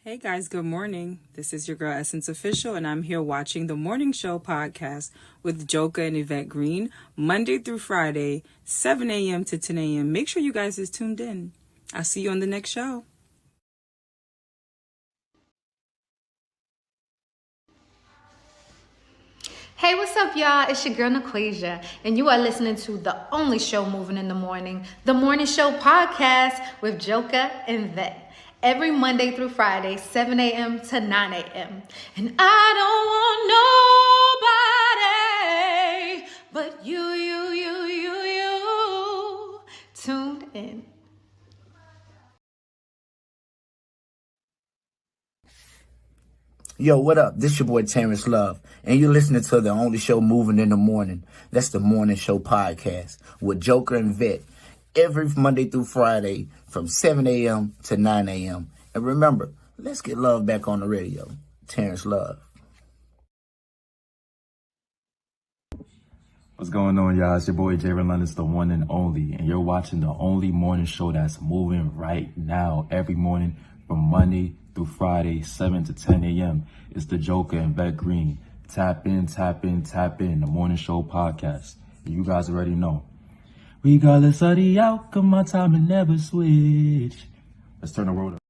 Hey guys, good morning. This is your girl Essence Official, and I'm here watching the Morning Show podcast with Joker and Yvette Green, Monday through Friday, 7 a.m. to 10 a.m. Make sure you guys is tuned in. I'll see you on the next show. Hey, what's up, y'all? It's your girl, Naquasia, and you are listening to the only show moving in the morning, the Morning Show podcast with Joker and Vette. Every Monday through Friday, 7 a.m. to 9 a.m. And I don't want nobody but you tuned in. Yo, what up? This your boy Terrence Love, and you're listening to the only show moving in the morning. That's the Morning Show podcast with Joker and Vette every Monday through Friday from 7 a.m. to 9 a.m. And remember, let's get love back on the radio. Terrence Love. What's going on, y'all? It's your boy Jay Relentless, the one and only, and you're watching the only morning show that's moving right now every morning from Monday through Friday, 7 to 10 a.m. It's the Joker and Vette Green. Tap in, the Morning Show podcast. You guys already know. Regardless of the outcome, my time will never switch. Let's turn the road up.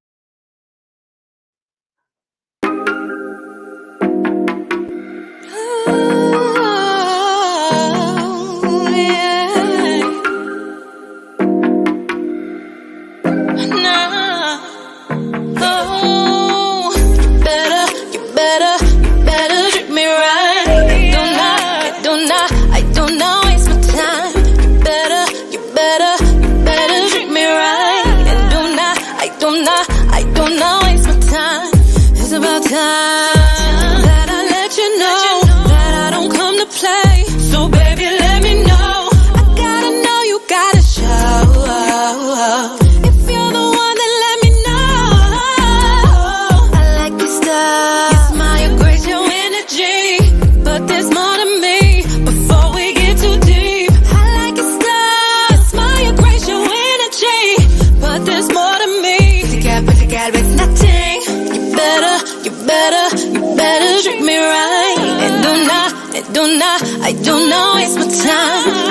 I do not waste my time.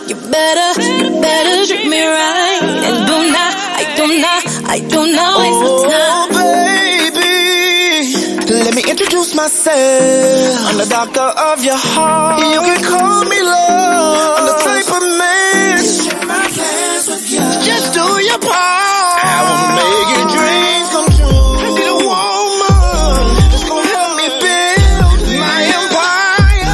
You better treat me right. And I do not waste my time. Oh, baby, let me introduce myself. I'm the doctor of your heart. You can call me love. I'm the type of man to share my plans with you. Just do your part. I will make your dreams come true. Be the woman that's gonna help me build my empire.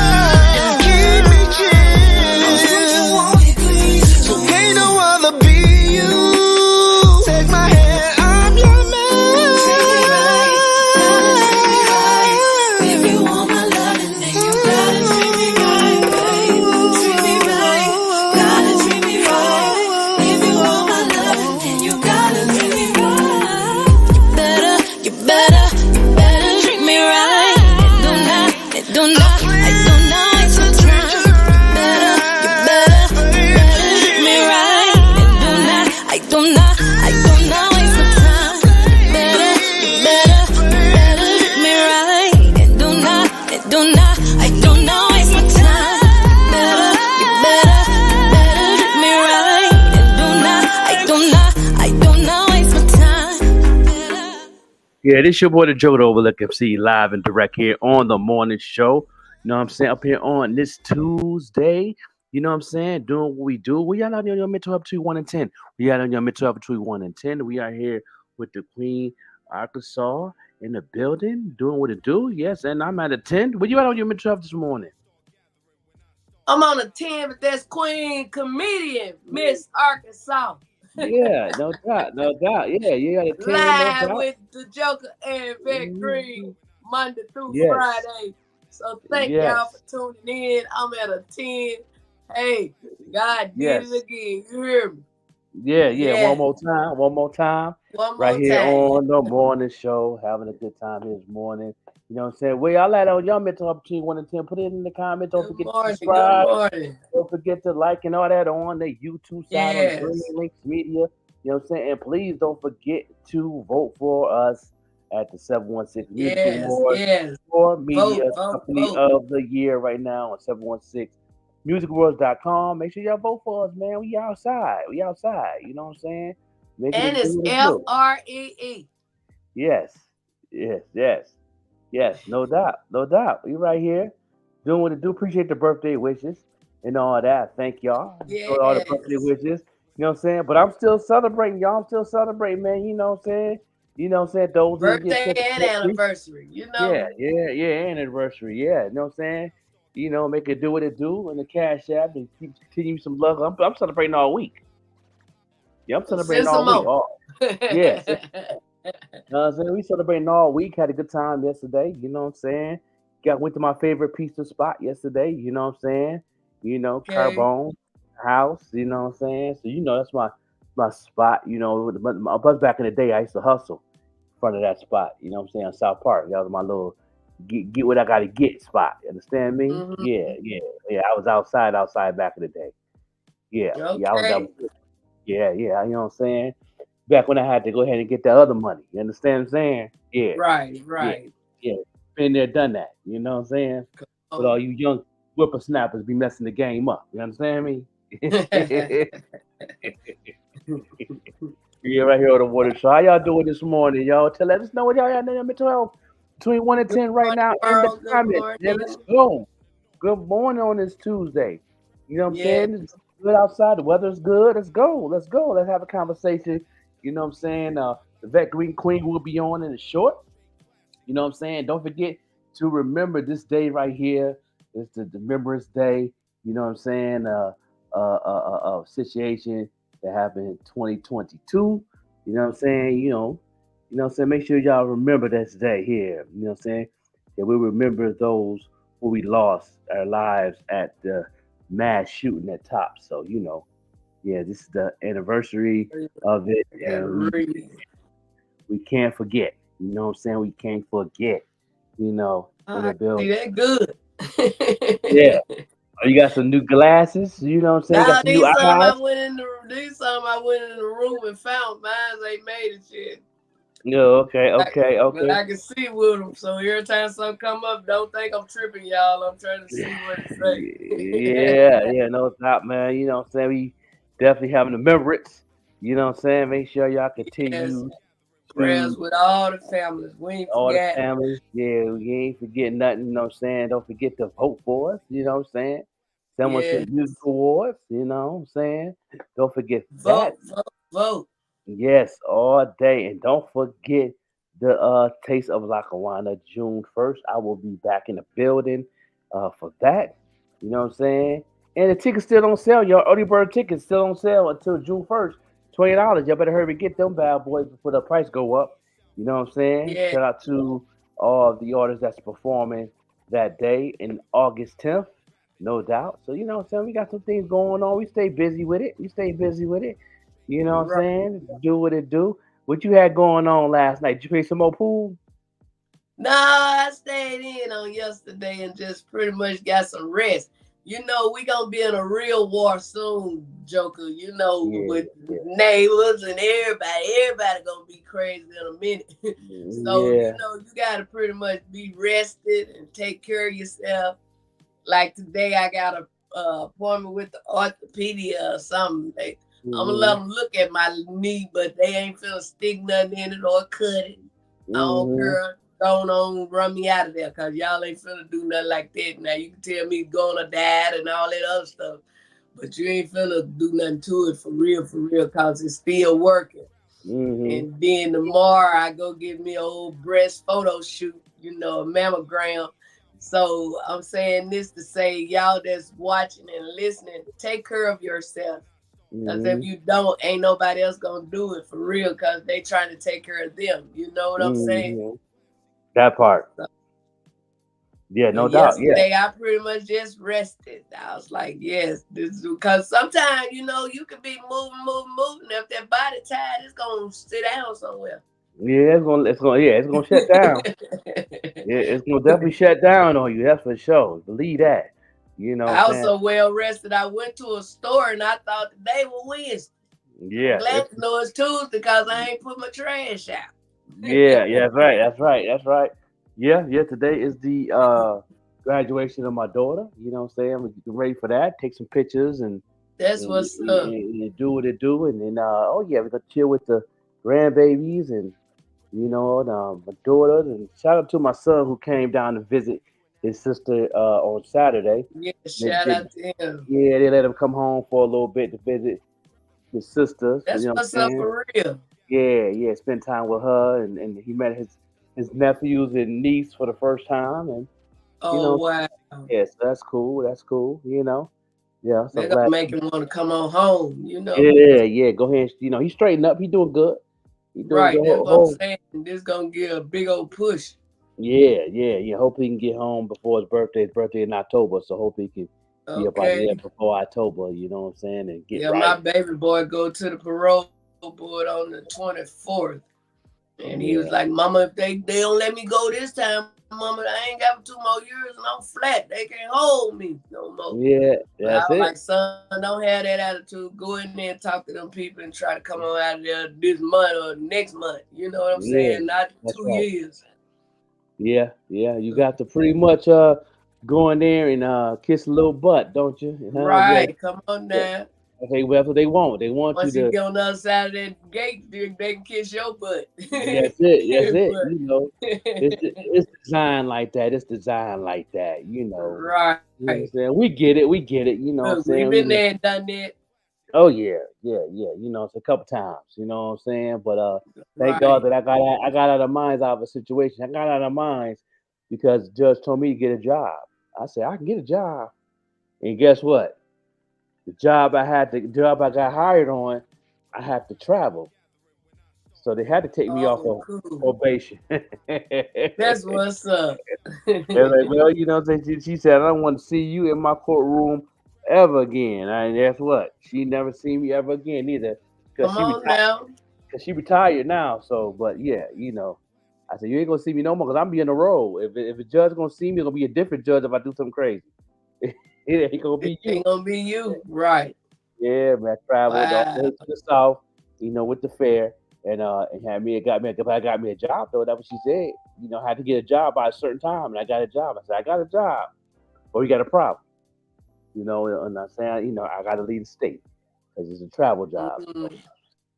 Yeah, this your boy the Joe to Overlook MC live and direct here on the morning show. You know what I'm saying? Up here on this Tuesday, you know what I'm saying? Doing what we do. We are out on your mental health between 1 and 10. We are on your mental health between 1 and 10. We are here with the Queen Arkansas in the building, doing what it do. Yes, and I'm at a 10. Where you at on your mental health this morning? I'm on a 10, but that's Queen Comedian, Miss Arkansas. Yeah, no doubt. Yeah, you got a 10. Live no with the Joker and Vette Green, Monday through Yes. Friday. So thank y'all for tuning in. I'm at a 10. Hey, God did it again. You hear me? Yeah. One more time. One more Right here time. on the morning show, having a good time this morning. You know what I'm saying? Where y'all at on y'all mental health between 1 and 10? Put it in the comments. Don't forget to subscribe. Don't forget to like and all that on the YouTube side on the Lynx Media. You know what I'm saying? And please don't forget to vote for us at the 716 Music Awards Yes. for Media Vote, Company vote. of the Year right now on 716musicawards.com. Make sure y'all vote for us, man. We outside. You know what I'm saying? Make And it it's do what it do. FREE. Yes. No doubt. We right here doing what it do. Appreciate the birthday wishes and all that. Thank y'all for all the birthday Yes. wishes. You know what I'm saying? But I'm still celebrating, y'all. I'm still celebrating, man. You know what I'm saying? Those who get Birthday and anniversary, you know. Yeah, anniversary. Yeah, you know what I'm saying? Make it do what it do in the Cash App and continue some love. I'm celebrating all week. Yeah, I'm celebrating Send some all week. more. Yes. We celebrating all week. Had a good time yesterday. You know what I'm saying? Went to my favorite pizza spot yesterday. You know what I'm saying? Okay. Carbone House. You know what I'm saying? So that's my spot. But back in the day, I used to hustle in front of that spot. You know what I'm saying? On South Park. That was my little get what I got to get spot. You understand me? Mm-hmm. Yeah. I was outside back in the day. Yeah. Okay. I was out. Yeah. You know what I'm saying? Back when I had to go ahead and get that other money. You understand what I'm saying? Yeah. Right. Yeah. Been there, done that. You know what I'm saying? But all you young whippersnappers be messing the game up. You understand me? Yeah, right here on the Water Show. How y'all doing this morning, y'all? Let us know what y'all got in mental health between 1 and 10 right now in the comments. Yeah, let's go. Good morning on this Tuesday. You know what I'm saying? It's good outside. The weather's good. Let's go. Let's have a conversation. You know what I'm saying? The vettegreen Queen will be on in a short. You know what I'm saying? Don't forget to remember this day right here. It's the Remembrance Day. You know what I'm saying? Situation that happened in 2022. You know what I'm saying? You know what I'm saying? Make sure y'all remember this day here. You know what I'm saying? That we remember those who we lost our lives at the mass shooting at Tops. So, this is the anniversary of it. And we can't forget. You know what I'm saying? We can't forget. In the building. See that good. Yeah. You got some new glasses. You know what I'm saying? You got some new eyes. I went in the room and found mine. They made it shit. Yeah, okay. But I can see with them. So every time something come up, don't think I'm tripping, y'all. I'm trying to see what to say. Yeah, no doubt, man. You know what I'm saying? We definitely having the remembrance. You know what I'm saying? Make sure y'all continue. Prayers with all the families. We ain't all forget. the families. Yeah, we ain't forgetting nothing. You know what I'm saying? Don't forget to vote for us. You know what I'm saying? Someone said Music Awards. You know what I'm saying? Don't forget that. Vote. Yes, all day. And don't forget the Taste of Lackawanna, June 1st. I will be back in the building for that. You know what I'm saying? And the tickets still on sale. Your early bird tickets still on sale until June 1st. $20. Y'all better hurry and get them bad boys before the price go up. You know what I'm saying? Yeah. Shout out to all of the artists that's performing that day in August 10th. No doubt. So, you know what I'm saying? We got some things going on. We stay busy with it. You know what I'm saying? Do what it do. What you had going on last night? Did you play some more pool? No, I stayed in on yesterday and just pretty much got some rest. You know, we gonna be in a real war soon, Joker. You know, with neighbors and everybody gonna be crazy in a minute. So, you know, you gotta pretty much be rested and take care of yourself. Like today, I got a appointment with the orthopedia or something. I'm gonna let them look at my knee, but they ain't finna stick nothing in it or cut it. I don't care. Don't run me out of there, cause y'all ain't finna do nothing like that. Now you can tell me gonna die and all that other stuff, but you ain't finna do nothing to it for real, cause it's still working. And then tomorrow I go get me an old breast photo shoot, you know, a mammogram. So I'm saying this to say, y'all that's watching and listening, take care of yourself. Because if you don't, ain't nobody else gonna do it for real, because they trying to take care of them. You know what I'm saying? That part. Yeah, no doubt. Yesterday, I pretty much just rested. I was like, yes, because sometimes, you know, you could be moving. If that body tired, it's gonna sit down somewhere. Yeah, it's gonna shut down. It's gonna definitely shut down on you. That's for sure. Believe that. You know, I was so well rested. I went to a store and I thought the day was Wednesday. Yeah. Glad to know it's Tuesday because I ain't put my trash out. Yeah, that's right. That's right. That's right. Yeah, yeah. Today is the graduation of my daughter. You know what I'm saying? We're getting ready for that. Take some pictures That's and, what's up. and do what it do. And then oh yeah, we're gonna chill with the grandbabies and and, my daughters. And shout out to my son who came down to visit his sister on Saturday. Yeah, They, shout they, out to him. yeah, they let him come home for a little bit to visit his sister. You That's know what I'm what's up saying? for real. Yeah, yeah, spend time with her, and he met his nephews and niece for the first time, and you Oh know, wow. yeah, so that's cool. That's cool. Yeah. So They're I'm gonna glad. make him want to come on home, Yeah, yeah. Go ahead. He straightened up. He doing good. He doing Right, good. that's what I'm saying. This gonna give a big old push. Yeah, yeah, yeah. Hopefully he can get home before his birthday. His birthday in October, so hopefully he can be up out here Okay. before October. You know what I'm saying, and get Yeah, right. my baby boy go to the parole board on the 24th. And he was Yeah, like, Mama, if they don't let me go this time, Mama, I ain't got 2 more years and I'm flat. They can't hold me no more. yeah. But I That's was it. like, son, don't have that attitude. Go in there and talk to them people and try to come on out of there this month or next month. You know what I'm Yeah, saying? Not that's two right. years. Yeah, yeah. You got to pretty much go in there and kiss a little butt, don't you? Yeah. Right. Come on Yeah. now. Okay, well, that's what they want. They want you Once you to. get on the other side of that gate, they can kiss your butt. That's it. That's it. It's But it's designed like that. It's designed like that. right. You know what I'm saying? We get it. We get it. You know what I'm Look, we've saying? been there and done that. Oh yeah, yeah, yeah. It's a couple times. You know what I'm saying? But thank God Right. that I got out of minds out of a situation. I got out of minds because the judge told me to get a job. I said I can get a job, and guess what? The job I got hired on, I have to travel. So they had to take me off Oh, of cool. probation. That's what's up. They're like, well, she said, I don't want to see you in my courtroom ever again. And guess what? She never seen me ever again either, because Come on now. she retired now. So, but yeah, I said you ain't gonna see me no more because I'm be on the road. If a judge gonna see me, it's gonna be a different judge if I do something crazy. It ain't gonna It be you. ain't gonna be you. Right. Yeah, man, I traveled all the way Wow. to the south, with the fair, and got me a job though. That's what she said. I had to get a job by a certain time, and I got a job. I said, I got a job, but we got a problem. And I said, I got to leave the state because it's a travel job. So, Mm.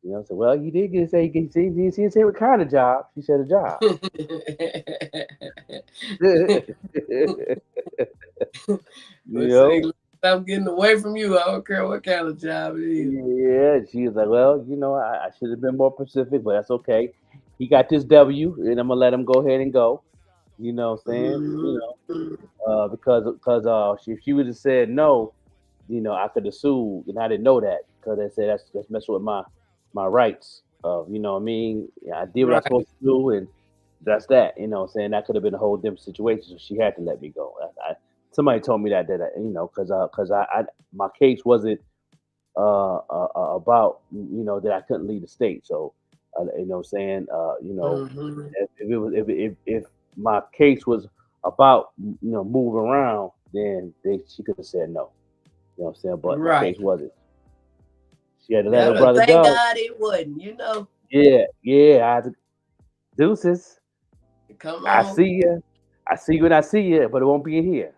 I said, well, you did get say, she didn't say what kind of job. She said a job. you But say, know. I'm getting away from you. I don't care what kind of job it is. Yeah, she was like, well, I should have been more specific, but that's okay. He got this W, and I'm gonna let him go ahead and go. You know what I'm saying? Mhm. Because if she would have said no, I could have sued, and I didn't know that because they said that's messing with my rights. You know what I mean? Yeah, I did what I was Right. supposed to do, and that's that. You know what I'm saying? That could have been a whole different situation. So she had to let me go. Somebody told me that because my case wasn't about that I couldn't leave the state. So you know what I'm saying? Mhm. If it was if my case was about moving around, then she could have said no. You know what I'm saying? But my case Right. wasn't. She had to let her Yeah, brother thank go. God it wasn't. Yeah, yeah. I had to, deuces. Come I on. see you. I see you when I see you, but it won't be in here.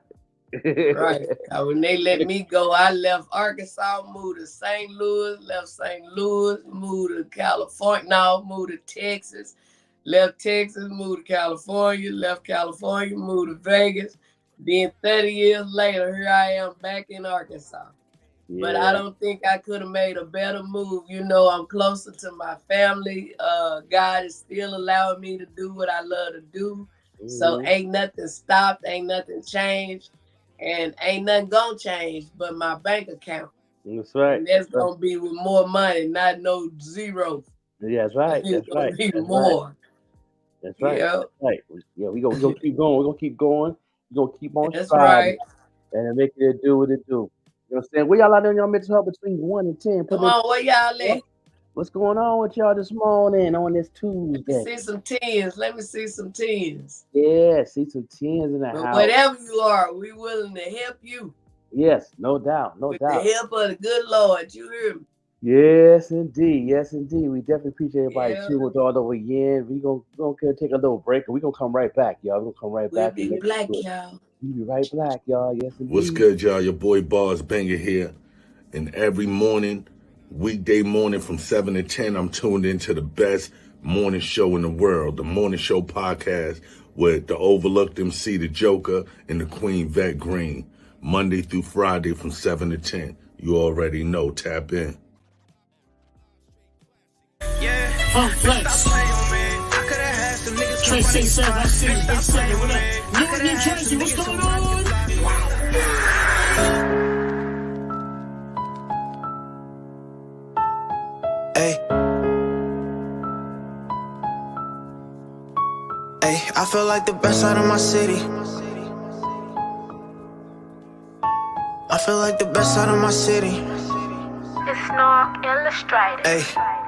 Right. When they let me go, I left Arkansas, moved to St. Louis, left St. Louis, moved to California, no, moved to Texas, left Texas, moved to California, left California, moved to Vegas. Then 30 years later, here I am back in Arkansas. But I Yeah. don't think I could have made a better move. I'm closer to my family. God is still allowing me to do what I love to do. So Hmm. ain't nothing stopped, ain't nothing changed, and ain't nothing gonna change but my bank account. That's right. And that's That's right. gonna be with more money, not no zero. Yeah, that's right. It's That's gonna right. be That's right. more. That's right. Yeah, That's right. Yeah, we gonna keep going. We're gonna keep going. We're gonna keep on that's striving right. and making it do what it do. You know what I'm saying? Where y'all out there in your mental health between 1 and 10? Come on, where y'all at? What's going on with y'all this morning on this Let me Tuesday? see some tens. Let me see some tens. Yeah, see some tens in the But house. whatever you are, we willing to help you. Yes, no doubt, no With the doubt. help of the good Lord, you hear me? Yes, indeed. Yes, indeed. We definitely appreciate everybody Yeah. tuning with all over again. We gonna take a little break and we gonna come right back, y'all. We're gonna come right We'll back and be make black, sure y'all. we be right back, y'all. Yes, What's indeed. good, y'all? Your boy Bars Banger here. And every morning, weekday morning from 7 to 10, I'm tuned into the best morning show in the world, the Morning Show Podcast with the overlooked MC, the Joker, and the Queen Vettegreen. Monday through Friday from 7 to 10. You already know. Tap in. Flex. Trey say serve, I see you. Big Seven, what up? New Jersey, what's going on? Hey. Hey, I feel like the best out of my city. I feel like the best out of my city. It's not illustrated. Hey,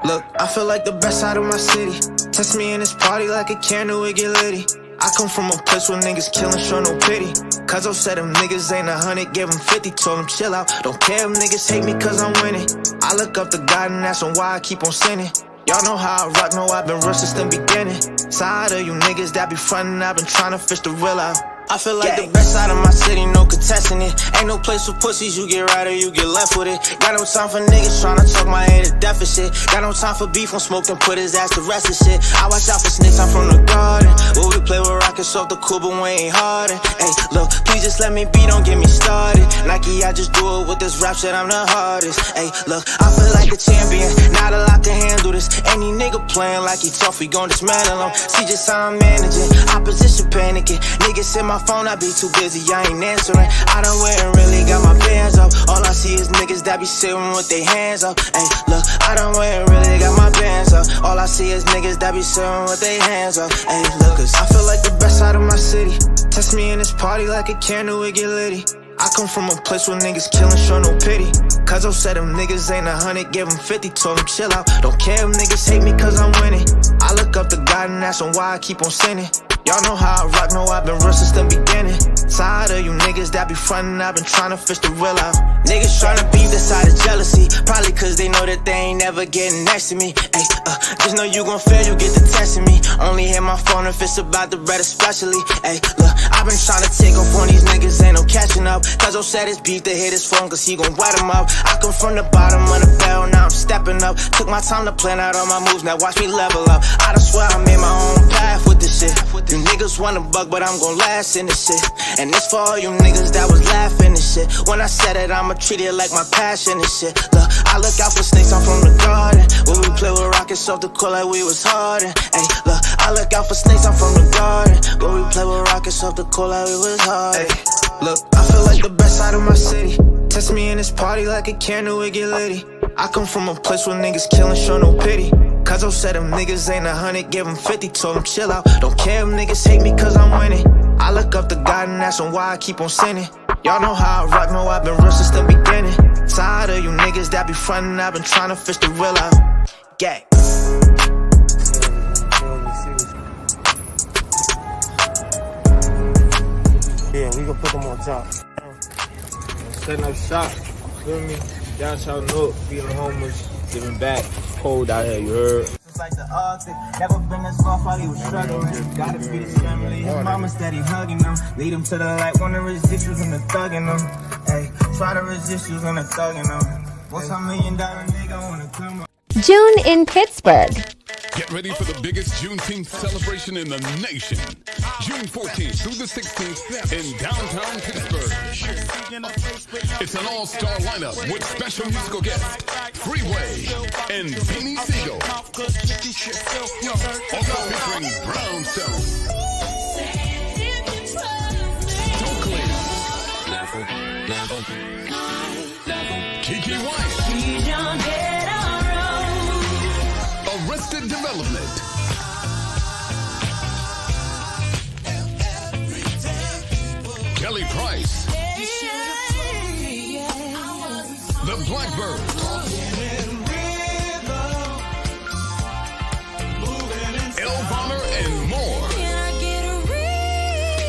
look, I feel like the best out of my city. Test me in this party like a candle, it get litty. I come from a place where niggas killin', show no pity. Cause I said them niggas ain't 100, gave them 50, told them chill out. Don't care if niggas hate me cause I'm winning. I look up to God and ask him why I keep on sinning. Y'all know how I rock, know I've been real since the beginning. Side of you niggas that be frontin', I've been trying to fish the real out. I feel like the best out of my city, no contesting it. Ain't no place for pussies, you get right or you get left with it. Got no time for niggas tryna talk my head to deficit. Got no time for beef, on smoke and put his ass to rest of shit. I watch out for snakes, I'm from the garden. Where we play with rockets off the cool, but we ain't hardened. Hey, look, please just let me be, don't get me started. Nike, I just do it with this rap shit, I'm the hardest. Hey, look, I feel like a champion, not a lot to handle this. Any nigga playing like he tough, we gon' dismantle him. See just how I'm managing, opposition panicking. Niggas in my phone, I be too busy, I ain't answering. I done went and really got my bands up. All I see is niggas that be sitting with their hands up. Hey, look, I done went and really got my bands up. All I see is niggas that be sitting with their hands up. Hey, look, cause I feel like the best out of my city. Test me in this party like a candle, it get litty. I come from a place where niggas killin', show no pity. Cause I said them niggas ain't 100, give them 50, told them chill out. Don't care if niggas hate me cause I'm winning. I look up to God and ask him why I keep on sinning. Y'all know how I rock, know I've been real since the beginning. Side of you niggas that be frontin', I've been trying to fish the real out. Niggas tryna beef the side of jealousy, probably cause they know that they ain't never getting next to me. Ay, just know you gon' fail, you get to testing me. Only hit my phone if it's about the bread especially. Ay, look, I've been tryna take off on these niggas, ain't no catching up. Cause I said it's beef to hit his phone, cause he gon' wet him up. I come from the bottom of the barrel, now I'm stepping up. Took my time to plan out all my moves, now watch me level up. I done swear I made my own path with this shit. You niggas want a buck, but I'm gon' last in this shit. And this for all you niggas that was laughing and shit. When I said it, I'ma treat it like my passion and shit. Look, I look out for snakes, I'm from the garden. When we play with rockets off the court like we was hardened. Ay, look, I look out for snakes, I'm from the garden. When we play with rockets off the court like we was hardened. Ay, look, I feel like the best out of my city. Test me in this party like a candle, it get litty. I come from a place where niggas killin', show no pity. Cause I said them niggas ain't 100, give them 50, told them chill out. Don't care if niggas hate me cause I'm winning. I look up to God and ask him why I keep on sinning. Y'all know how I rock, know I've been real since the beginning. Tired of you niggas that be frontin', I've been trying to fish the real out. Gang. Yeah, we gon' put them on top. Setting up shop, feel me? Downtown North, feeding homeless, giving back. Cold out here, you heard? It's like the Arctic, never been as far while he was struggling. Gotta feed his family, his mama steady hugging them. Lead him to the light, wanna resist you from the thugging them. Hey, try to resist you from the thugging them. What's $1 million nigga wanna come up? June in Pittsburgh. Get ready for the biggest Juneteenth celebration in the nation. June 14th through the 16th in downtown Pittsburgh. It's an all-star lineup with special musical guests, Freeway and Beanie Siegel. Also featuring Brownstone, Stokely, Kiki White, Arrested Development, Kelly Price, The Blackbirds, El Bonner, and more.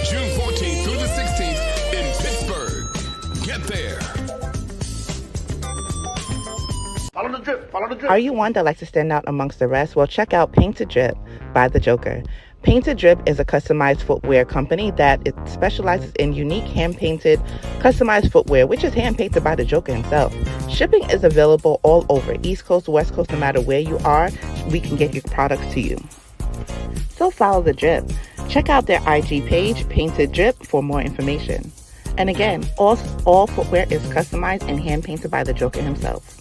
June 14th through the 16th in Pittsburgh. Get there. Follow the drip. Follow the drip. Are you one that likes to stand out amongst the rest? Well, check out Painted Drip by The Joker. Painted Drip is a customized footwear company that it specializes in unique hand-painted, customized footwear, which is hand-painted by The Joker himself. Shipping is available all over, East Coast, West Coast, no matter where you are, we can get your products to you. So follow The Drip. Check out their IG page, Painted Drip, for more information. And again, all footwear is customized and hand-painted by The Joker himself.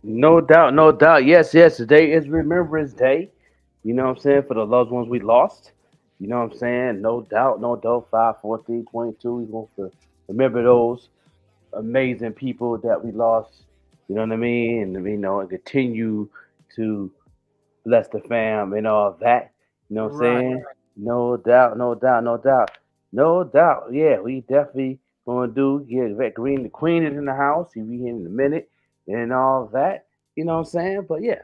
No doubt, no doubt. Yes, yes. Today is Remembrance Day. You know what I'm saying? For the loved ones we lost. You know what I'm saying? No doubt, no doubt. 5, 14, 22. We want to remember those amazing people that we lost. You know what I mean? And and continue to bless the fam and all that. You know what I'm saying? No doubt, no doubt, no doubt. No doubt. Yeah, we definitely gonna do. Yeah, Vette Green, the queen is in the house. She'll be here in a minute and all that. You know what I'm saying? But yeah,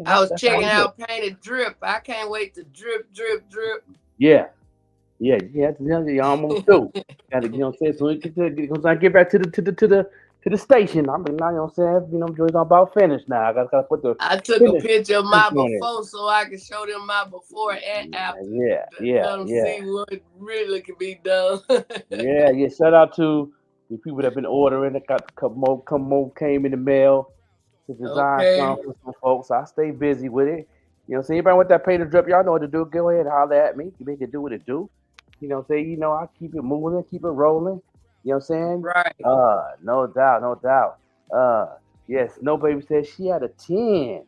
I was that's how checking we do. out Painted Drip. I can't wait to drip, drip, drip. Yeah. Yeah, you almost do. Gotta, you know what I'm saying? So once I get back to the station, I'm, you know what I'm saying? Joey's about finished now. I gotta put the. I took a finish picture of my on it. before so I can show them my before and after. Yeah, Let them see what really can be done. yeah. Shout out to the people that been ordering. I got a couple more came in the mail. The design some for some folks. I stay busy with it. You know what I'm saying? Anybody want that Painted Drip, y'all know what to do. Go ahead and holler at me. You make it do what it do. You know what I'm saying? I keep it moving, keep it rolling. You know what I'm saying? Right. No doubt, no doubt. Yes, No Baby said she had a 10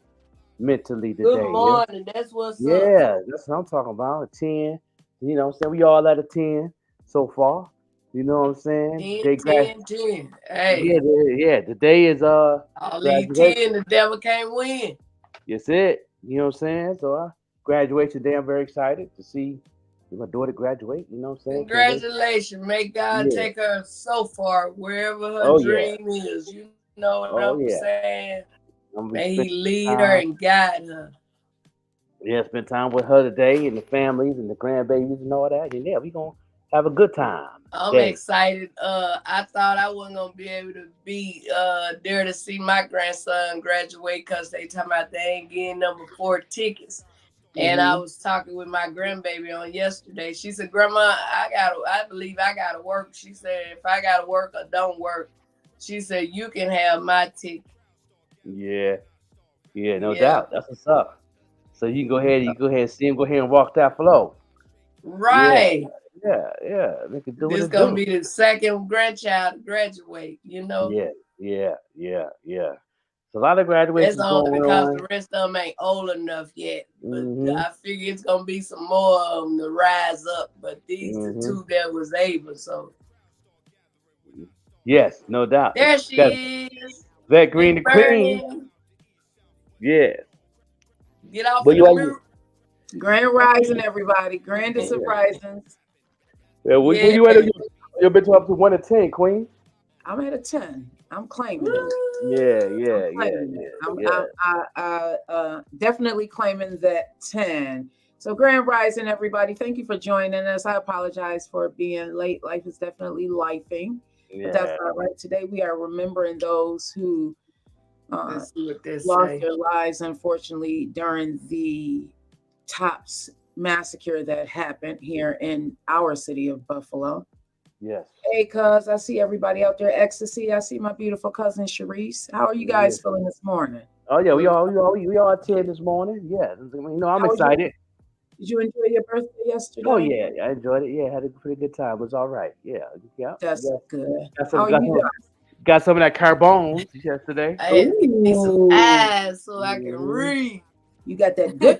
mentally today. Good morning. That's what's up. Yeah, that's what I'm talking about. A 10. You know what I'm saying? We all at a 10 so far. You know what I'm saying? 10. Hey. Yeah. Today is all these 10, the devil can't win. That's it. You know what I'm saying? So graduation day, I'm very excited to see my daughter graduate. You know what I'm saying? Congratulations. May God take her so far wherever her dream is. You know what I'm saying? May he lead her and guide her. Yeah, spend time with her today and the families and the grandbabies and all that. And yeah, we gonna have a good time. I'm excited. I thought I wasn't gonna be able to be there to see my grandson graduate because they talking about they ain't getting number 4 tickets. And I was talking with my grandbaby on yesterday. She said, "Grandma, I believe I gotta work." She said, "If I gotta work or don't work," she said, "you can have my ticket." Yeah, no doubt. That's what's up. So you can go ahead and see him go ahead and walk that floor. Right. Yeah. They can do this it. Gonna be the second grandchild to graduate, Yeah. So a lot of graduations that's only going because on. the rest of them ain't old enough yet. But I figure it's gonna be some more of them to rise up. But these the 2 that was able, so Yes, no doubt. there she is. Vette Green, the queen. Yeah. Get off But of the roof. Grand Rising, everybody. Grandest of risings. Yeah, where you at? You've been up to 1 to 10, Queen. I'm at a 10. I'm claiming it. I'm definitely claiming that 10. So Grand Rising, everybody. Thank you for joining us. I apologize for being late. Life is definitely lifing. But that's all right. Today we are remembering those who lost their lives, unfortunately, during the Tops massacre that happened here in our city of Buffalo. Yes. Hey, cuz, I see everybody out there. Ecstasy. I see my beautiful cousin Sharice. How are you guys feeling this morning? Oh yeah, we all at 10 this morning. Yeah, I'm excited. Did you enjoy your birthday yesterday? Oh yeah, I enjoyed it. Yeah, had a pretty good time. It was all right. Yeah. That's good. Got some of that carbone yesterday. I had to get some eyes so I can read. You got that good.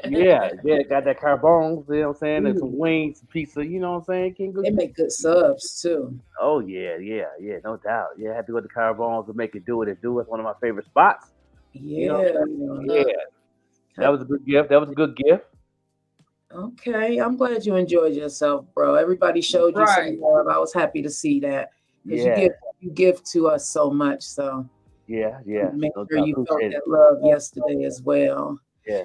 yeah, got that carbone, you know what I'm saying? And some wings, some pizza, you know what I'm saying? They make good subs too. Oh yeah, no doubt. Yeah, I had to go to Carbones to make it do what it do. It's one of my favorite spots. Yeah. That was a good gift. Okay, I'm glad you enjoyed yourself, bro. Everybody showed you some love. I was happy to see that. Because you give you give to us so much. So Yeah. make No sure doubt. you felt Appreciate that it. love yesterday as well. Yeah.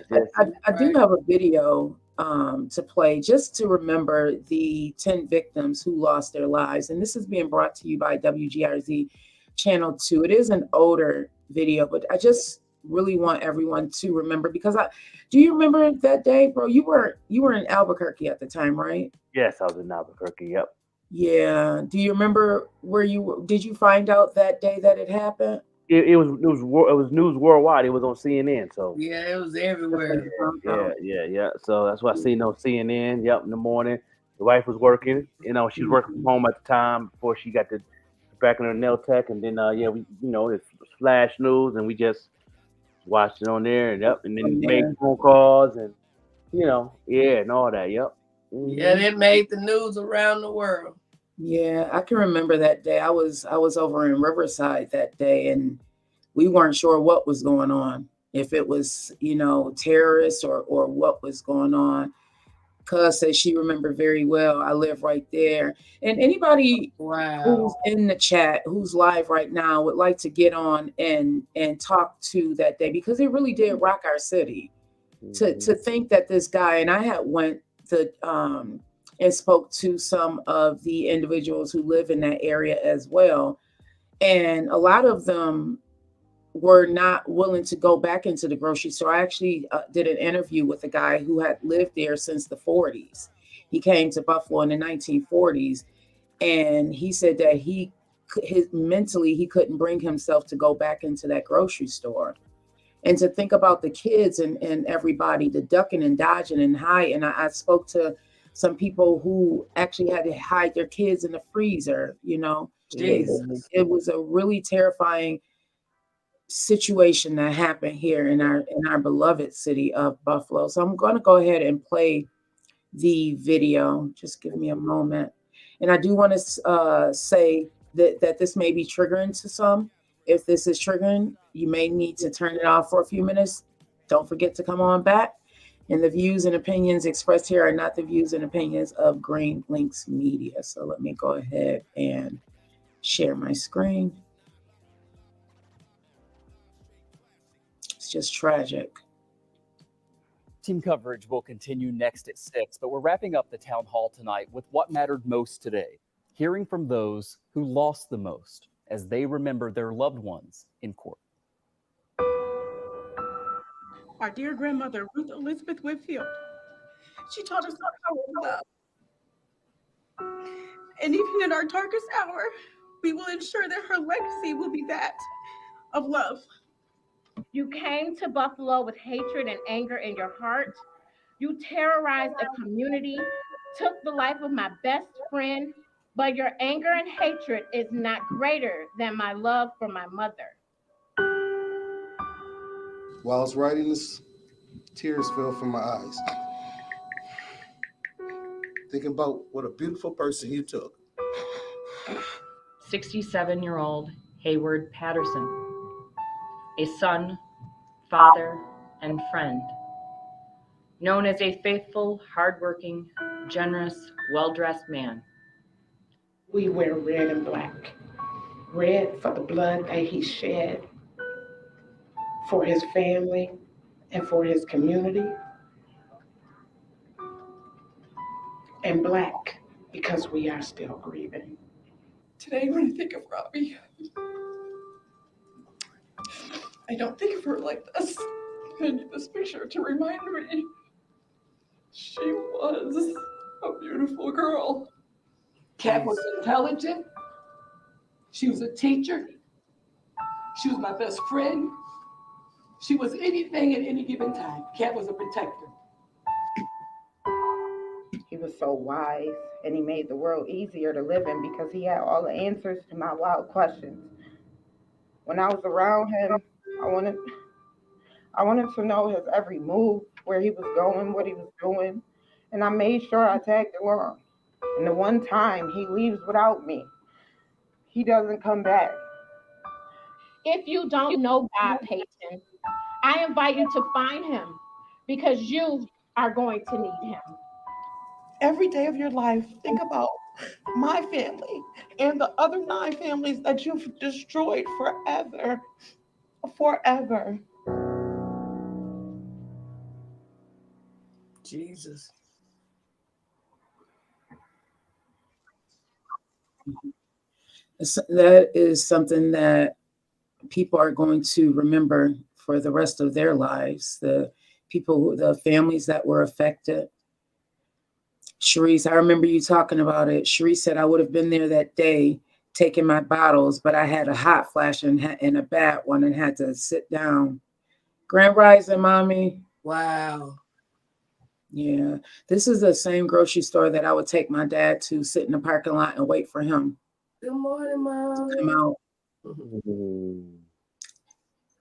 I do have a video to play just to remember the 10 victims who lost their lives. And this is being brought to you by WGRZ Channel 2. It is an older video, but I just really want everyone to remember, because do you remember that day, bro? You were in Albuquerque at the time, right? Yes, I was in Albuquerque. Yep. Yeah. Do you remember did you find out that day that it happened? It was news worldwide. It was on CNN. So Yeah, it was everywhere. yeah. So that's why I seen on CNN. Yep, in the morning. The wife was working. You know, she was working from home at the time before she got back in her nail tech, and then we it's flash news, and we just watched it on there, and and then made phone calls, and and all that. Yep. Mm-hmm. Yeah, it made the news around the world. Yeah, I can remember that day. I was over in Riverside that day, and we weren't sure what was going on, if it was, terrorists or what was going on. Cuz said she remembered very well. I live right there. And anybody who's in the chat, who's live right now, would like to get on and talk to that day, because it really did rock our city. To think that this guy, and I had went to and spoke to some of the individuals who live in that area as well. And a lot of them were not willing to go back into the grocery store. I actually did an interview with a guy who had lived there since the 40s. He came to Buffalo in the 1940s, and he said that mentally he couldn't bring himself to go back into that grocery store. And to think about the kids and everybody, the ducking and dodging and hiding. And I spoke to some people who actually had to hide their kids in the freezer. It was a really terrifying situation that happened here in our beloved city of Buffalo. So I'm going to go ahead and play the video. Just give me a moment. And I do want to say that this may be triggering to some. If this is triggering, you may need to turn it off for a few minutes. Don't forget to come on back. And the views and opinions expressed here are not the views and opinions of Green Lynx Media. So let me go ahead and share my screen. It's just tragic. Team coverage will continue next at 6, but we're wrapping up the town hall tonight with what mattered most today, hearing from those who lost the most as they remember their loved ones in court. Our dear grandmother, Ruth Elizabeth Whitfield, she taught us how to love. And even in our darkest hour, we will ensure that her legacy will be that of love. You came to Buffalo with hatred and anger in your heart. You terrorized a community, took the life of my best friend, but your anger and hatred is not greater than my love for my mother. While I was writing this, tears fell from my eyes. Thinking about what a beautiful person you took. 67-year-old Hayward Patterson, a son, father, and friend, known as a faithful, hardworking, generous, well-dressed man. We wear red and black. Red for the blood that he shed for his family and for his community. And black because we are still grieving. Today, when I think of Robbie, I don't think of her like this. I need this picture to remind me she was a beautiful girl. Kat was intelligent. She was a teacher. She was my best friend. She was anything at any given time. Kat was a protector. He was so wise, and he made the world easier to live in because he had all the answers to my wild questions. When I was around him, I wanted to know his every move, where he was going, what he was doing, and I made sure I tagged along. And the one time he leaves without me, he doesn't come back. If you don't know God, Peyton, I invite you to find him because you are going to need him. Every day of your life, think about my family and the other 9 families that you've destroyed forever. Forever. Jesus. That is something that people are going to remember for the rest of their lives. The people, the families that were affected. Sharice, I remember you talking about it. Sharice said, I would have been there that day taking my bottles, but I had a hot flash and a bad one and had to sit down. Grand Rising, Mommy. Wow. Yeah. This is the same grocery store that I would take my dad to sit in the parking lot and wait for him Good morning, Mom. to come out.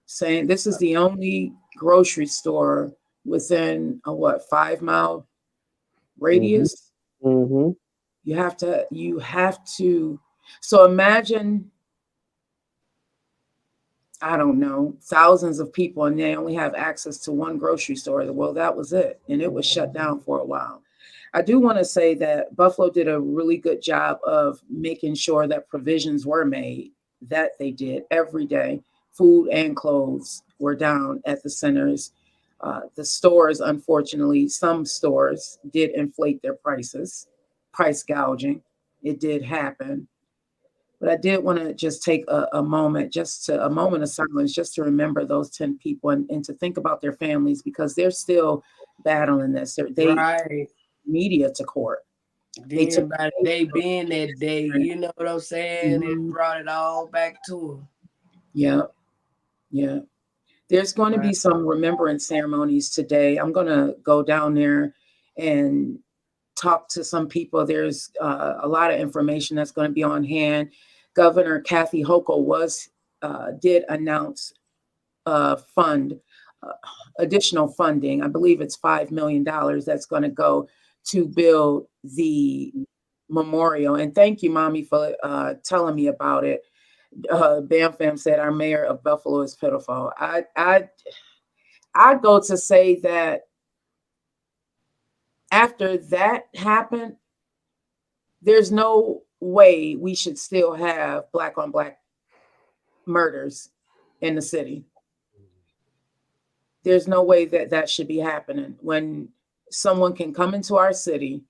Saying this is the only grocery store within a 5-mile radius. Mm-hmm. You have to. So imagine, I don't know, thousands of people, and they only have access to one grocery store. Well, that was it, and it was shut down for a while. I do want to say that Buffalo did a really good job of making sure that provisions were made. That they did every day. Food and clothes were down at the centers. The stores, unfortunately, some stores did inflate their prices, price gouging. It did happen. But I did want to just take a moment, a moment of silence, just to remember those 10 people and to think about their families, because they're still battling this. They Right. media to court. Then by they being that day, you know what I'm saying? It brought it all back to them. Yeah. Yeah. There's going to be some remembrance ceremonies today. I'm going to go down there and talk to some people. There's a lot of information that's going to be on hand. Governor Kathy Hochul did announce additional funding. I believe it's $5 million that's going to go to build the memorial. And thank you, Mommy, for telling me about it. Bam Fam said our mayor of Buffalo is pitiful. I go to say that after that happened, there's no way we should still have Black on Black murders in the city. There's no way that should be happening when someone can come into our city,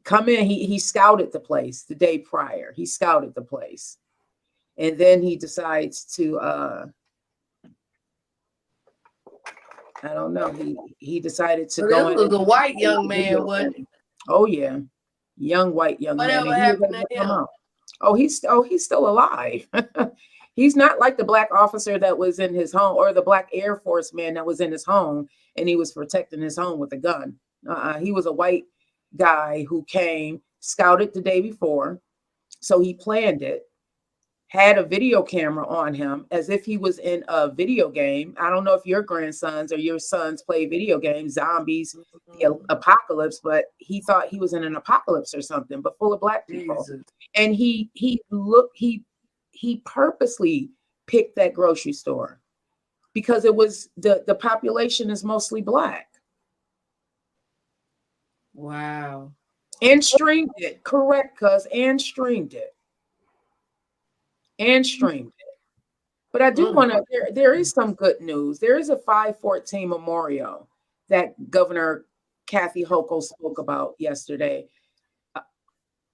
come in. He scouted the place the day prior. He scouted the place. And then he decides to, I don't know. He decided to So go this in. was a white young man, wasn't he? Oh yeah, young white young man. Whatever And he was happened able to to come him? out. He's still alive. He's not like the Black officer that was in his home, or the Black Air Force man that was in his home and he was protecting his home with a gun. He was a white guy who came, scouted the day before, so he planned it, had a video camera on him as if he was in a video game. I don't know if your grandsons or your sons play video games, zombies, the apocalypse, but he thought he was in an apocalypse or something, but full of Black people. Jesus. And he purposely picked that grocery store because it was the population is mostly Black. Wow. And streamed it, correct, cuz, and streamed it. But I do want to, there is some good news. There is a 514 memorial that Governor Kathy Hochul spoke about yesterday.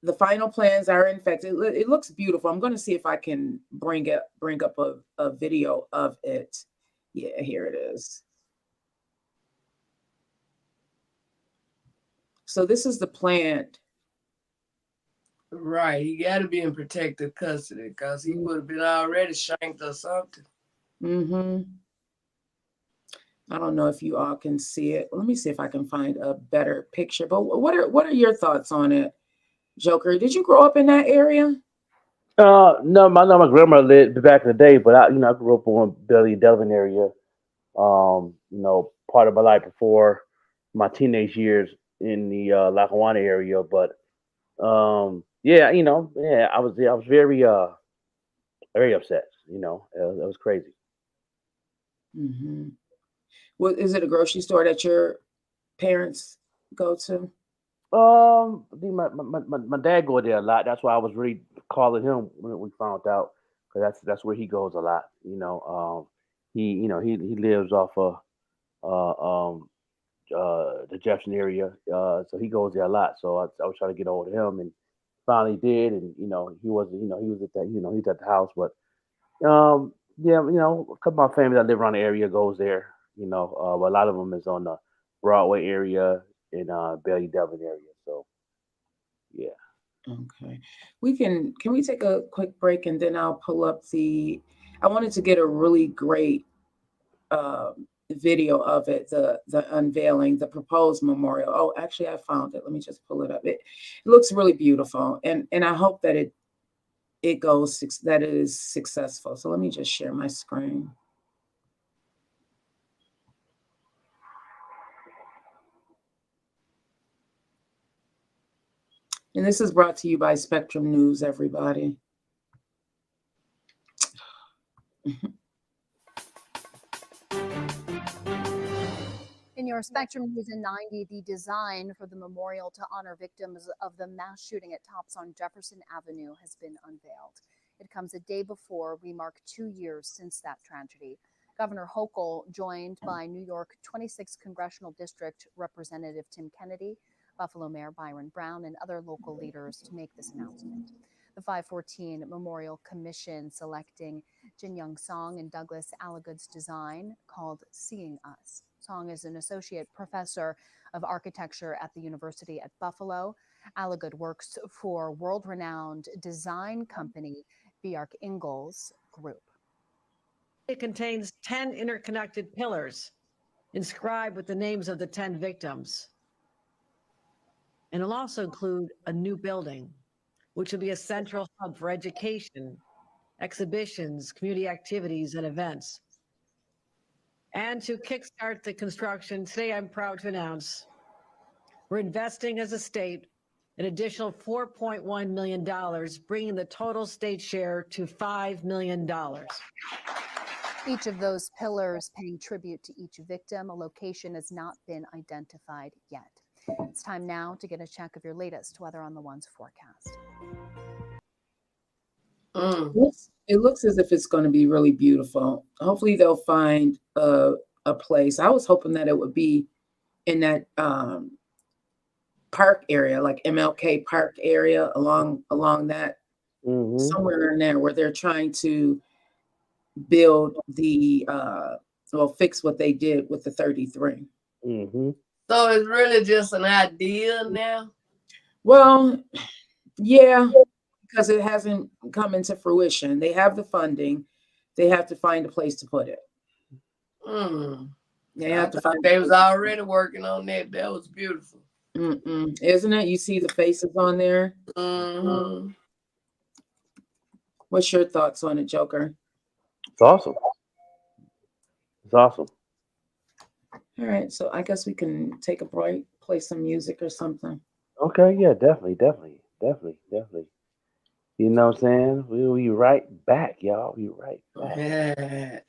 The final plans are in fact, it looks beautiful. I'm going to see if I can bring up a video of it. Yeah, here it is. So this is the plan. Right. He got to be in protective custody because he would have been already shanked or something. I don't know if you all can see it. Let me see if I can find a better picture. But what are your thoughts on it, Joker? Did you grow up in that area? No, my grandmother lived back in the day, but I grew up on Belly Delvin area. Part of my life before my teenage years in the Lackawanna area. But I was very very upset. It was crazy. Well, is it a grocery store that your parents go to? I think my dad go there a lot. That's why I was really calling him when we found out, because that's where he goes a lot. He lives off of the Jefferson area, so he goes there a lot. So I was trying to get hold of him, and finally did. And he wasn't, he was at that, he's at the house, but yeah, a couple of my family that live around the area goes there. But a lot of them is on the Broadway area and Bailey Devon area. So yeah. Okay. Can we take a quick break and then I'll pull up I wanted to get a really great video of it, the unveiling, the proposed memorial. Oh, actually I found it. Let me just pull it up. It looks really beautiful, and I hope that it is successful. So let me just share my screen. And this is brought to you by Spectrum News, everybody. In your Spectrum News in 90, the design for the memorial to honor victims of the mass shooting at Tops on Jefferson Avenue has been unveiled. It comes a day before we mark 2 years since that tragedy. Governor Hochul, joined by New York 26th Congressional District Representative Tim Kennedy, Buffalo Mayor Byron Brown, and other local leaders to make this announcement. The 514 Memorial Commission selecting Jin Young Song and Douglas Allagood's design called Seeing Us. Song is an associate professor of architecture at the University at Buffalo. Allagood works for world-renowned design company Bjarke Ingels Group. It contains 10 interconnected pillars inscribed with the names of the 10 victims. And it'll also include a new building, which will be a central hub for education, exhibitions, community activities, and events. And to kickstart the construction, today I'm proud to announce we're investing as a state an additional $4.1 million, bringing the total state share to $5 million. Each of those pillars paying tribute to each victim. A location has not been identified yet. It's time now to get a check of your latest weather on the One's forecast. It looks as if it's going to be really beautiful. Hopefully they'll find a place. I was hoping that it would be in that park area, like MLK Park area, along that, somewhere in there where they're trying to build fix what they did with the 33. So it's really just an idea now? Well, yeah, because it hasn't come into fruition. They have the funding. They have to find a place to put it. They have to find. They was already working on that. That was beautiful. Isn't it? You see the faces on there. What's your thoughts on it, Joker? It's awesome. It's awesome. All right, so I guess we can take a break, play some music or something. Okay, yeah, definitely. You know what I'm saying? We'll be right back, y'all. We'll be right back.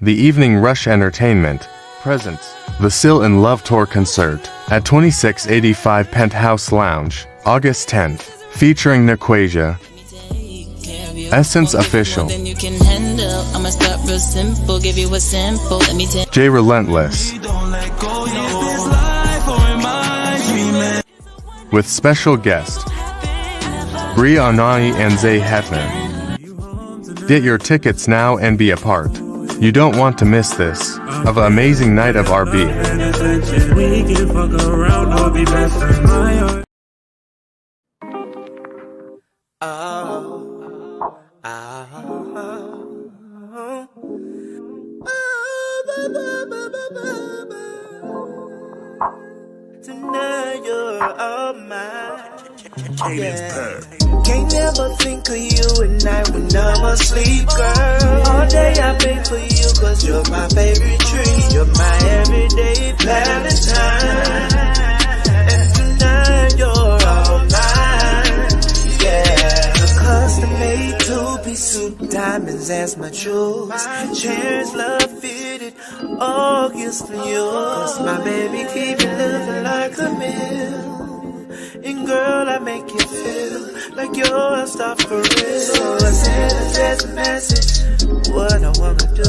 The Evening Rush Entertainment presents the Still in Love Tour concert at 2685 Penthouse Lounge, August 10th, featuring Naquasia, Essence Official, Jay Relentless, with special guest Brie Anani and Zay Hetman. Get your tickets now and be a part. You don't want to miss this of an amazing night of R&B. Tonight you're all mine. Yeah. Can't never think of you at night when I'm asleep, girl. All day I pray for you cause you're my favorite tree. You're my everyday Valentine. And tonight you're all mine. Yeah. Custom made two-piece suit, diamonds as my jewels. Chairs love fitted, all gifts for you. Cause my baby keep it looking like a meal. And girl, I make you feel like you're a star for real. So I send a text message, what I wanna do.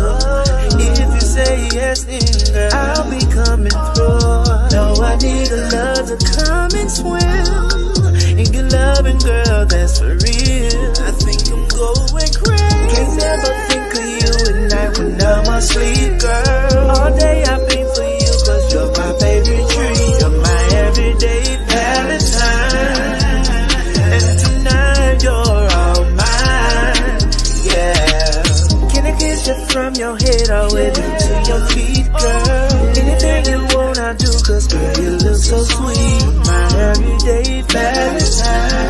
If you say yes, then girl, I'll be coming through. No, I need a love to come and swim in your loving, girl, that's for real. I think I'm going crazy. Can't never think of you at night when I'm asleep, girl. All day I think for you, cause you're my favorite tree. You're my everyday Valentine. And tonight you're all mine, yeah. Can I kiss you from your head all the way down to your feet, girl? Anything you want, I do, cause girl, you look so sweet. My everyday Valentine.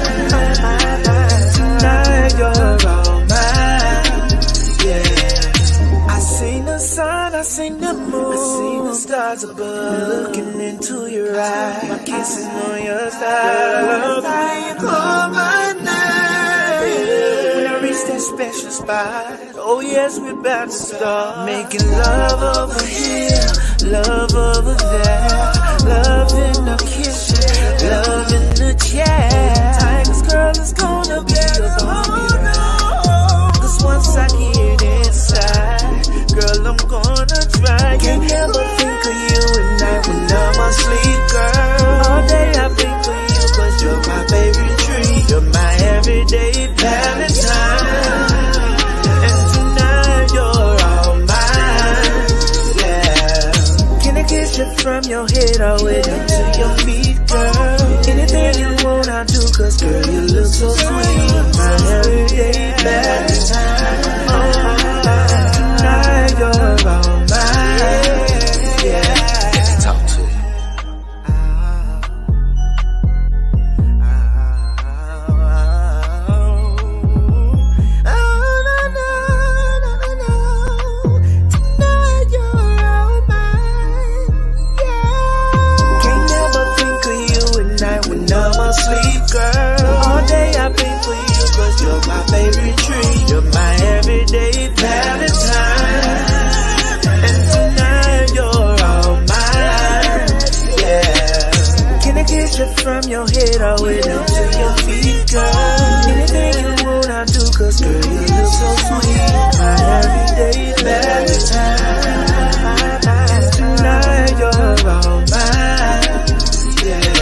Tonight you're all mine, yeah. I seen the sun, I seen the moon, I seen the stars above. Looking into your eyes, my kisses on your thighs. When you call my name, when I reach that special spot, oh yes, we're about to start making love over here, love over there, love in the kitchen, love in the chat. Tigers, girl, it's gonna be a party. Cause once I get inside, girl, I'm gonna try. Can't never think of you at night when I'm asleep, girl. All day I think for you, cause you're my favorite tree. You're my everyday Valentine. And tonight you're all mine, yeah. Can I kiss you from your head all the way down to your feet, girl? Anything you want, I do, cause girl, you look so sweet. My everyday Valentine. Tonight you're all mine, yeah. Talk to you. Tonight you're all mine, yeah. Can't never think of you at night when I'm asleep, girl. All day I think for you, cause you're my favorite tree. You're my everyday Valentine. And tonight you're all mine, yeah. Can I kiss you from your head all the way down to your feet, girl? Anything you want, I do, cause girl, you look so sweet. My everyday Valentine. And tonight you're all mine, yeah.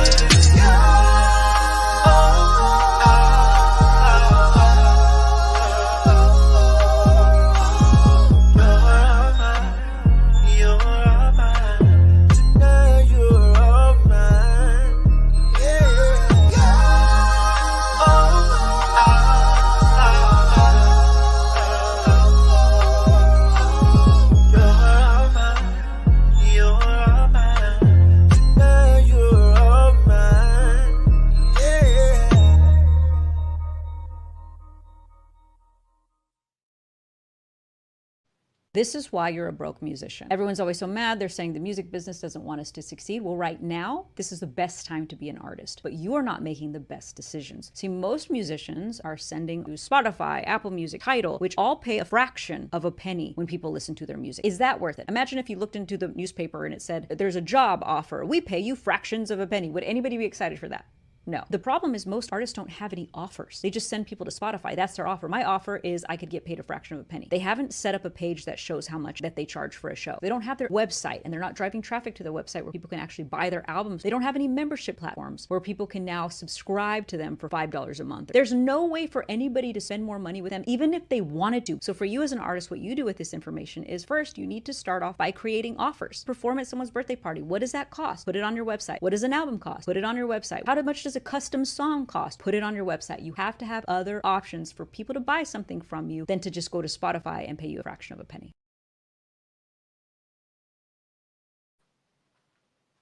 This is why you're a broke musician. Everyone's always so mad. They're saying the music business doesn't want us to succeed. Well, right now, this is the best time to be an artist, but you are not making the best decisions. See, most musicians are sending to Spotify, Apple Music, Tidal, which all pay a fraction of a penny when people listen to their music. Is that worth it? Imagine if you looked into the newspaper and it said, there's a job offer. We pay you fractions of a penny. Would anybody be excited for that? No. The problem is most artists don't have any offers. They just send people to Spotify. That's their offer. My offer is I could get paid a fraction of a penny. They haven't set up a page that shows how much that they charge for a show. They don't have their website, and they're not driving traffic to their website where people can actually buy their albums. They don't have any membership platforms where people can now subscribe to them for $5 a month. There's no way for anybody to spend more money with them, even if they wanted to. So for you as an artist, what you do with this information is first, you need to start off by creating offers. Perform at someone's birthday party. What does that cost? Put it on your website. What does an album cost? Put it on your website. How much does a custom song cost? Put it on your website. You have to have other options for people to buy something from you than to just go to Spotify and pay you a fraction of a penny.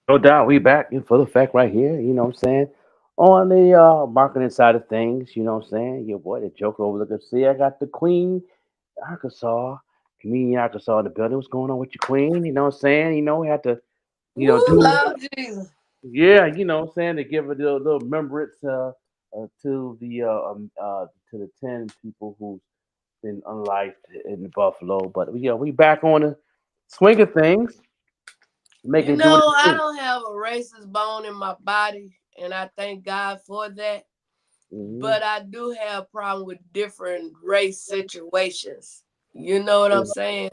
No doubt, we back in full effect right here, you know what I'm saying? On the marketing side of things, you know what I'm saying? Your boy, the Joker over looking. See, I got the Queen, Arkansas, comedian Arkansas in the building. What's going on with your Queen? You know what I'm saying? You know, we had to, you know, do. Lord Jesus. Yeah, you know what I'm saying? To give a little remembrance to the 10 people who've been unlived in Buffalo. But yeah, we back on the swing of things, make You it do what know, it I do. don't have a racist bone in my body, and I thank God for that. But I do have problem with different race situations. You know what I'm saying?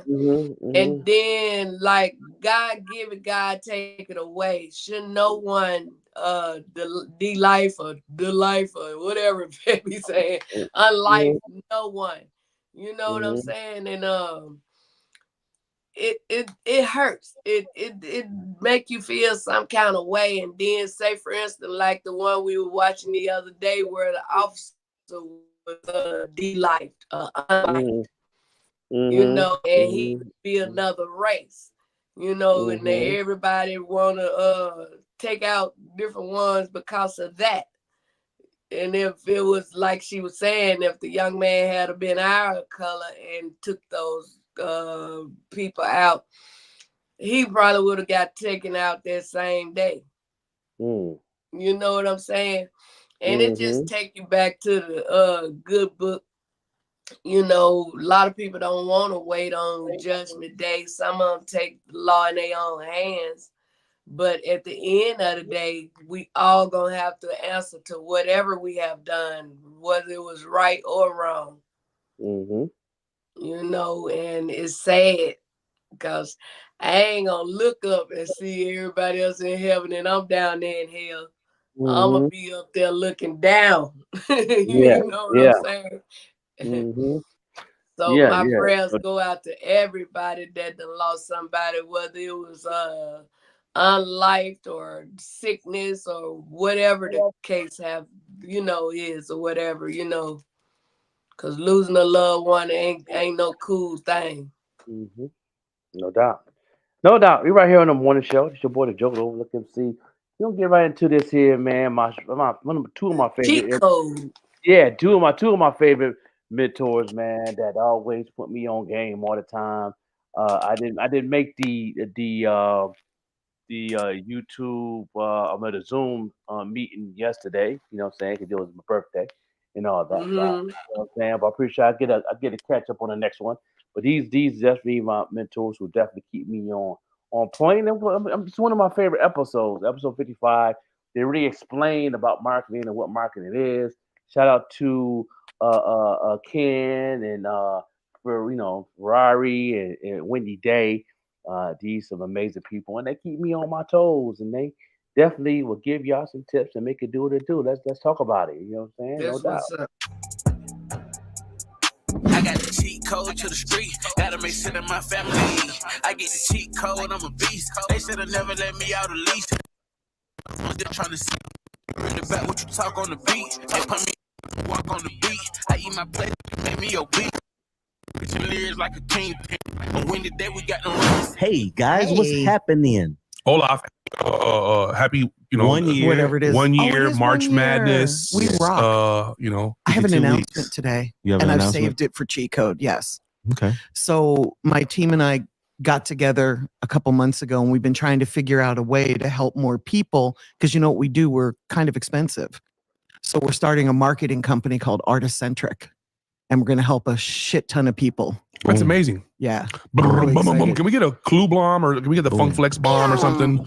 And then, like, God give it, God take it away. Should no one, the life or whatever baby saying, unlife no one. You know what I'm saying? And it hurts. It make you feel some kind of way. And then say, for instance, like the one we were watching the other day, where the officer was de-lifed, unlifed. You know, and he could be another race. You know, and everybody wanna take out different ones because of that. And if it was like she was saying, if the young man had been our color and took those people out, he probably would have got taken out that same day. You know what I'm saying? And it just take you back to the good book. You know, a lot of people don't want to wait on Judgment Day. Some of them take the law in their own hands. But at the end of the day, we all gonna have to answer to whatever we have done, whether it was right or wrong. You know, and it's sad because I ain't gonna look up and see everybody else in heaven and I'm down there in hell. I'm gonna be up there looking down. You know what I'm saying? So my prayers go out to everybody that done lost somebody, whether it was unlifed or sickness or whatever the case have, you know, is or whatever, you know. Cause losing a loved one ain't no cool thing. No doubt. No doubt. We're right here on the morning show. It's your boy the Joker Overlook MC. We're gonna get right into this here, man. Two of my Cheat favorite code. Yeah, two of my favorite mentors, man, that always put me on game all the time. I didn't make the YouTube I'm at a Zoom meeting yesterday, you know what I'm saying? Because it was my birthday and all that. You know what I'm saying? But I'm pretty sure I get a catch up on the next one. But these definitely my mentors who definitely keep me on point. And it's one of my favorite episodes, episode 55. They really explain about marketing and what marketing is. Shout out to Ken and for Ferrari and Wendy Day. These some amazing people, and they keep me on my toes, and they definitely will give y'all some tips and make it do what it do. Let's talk about it. You know what I'm saying? That's No doubt. what's up. I got the cheat code to the street. Gotta make sure that my family eat. I get the cheat code, I'm a beast. They should've never let me out of lease. I'm just trying to see. Bring the back what you talk on the beat. They put me walk on the beat. I eat my plate, make me obese. Bitch, lyrics like a kingpin. And when the day we got the runs. Hey guys, what's happening? Olaf, happy 1 year, whatever it is. 1 Oh, year it is March 1 year. Madness. We rock. I have an 52 announcement weeks. today, You have and an I've announcement? saved it for cheat code. Yes. Okay. So my team and I got together a couple months ago, and we've been trying to figure out a way to help more people because you know what we do, we're kind of expensive. So we're starting a marketing company called Articentric, and we're going to help a shit ton of people. That's amazing. Yeah. Boom, really boom, boom, boom. excited. Can we get a Clue Blom or can we get the Funk Flex Bomb or something?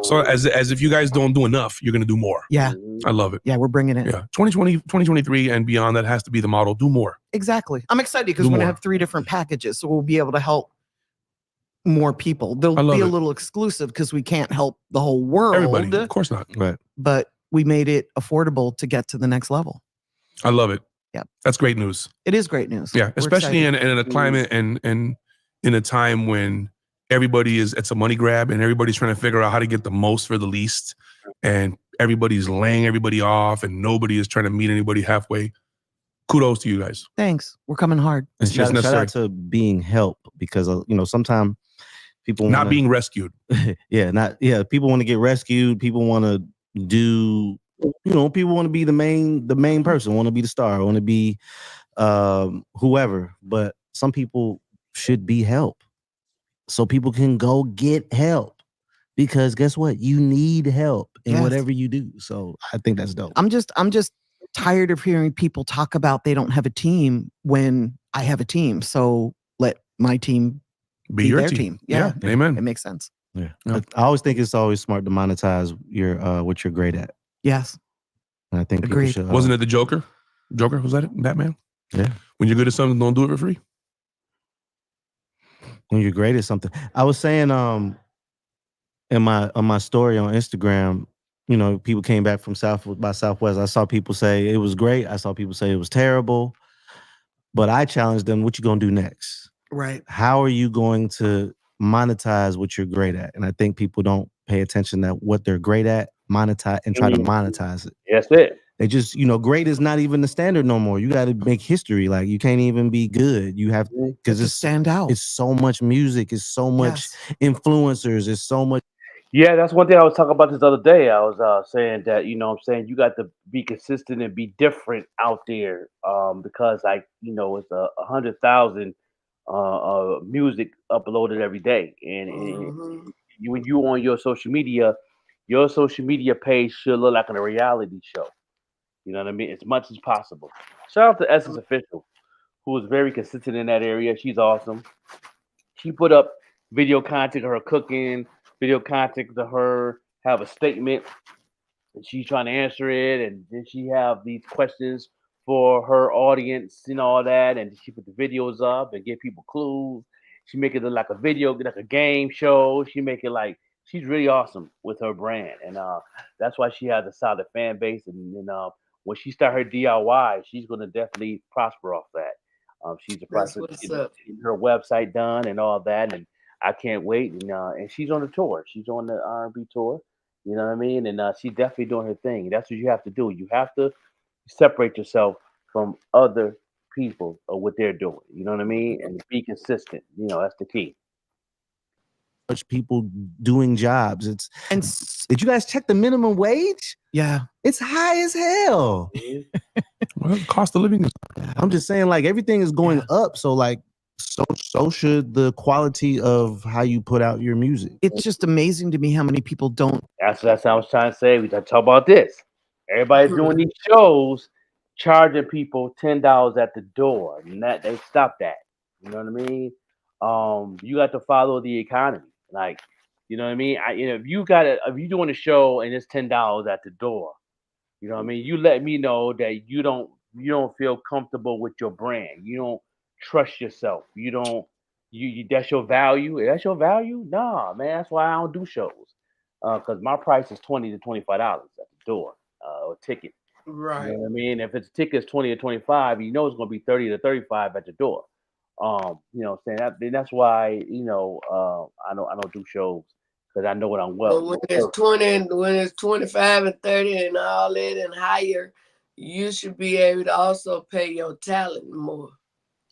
So as if you guys don't do enough, you're gonna do more. Yeah. I love it. Yeah, we're bringing it. Yeah, 2020, 2023 and beyond. That has to be the model. Do more. Exactly. I'm excited because Do we're going to more. have 3 different packages, so we'll be able to help more people. They'll I love be a it. little exclusive because we can't help the whole world. Everybody, of course not. Right. But we made it affordable to get to the next level. I love it. Yeah. That's great news. It is great news. Yeah, We're especially in excited. a climate and in a time when everybody it's a money grab and everybody's trying to figure out how to get the most for the least, and everybody's laying everybody off and nobody is trying to meet anybody halfway. Kudos to you guys. Thanks. We're coming hard. And It's shout necessary. out to being helped because sometimes people Not being rescued. People want to get rescued. People want to do. People want to be the main person. Want to be the star. Want to be whoever. But some people should be helped, so people can go get help. Because guess what? You need help in Yes. whatever you do. So I think that's dope. I'm just tired of hearing people talk about they don't have a team when I have a team. So let my team Be your team. Yeah. Amen. It makes sense. Yeah. I always think it's always smart to monetize your what you're great at. Yes. And I think people Agreed. should. Wasn't it the Joker? Joker, was that it? Batman? Yeah. When you're good at something, don't do it for free. When you're great at something. I was saying in my story on Instagram, you know, people came back from South by Southwest. I saw people say it was great. I saw people say it was terrible. But I challenged them, what you gonna do next? Right. How are you going to monetize what you're great at? And I think people don't pay attention that what they're great at, monetize and try to monetize it. That's it. They just, you know, great is not even the standard no more. You got to make history. Like you can't even be good. You have because it's stand out. It's so much music. It's so much influencers. It's so much. Yeah, that's one thing I was talking about this other day. I was saying that, you know what I'm saying, you got to be consistent and be different out there because, like, you know, it's 100,000 music uploaded every day. And when you on your social media page should look like a reality show. You know what I mean? As much as possible. Shout out to Essence Official, who is very consistent in that area. She's awesome. She put up video content of her cooking, video content to her have a statement, and she's trying to answer it, and then she have these questions for her audience and all that, and she put the videos up and give people clues. She make it look like a video, like a game show. She make it like she's really awesome with her brand, and that's why she has a solid fan base. And when she start her DIY, she's gonna definitely prosper off that. She's a That's process what's getting up. her website done and all that, and I can't wait. And she's on the tour. She's on the R&B tour. You know what I mean? And she's definitely doing her thing. That's what you have to do. You have to separate yourself from other people or what they're doing. You know what I mean? And be consistent. You know, that's the key. Much people doing jobs. Did you guys check the minimum wage? Yeah. It's high as hell. Well, cost of living is. I'm just saying, like everything is going up. So like, so should the quality of how you put out your music. It's just amazing to me how many people don't. That's what I was trying to say. We talk about this. Everybody's doing these shows, charging people $10 at the door, and that they stop that. You know what I mean? You got to follow the economy. Like, you know what I mean? If you're doing a show and it's $10 at the door, you know what I mean? You let me know that you don't feel comfortable with your brand. You don't trust yourself. You don't that's your value. That's your value? Nah, man. That's why I don't do shows. Because my price is $20 to $25 at the door, or ticket. Right. You know what I mean? If it's tickets 20 or 25, you know it's gonna be 30 to 35 at the door. You know what I'm saying? That's why, I don't do shows because I know what I'm But when it's 25 and 30 and all that and higher, you should be able to also pay your talent more.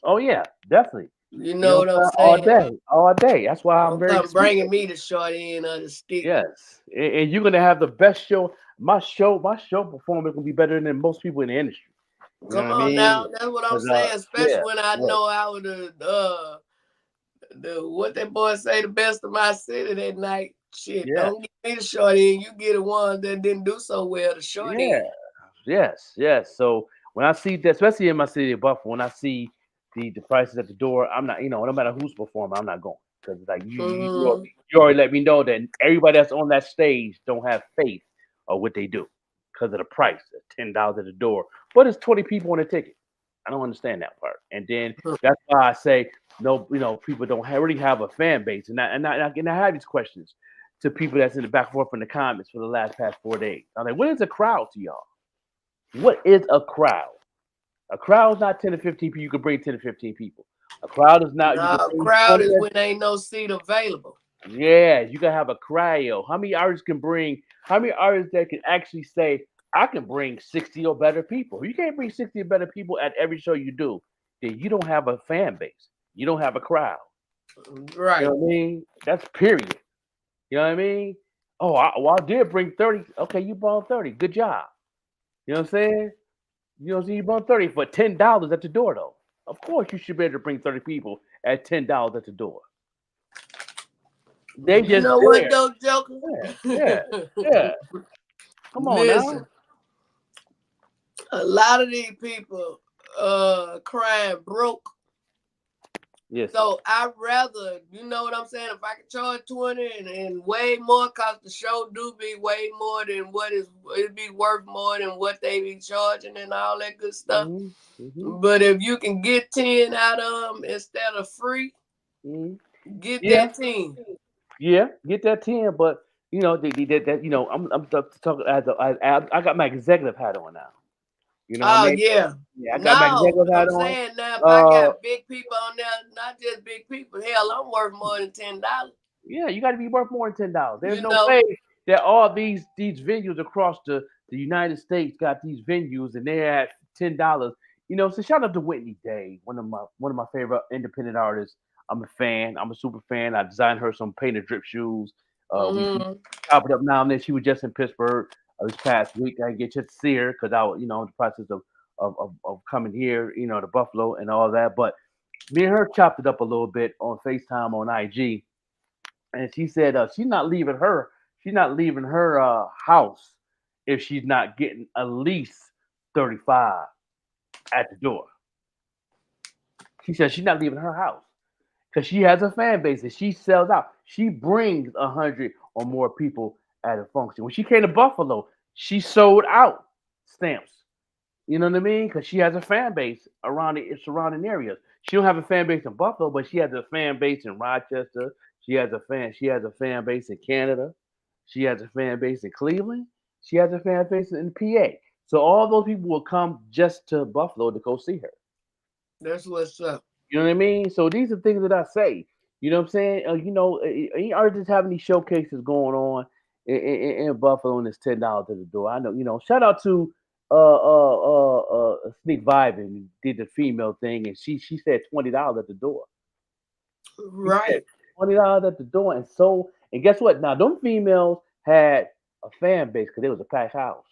Oh yeah, definitely. You know what I'm saying? All day. That's why I'm very bringing me the short end of the stick. Yes, and you're gonna have the best show. My show performance will be better than most people in the industry. You know Come what I on mean? now, that's what I'm 'Cause, saying. Especially yeah, when I know I would the what that boy say, the best of my city that night. Shit, Yeah. don't give me the short end. You get the one that didn't do so well, the short Yeah. end. Yes. So when I see that, especially in my city of Buffalo, when I see the prices at the door, I'm not, no matter who's performing, I'm not going. Because like you already let me know that everybody that's on that stage don't have faith of what they do because of the price of $10 at the door. But it's 20 people on a ticket. I don't understand that part. And then that's why I say no, people don't really have a fan base. And I have these questions to people that's in the back and forth in the comments for the past 4 days. I'm like, what is a crowd to y'all? What is a crowd? A crowd is not 10 to 15 people. You can bring 10 to 15 people. A crowd is not. A crowd is when ain't no seat available. Yeah, you can have a crowd. How many artists that can actually say, I can bring 60 or better people? If you can't bring 60 or better people at every show you do, then you don't have a fan base. You don't have a crowd. Right. You know what I mean? That's period. You know what I mean? Oh, I did bring 30. Okay, you brought 30. Good job. You know what I'm saying? You brought 30 for $10 at the door, though. Of course, you should be able to bring 30 people at $10 at the door. They just know what though, Joker? Yeah. Come on now. A lot of these people crying broke Yes. So I'd rather, you know what I'm saying? If I could charge 20 and way more, cause the show do be way more than it'd be worth more than what they be charging and all that good stuff. But if you can get 10 out of them instead of free, get that 10. Yeah, get that 10. But you know, that you know, I'm talking as I got my executive hat on now. You know what I mean? Yeah. Yeah, I got my executive hat I'm on. saying now, if I got big people on there, not just big people, hell, I'm worth more than $10. Yeah, you got to be worth more than $10. There's You no know? way that all these venues across the United States got these venues and they're at $10. You know, so shout out to Whitney Day, one of my favorite independent artists. I'm a fan. I'm a super fan. I designed her some painted drip shoes. We top it up now and then. She was just in Pittsburgh this past week. I didn't get a chance to see her because I was, you know, in the process of coming here, you know, to Buffalo and all that. But me and her chopped it up a little bit on FaceTime on IG. And she said she's not leaving her house if she's not getting at least 35 at the door. She said she's not leaving her house because she has a fan base and she sells out. She brings 100 or more people at a function. When she came to Buffalo, she sold out stamps. You know what I mean? Because she has a fan base around the surrounding areas. She don't have a fan base in Buffalo, but she has a fan base in Rochester. She has a fan base in Canada. She has a fan base in Cleveland. She has a fan base in PA. So all those people will come just to Buffalo to go see her. That's what's up. You know what I mean? So these are things that I say. You know what I'm saying? You know, any artists having these showcases going on in Buffalo, and it's $10 at the door. I know. You know, shout out to Sneak Vibe and did the female thing, and she said $20 at the door. Right. $20 at the door, and guess what? Now them females had a fan base because it was a packed house.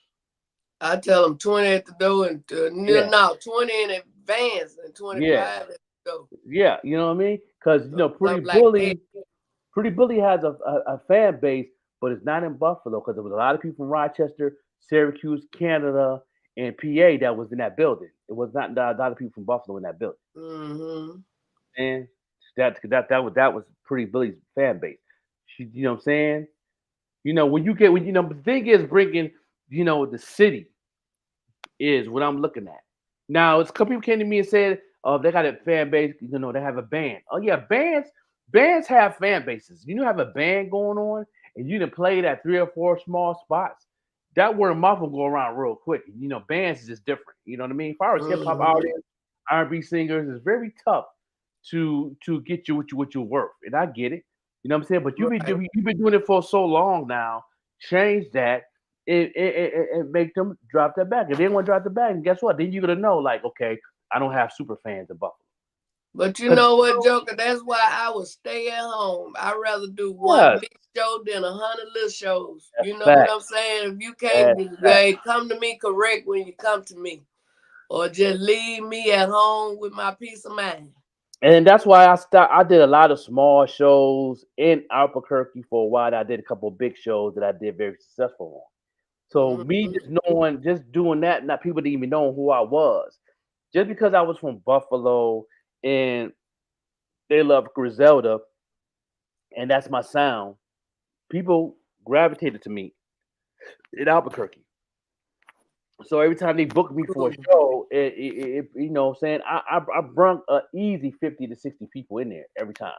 I tell them 20 at the door and 20 in advance and 25 at the door. Yeah, you know what I mean? Because you know, Pretty Bully has a fan base, but it's not in Buffalo because there was a lot of people from Rochester, Syracuse, Canada, and PA that was in that building. It was not a lot of people from Buffalo in that building. And that was Pretty Bully's fan base. You know what I'm saying? You know, the thing is bringing, you know, the city is what I'm looking at. Now, it's a couple people came to me and said, "Oh, they got a fan base. You know, they have a band." Oh yeah, bands have fan bases. You know, have a band going on, and you can play it at 3 or 4 small spots. That word of mouth will go around real quick. You know, bands is just different. You know what I mean? As far as hip hop artists, R&B singers, it's very tough to get you what you're worth, and I get it. You know what I'm saying? But you've been doing it for so long now. Change that. And make them drop their bag. If they want to drop the bag, guess what? Then you're gonna know, like, okay, I don't have super fans in Buffalo. But you know what, Joker? That's why I would stay at home. I'd rather do one big show than 100 little shows. You know what I'm saying? If you can't come to me correct when you come to me, or just leave me at home with my peace of mind. And that's why I did a lot of small shows in Albuquerque for a while. I did a couple of big shows that I did very successful on. So me just doing that, not people didn't even know who I was. Just because I was from Buffalo and they love Griselda, and that's my sound, people gravitated to me in Albuquerque. So every time they booked me for a show, it you know what I'm saying, I brought an easy 50 to 60 people in there every time.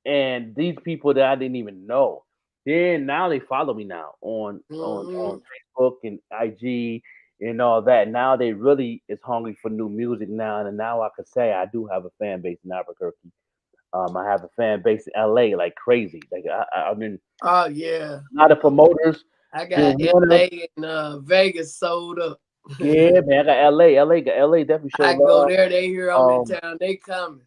And these people that I didn't even know. Then now they follow me now on Facebook and IG and all that. Now they really is hungry for new music now, and now I could say I do have a fan base in Albuquerque. I have a fan base in LA like crazy. Like I mean, oh yeah, a lot of promoters. I got LA and Vegas sold up. Yeah, man, I got LA definitely showed up. I go there, they hear I'm in town, they coming.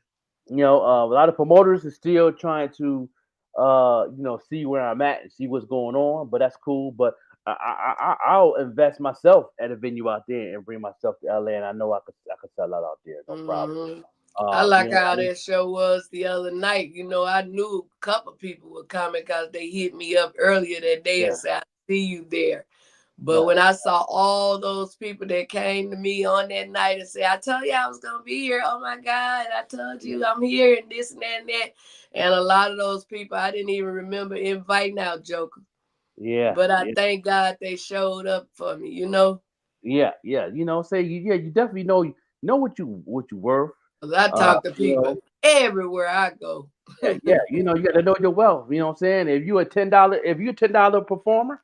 You know, a lot of promoters are still trying to you know, see where I'm at and see what's going on, but that's cool. But I'll invest myself at a venue out there and bring myself to LA, and I know I could sell that out there, no problem. I like how that show was the other night. You know, I knew a couple people were coming because they hit me up earlier that day and said, "I see you there." But when I saw all those people that came to me on that night and said, I told you I was going to be here. Oh my God, I told you I'm here and this and that and that. And a lot of those people, I didn't even remember inviting out Joker. Yeah. But I thank God they showed up for me, you know? Yeah. You know, you definitely know what you worth. 'Cause I talk to You know, people everywhere I go. yeah, you know, you got to know your wealth. You know what I'm saying? If you're a $10 performer,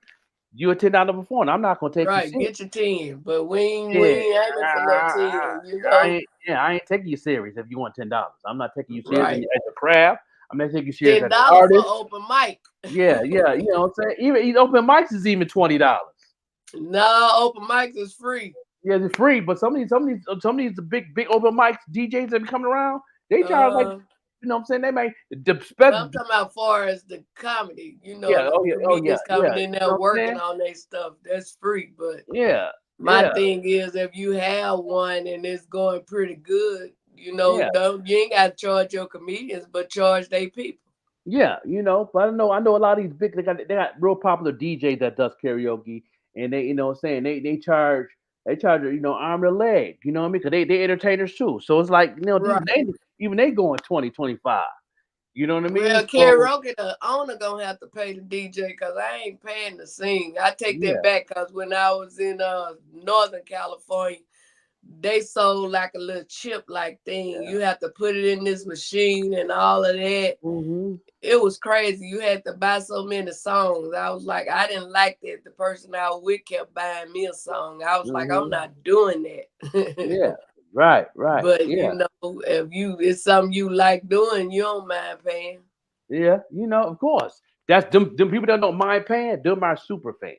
you're a $10 performer. I'm not gonna take you Right, serious. get your 10, but we ain't Yeah, aiming for no 10, you know? I ain't taking you serious if you want $10. I'm not taking you serious Right. as a craft. I'm not taking you serious as an $10 for artist. open mic. Yeah, you know what I'm saying? Even open mics is even $20. No, open mics is free. Yeah, it's free, but some of these big open mics DJs that be coming around, they charge like, you know what I'm saying? They make But I'm talking about far as the comedy, you know, yeah, the comedians coming in you there know what I'm working saying? on their stuff. That's free. But Yeah, my yeah, thing is, if you have one and it's going pretty good, you know, yeah. you ain't got to charge your comedians, but charge they people. Yeah, you know, but I know a lot of these big they got real popular DJs that does karaoke, and they, you know what I'm saying, they charge arm and a leg, you know what I mean? Because they entertainers too. So it's like, you know, Right. even they going 20, 25. You know what I mean? Well, So karaoke, the owner gonna have to pay the DJ because I ain't paying to sing. I take yeah. that back because when I was in Northern California, they sold like a little chip like thing. You have to put it in this machine and all of that. Mm-hmm. It was crazy. You had to buy so many songs. I was like, I didn't like that. The person I was with kept buying me a song. I was like, I'm Mm-hmm. not doing that. Yeah, right, But yeah, you know, if it's something you like doing, you don't mind paying. yeah. You know, of course. That's them people that don't mind paying. Them are super fans.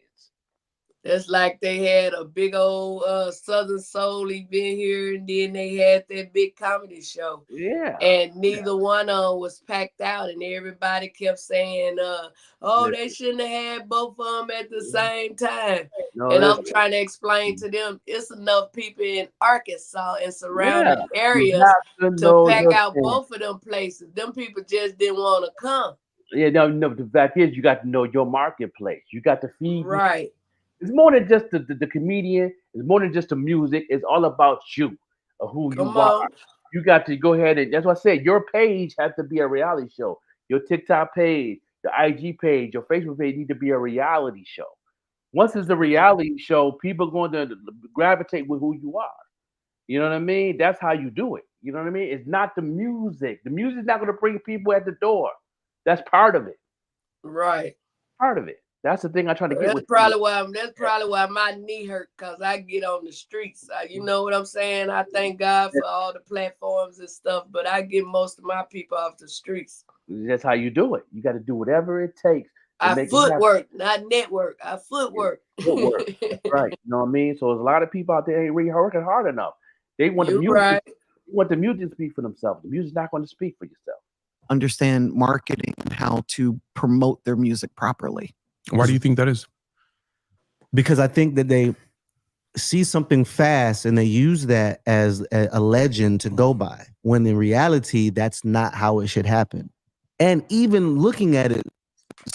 It's like they had a big old Southern Soul event here, and then they had that big comedy show. Yeah. And neither one of them was packed out, and everybody kept saying, oh, they shouldn't have had both of them at the same time. No, And I'm listen. trying to explain to them, it's enough people in Arkansas and Yeah, surrounding you areas have to to know pack your out fans. both of them places. Them people just didn't want to come. Yeah, no. The fact is, you got to know your marketplace. You got to feed. Right. It's more than just the comedian. It's more than just the music. It's all about you, who you Come are. on. You got to go ahead and that's what I said. Your page has to be a reality show. Your TikTok page, your IG page, your Facebook page need to be a reality show. Once it's a reality show, people are going to gravitate with who you are. You know what I mean? That's how you do it. You know what I mean? It's not the music. The music's not going to bring people at the door. That's part of it. Right. Part of it. That's the thing I try to get That's with probably you. why my knee hurt, because I get on the streets. You know what I'm saying? I thank God for all the platforms and stuff, but I get most of my people off the streets. That's how you do it. You got to do whatever it takes to I make it happen. footwork, not network. I footwork. Footwork. That's right. You know what I mean? So there's a lot of people out there ain't really working hard enough. They want the You music. right. They want the music to speak for themselves. The music's not going to speak for yourself. Understand marketing and how to promote their music properly. Why do you think that is? Because I think that they see something fast and they use that as a legend to go by, when in reality, that's not how it should happen. And even looking at it,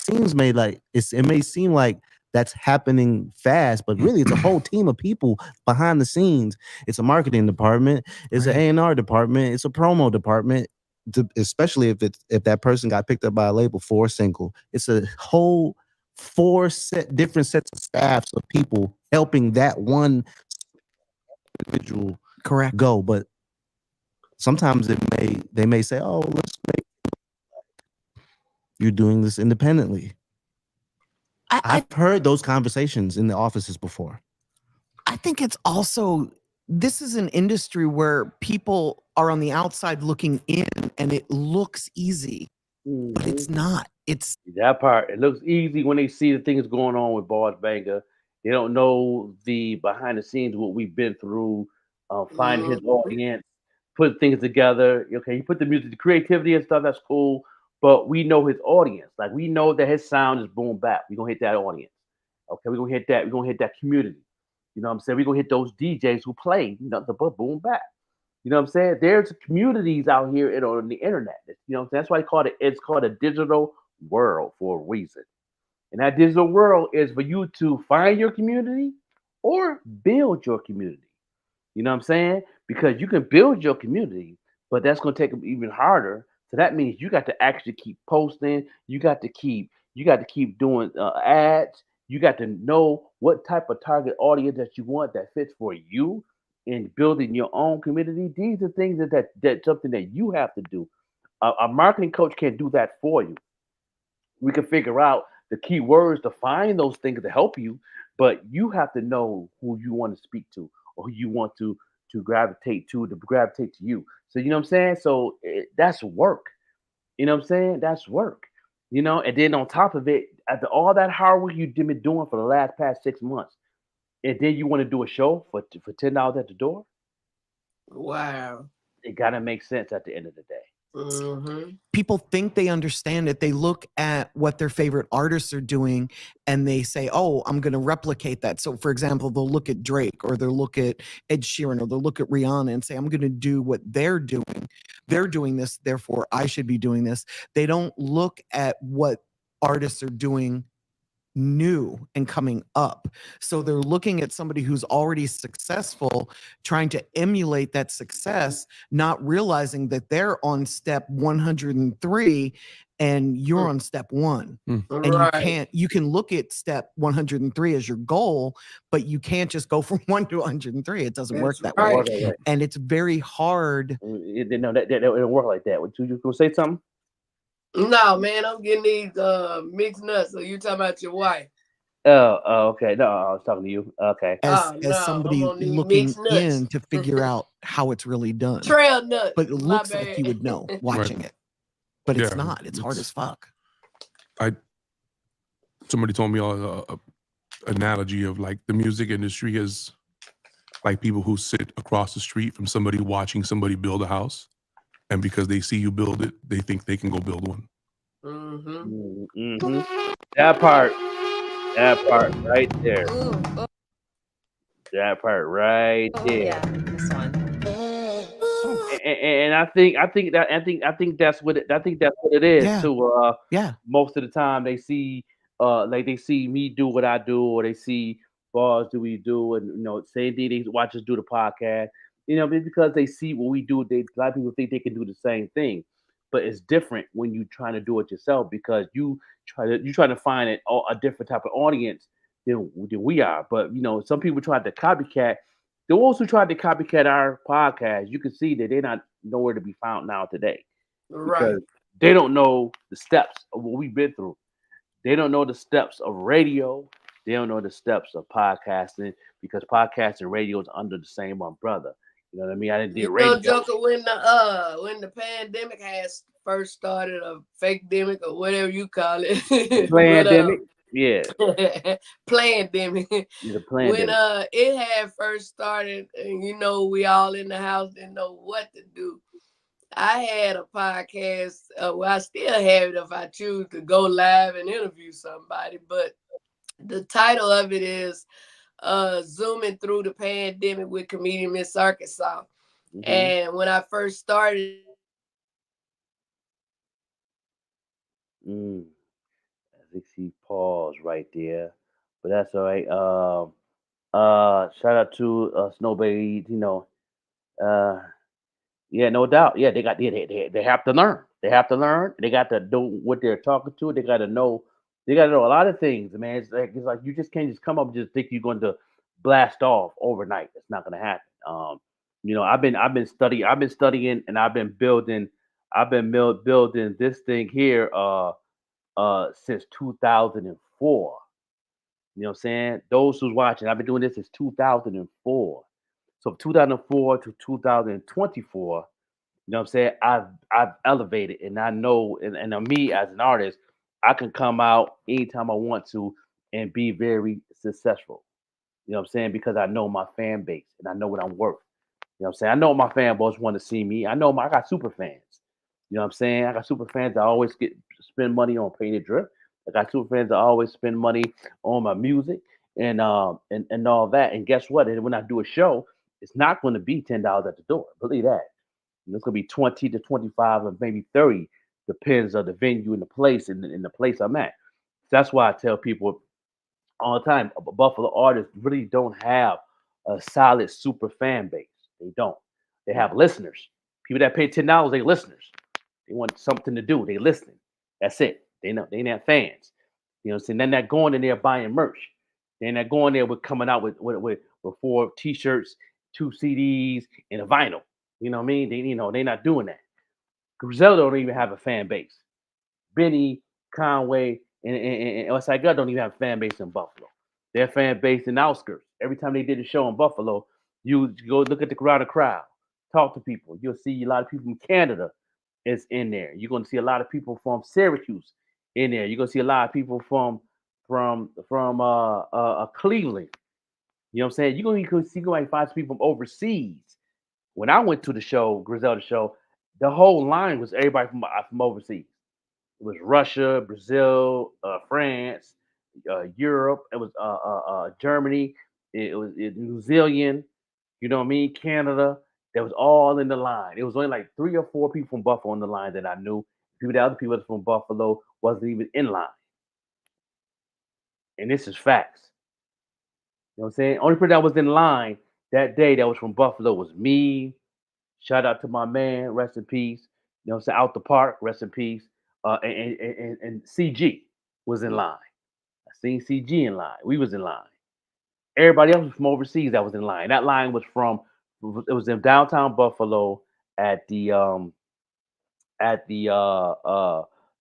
it may seem like that's happening fast, but really it's a whole team of people behind the scenes. It's a marketing department, it's an A&R department, it's a promo department, especially if that person got picked up by a label for a single. It's a whole different sets of staffs of people helping that one individual go. But sometimes they may say, oh, you're doing this independently. I've heard those conversations in the offices before. I think it's also, this is an industry where people are on the outside looking in and it looks easy, but it's not. It's that part. It looks easy when they see the things going on with Boss Banger. They don't know the behind the scenes, what we've been through, finding his audience, put things together. Okay, he put the music, the creativity and stuff, that's cool. But we know his audience. Like, we know that his sound is boom bap. We're gonna hit that audience. Okay, we're gonna hit that. We're gonna hit that community. You know what I'm saying? We're gonna hit those DJs who play nothing but boom bap. You know what I'm saying? There's communities out here on the internet. You know what I'm saying? That's why it's called a digital world for a reason. And that digital world is for you to find your community or build your community. You know what I'm saying? Because you can build your community, but that's going to take them even harder. So that means you got to actually keep posting. You got to keep doing ads. You got to know what type of target audience that you want that fits for you in building your own community. These are things that's something that you have to do. A marketing coach can't do that for you. We can figure out the key words to find those things to help you, but you have to know who you want to speak to or who you want to gravitate to you. So you know what I'm saying? So that's work. You know what I'm saying? That's work. And then on top of it, after all that hard work you've been doing for the last past 6 months, and then you want to do a show for $10 at the door, Wow. it gotta make sense at the end of the day. Mm-hmm. People think they understand it. They look at what their favorite artists are doing and they say, oh, I'm going to replicate that. So, for example, they'll look at Drake or they'll look at Ed Sheeran or they'll look at Rihanna and say, I'm going to do what they're doing. They're doing this, therefore I should be doing this. They don't look at what artists are doing new and coming up. So they're looking at somebody who's already successful, trying to emulate that success, not realizing that they're on step 103 and you're on step 1. And you can look at step 103 as your goal, but you can't just go from 1 to 103. It doesn't work that way. And it's very hard. No, that it don't work like that. Would you gonna say something? No, man, I'm getting these mixed nuts. So you talking about your wife? Oh, okay. No, I was talking to you. Okay. As somebody looking in to figure out how it's really done. Trail nuts. But it looks like you would know watching it. But it's not. It's hard as fuck. Somebody told me a analogy of like the music industry is like people who sit across the street from somebody watching somebody build a house. And because they see you build it, they think they can go build one. That part right there. That part right there. Yeah, this one. And I think that's what it is too. Most of the time they see they see me do what I do, or they see Bars do we do, and same thing, they watch us do the podcast. Because they see what we do, a lot of people think they can do the same thing, but it's different when you trying to do it yourself because you try to find a different type of audience than we are. But some people tried to copycat. The ones who tried to copycat our podcast, you can see that they're not nowhere to be found now today, because they don't know the steps of what we've been through. They don't know the steps of radio. They don't know the steps of podcasting, because podcasting and radio is under the same umbrella. You know what I mean? I didn't do radio. Joker, when the pandemic has first started, a fake demic or whatever you call it. Plandemic? Yeah. Plandemic. The plandemic. When it had first started, and we all in the house didn't know what to do. I had a podcast. Well, I still have it if I choose to go live and interview somebody, but the title of it is Zooming Through the Pandemic with comedian Miss Arkansas. And when I first started, I think she paused right there, but that's all right. Shout out to Snowbaby. Yeah, no doubt. Yeah, they have to learn. They have to learn. They got to know what they're talking to. They got to know. They got to know a lot of things, man. It's like you just can't just come up and just think you're going to blast off overnight. It's not going to happen. I've been studying, and I've been building this thing here since 2004. You know what I'm saying? Those who's watching, I've been doing this since 2004. So 2004 to 2024, you know what I'm saying? I've elevated, and I know, and me as an artist, I can come out anytime I want to and be very successful. You know what I'm saying? Because I know my fan base and I know what I'm worth. You know what I'm saying? I know my fanboys want to see me. I got super fans. You know what I'm saying? I got super fans that always spend money on Painted Drip. I got super fans that always spend money on my music and all that. And guess what? And when I do a show, it's not going to be $10 at the door. Believe that. It's going to be 20 to 25 or maybe 30, depends on the venue and the place and the place I'm at. That's why I tell people all the time, Buffalo artists really don't have a solid super fan base. They don't. They have listeners. People that pay $10, they listeners. They want something to do. They listening. That's it. They know they not fans. You know what I'm saying? They're not going in there buying merch. They're not going there with coming out with 4 t-shirts, 2 CDs, and a vinyl. You know what I mean? They're not doing that. Griselda don't even have a fan base. Benny, Conway, and Westside Gun don't even have a fan base in Buffalo. Their fan base in the outskirts. Every time they did a show in Buffalo, you go look at the crowd, talk to people. You'll see a lot of people from Canada is in there. You're going to see a lot of people from Syracuse in there. You're going to see a lot of people from Cleveland. You know what I'm saying? You're going to find people from overseas. When I went to the show, Griselda show, the whole line was everybody from overseas. It was Russia, Brazil, France, Europe. It was Germany. It was New Zealand. You know what I mean? Canada. That was all in the line. It was only like 3 or 4 people from Buffalo on the line that I knew. The other people from Buffalo wasn't even in line. And this is facts. You know what I'm saying? Only person that was in line that day that was from Buffalo was me. Shout out to my man, rest in peace. You know what I'm saying? Out the park, rest in peace. And CG was in line. I seen CG in line. We was in line. Everybody else was from overseas that was in line. That line was it was in downtown Buffalo at the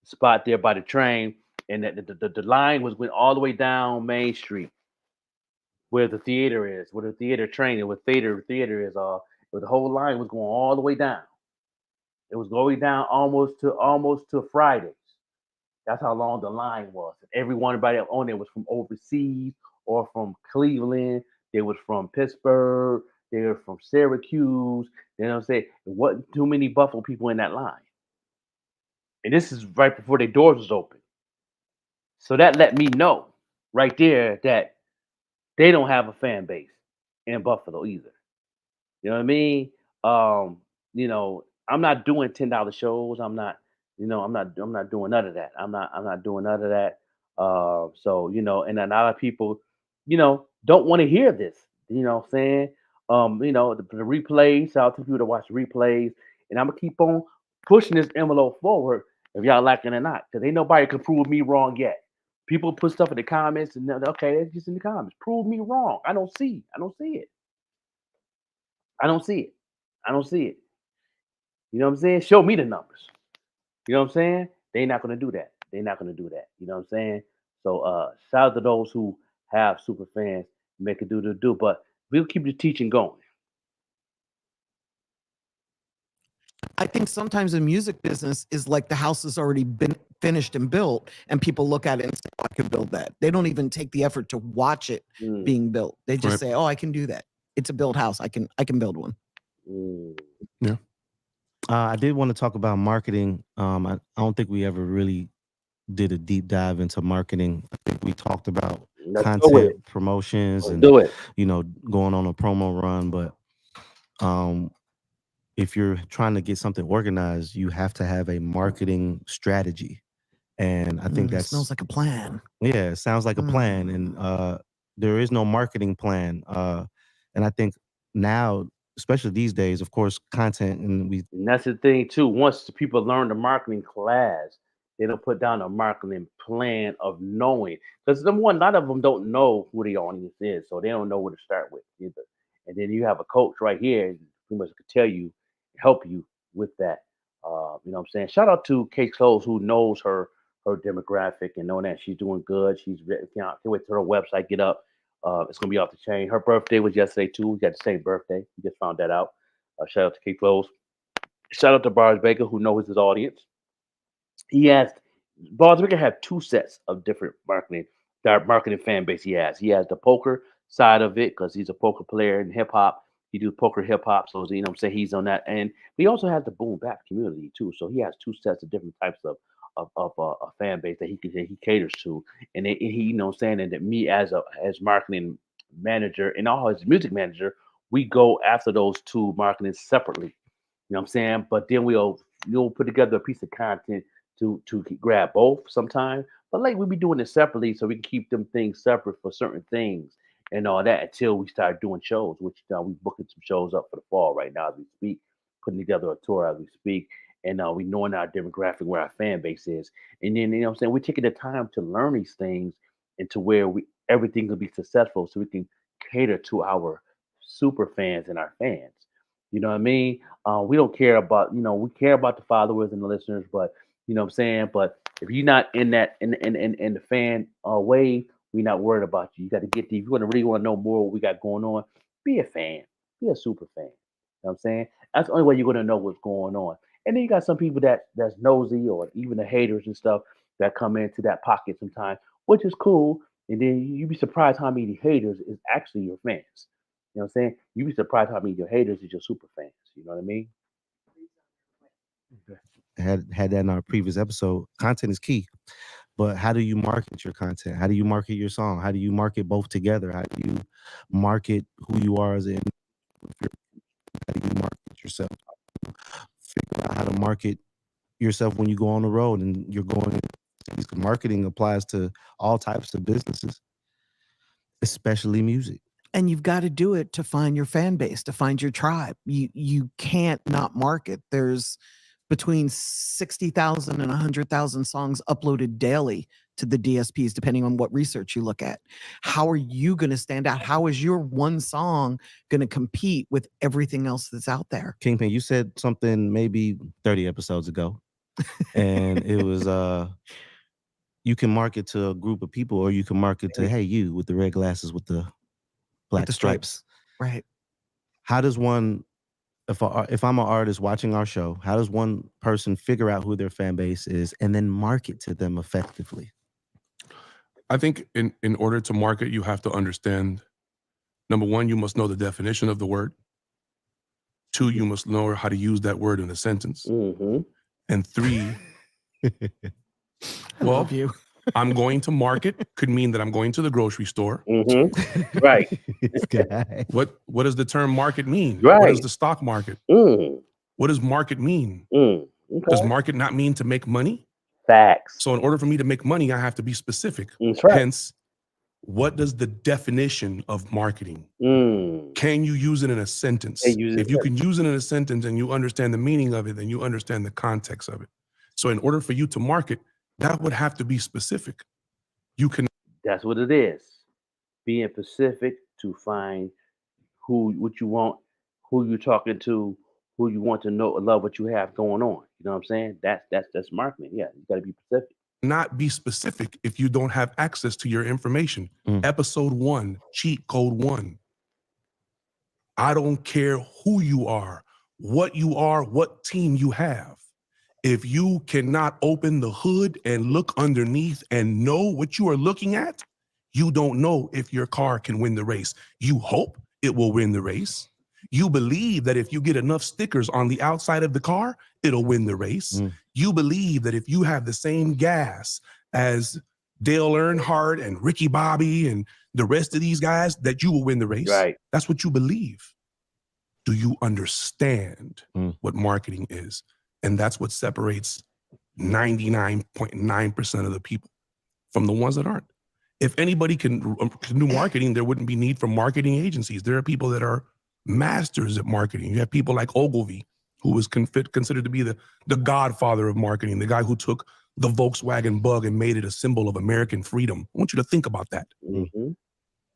spot there by the train, and the line went all the way down Main Street where the theater is, where the theater train and where theater is. Where the whole line was going all the way down. It was going down almost to Fridays. That's how long the line was. And everybody on there was from overseas or from Cleveland. They was from Pittsburgh. They were from Syracuse. You know what I'm saying? There wasn't too many Buffalo people in that line. And this is right before their doors was open. So that let me know right there that they don't have a fan base in Buffalo either. You know what I mean? I'm not doing $10 shows. I'm not doing none of that. I'm not doing none of that. So, and a lot of people, don't want to hear this. You know what I'm saying? The replays, shout out to people to watch the replays. And I'm gonna keep on pushing this envelope forward if y'all like it or not. Because ain't nobody can prove me wrong yet. People put stuff in the comments and okay, it's just in the comments. Prove me wrong. I don't see it. I don't see it. You know what I'm saying? Show me the numbers. You know what I'm saying? They're not gonna do that. You know what I'm saying? So shout out to those who have super fans, make it do. But we'll keep the teaching going. I think sometimes the music business is like the house has already been finished and built, and people look at it and say, oh, I could build that. They don't even take the effort to watch it being built. They just say, oh, I can do that. It's a built house. I can build one. Yeah. I did want to talk about marketing. I don't think we ever really did a deep dive into marketing. I think we talked about content promotions and going on a promo run, but if you're trying to get something organized, you have to have a marketing strategy. And I think that smells like a plan. Yeah, it sounds like a plan. And there is no marketing plan. And I think now, especially these days, of course, content And that's the thing too. Once the people learn the marketing class, they don't put down a marketing plan of knowing. Because number one, a lot of them don't know who the audience is, so they don't know where to start with either. And then you have a coach right here who must tell you, help you with that. You know what I'm saying? Shout out to Kate Close, who knows her demographic and knowing that she's doing good. She's can't wait till her website get up. It's gonna be off the chain. Her birthday was yesterday too. We got the same birthday. We just found that out. Shout out to Kate Close. Shout out to Bars Baker, who knows his audience. Bars Baker have 2 sets of different marketing fan base. He has the poker side of it because he's a poker player in hip hop. He do poker hip hop, so you know what I'm saying, he's on that. And he also has the boom bap community too. So he has 2 sets of different types of a fan base that he caters to. And he you know what I'm saying, and that me as marketing manager and all his music manager, we go after those 2 marketing separately. You know what I'm saying? But then we'll put together a piece of content to grab both sometimes. But like we be doing it separately so we can keep them things separate for certain things and all that until we start doing shows, which we booking some shows up for the fall right now as we speak, putting together a tour as we speak, and we knowing our demographic, where our fan base is. And then, what I'm saying, we're taking the time to learn these things and to where everything will be successful so we can cater to our super fans and our fans. You know what I mean? We don't care about, we care about the followers and the listeners, but you know what I'm saying? But if you're not in that in the fan wave, we're not worried about you. You got to get the, if you really want to know more what we got going on, be a fan. Be a super fan. You know what I'm saying? That's the only way you're gonna know what's going on. And then you got some people that's nosy or even the haters and stuff that come into that pocket sometimes, which is cool. And then you'd be surprised how many haters is actually your fans. You know what I'm saying? You'd be surprised how many of your haters is your super fans. You know what I mean? Had that in our previous episode. Content is key, but how do you market your content? How do you market your song? How do you market both together? How do you market who you are as an individual? How do you market yourself? Figure out how to market yourself when you go on the road and you're going. Marketing applies to all types of businesses, especially music. And you've got to do it to find your fan base, to find your tribe. You can't not market. There's between 60,000 and 100,000 songs uploaded daily to the DSPs, depending on what research you look at. How are you going to stand out? How is your one song going to compete with everything else that's out there? Kingpin, you said something maybe 30 episodes ago, and it was you can market to a group of people, or you can market to, hey, you with the red glasses with the black stripes. Right. How does one, if I'm an artist watching our show, how does one person figure out who their fan base is and then market to them effectively? I think in order to market, you have to understand, number one, you must know the definition of the word. Two, you must know how to use that word in a sentence. Mm-hmm. And three, I love you. I'm going to market could mean that I'm going to the grocery store. Mm-hmm. Right. What does the term market mean? Right. What is the stock market? Mm. What does market mean? Okay. Does market not mean to make money? Facts. So in order for me to make money, I have to be specific. That's right. Hence, what does the definition of marketing? Mm. Can you use it in a sentence? If you can use it in a sentence and you understand the meaning of it, then you understand the context of it. So in order for you to market, that would have to be specific. You can. That's what it is. Being specific to find what you want, who you're talking to, who you want to know, love what you have going on. You know what I'm saying? That's marketing. Yeah, you got to be specific. Not be specific if you don't have access to your information. Episode 1, cheat code 1. I don't care who you are, what team you have. If you cannot open the hood and look underneath and know what you are looking at, you don't know if your car can win the race. You hope it will win the race. You believe that if you get enough stickers on the outside of the car, it'll win the race. You believe that if you have the same gas as Dale Earnhardt and Ricky Bobby and the rest of these guys, that you will win the race. Right. That's what you believe. Do you understand what marketing is? And that's what separates 99.9% of the people from the ones that aren't. If anybody can do marketing, there wouldn't be need for marketing agencies. There are people that are masters at marketing. You have people like Ogilvy, who was considered to be the godfather of marketing, the guy who took the Volkswagen Bug and made it a symbol of American freedom. I want you to think about that. Mm-hmm.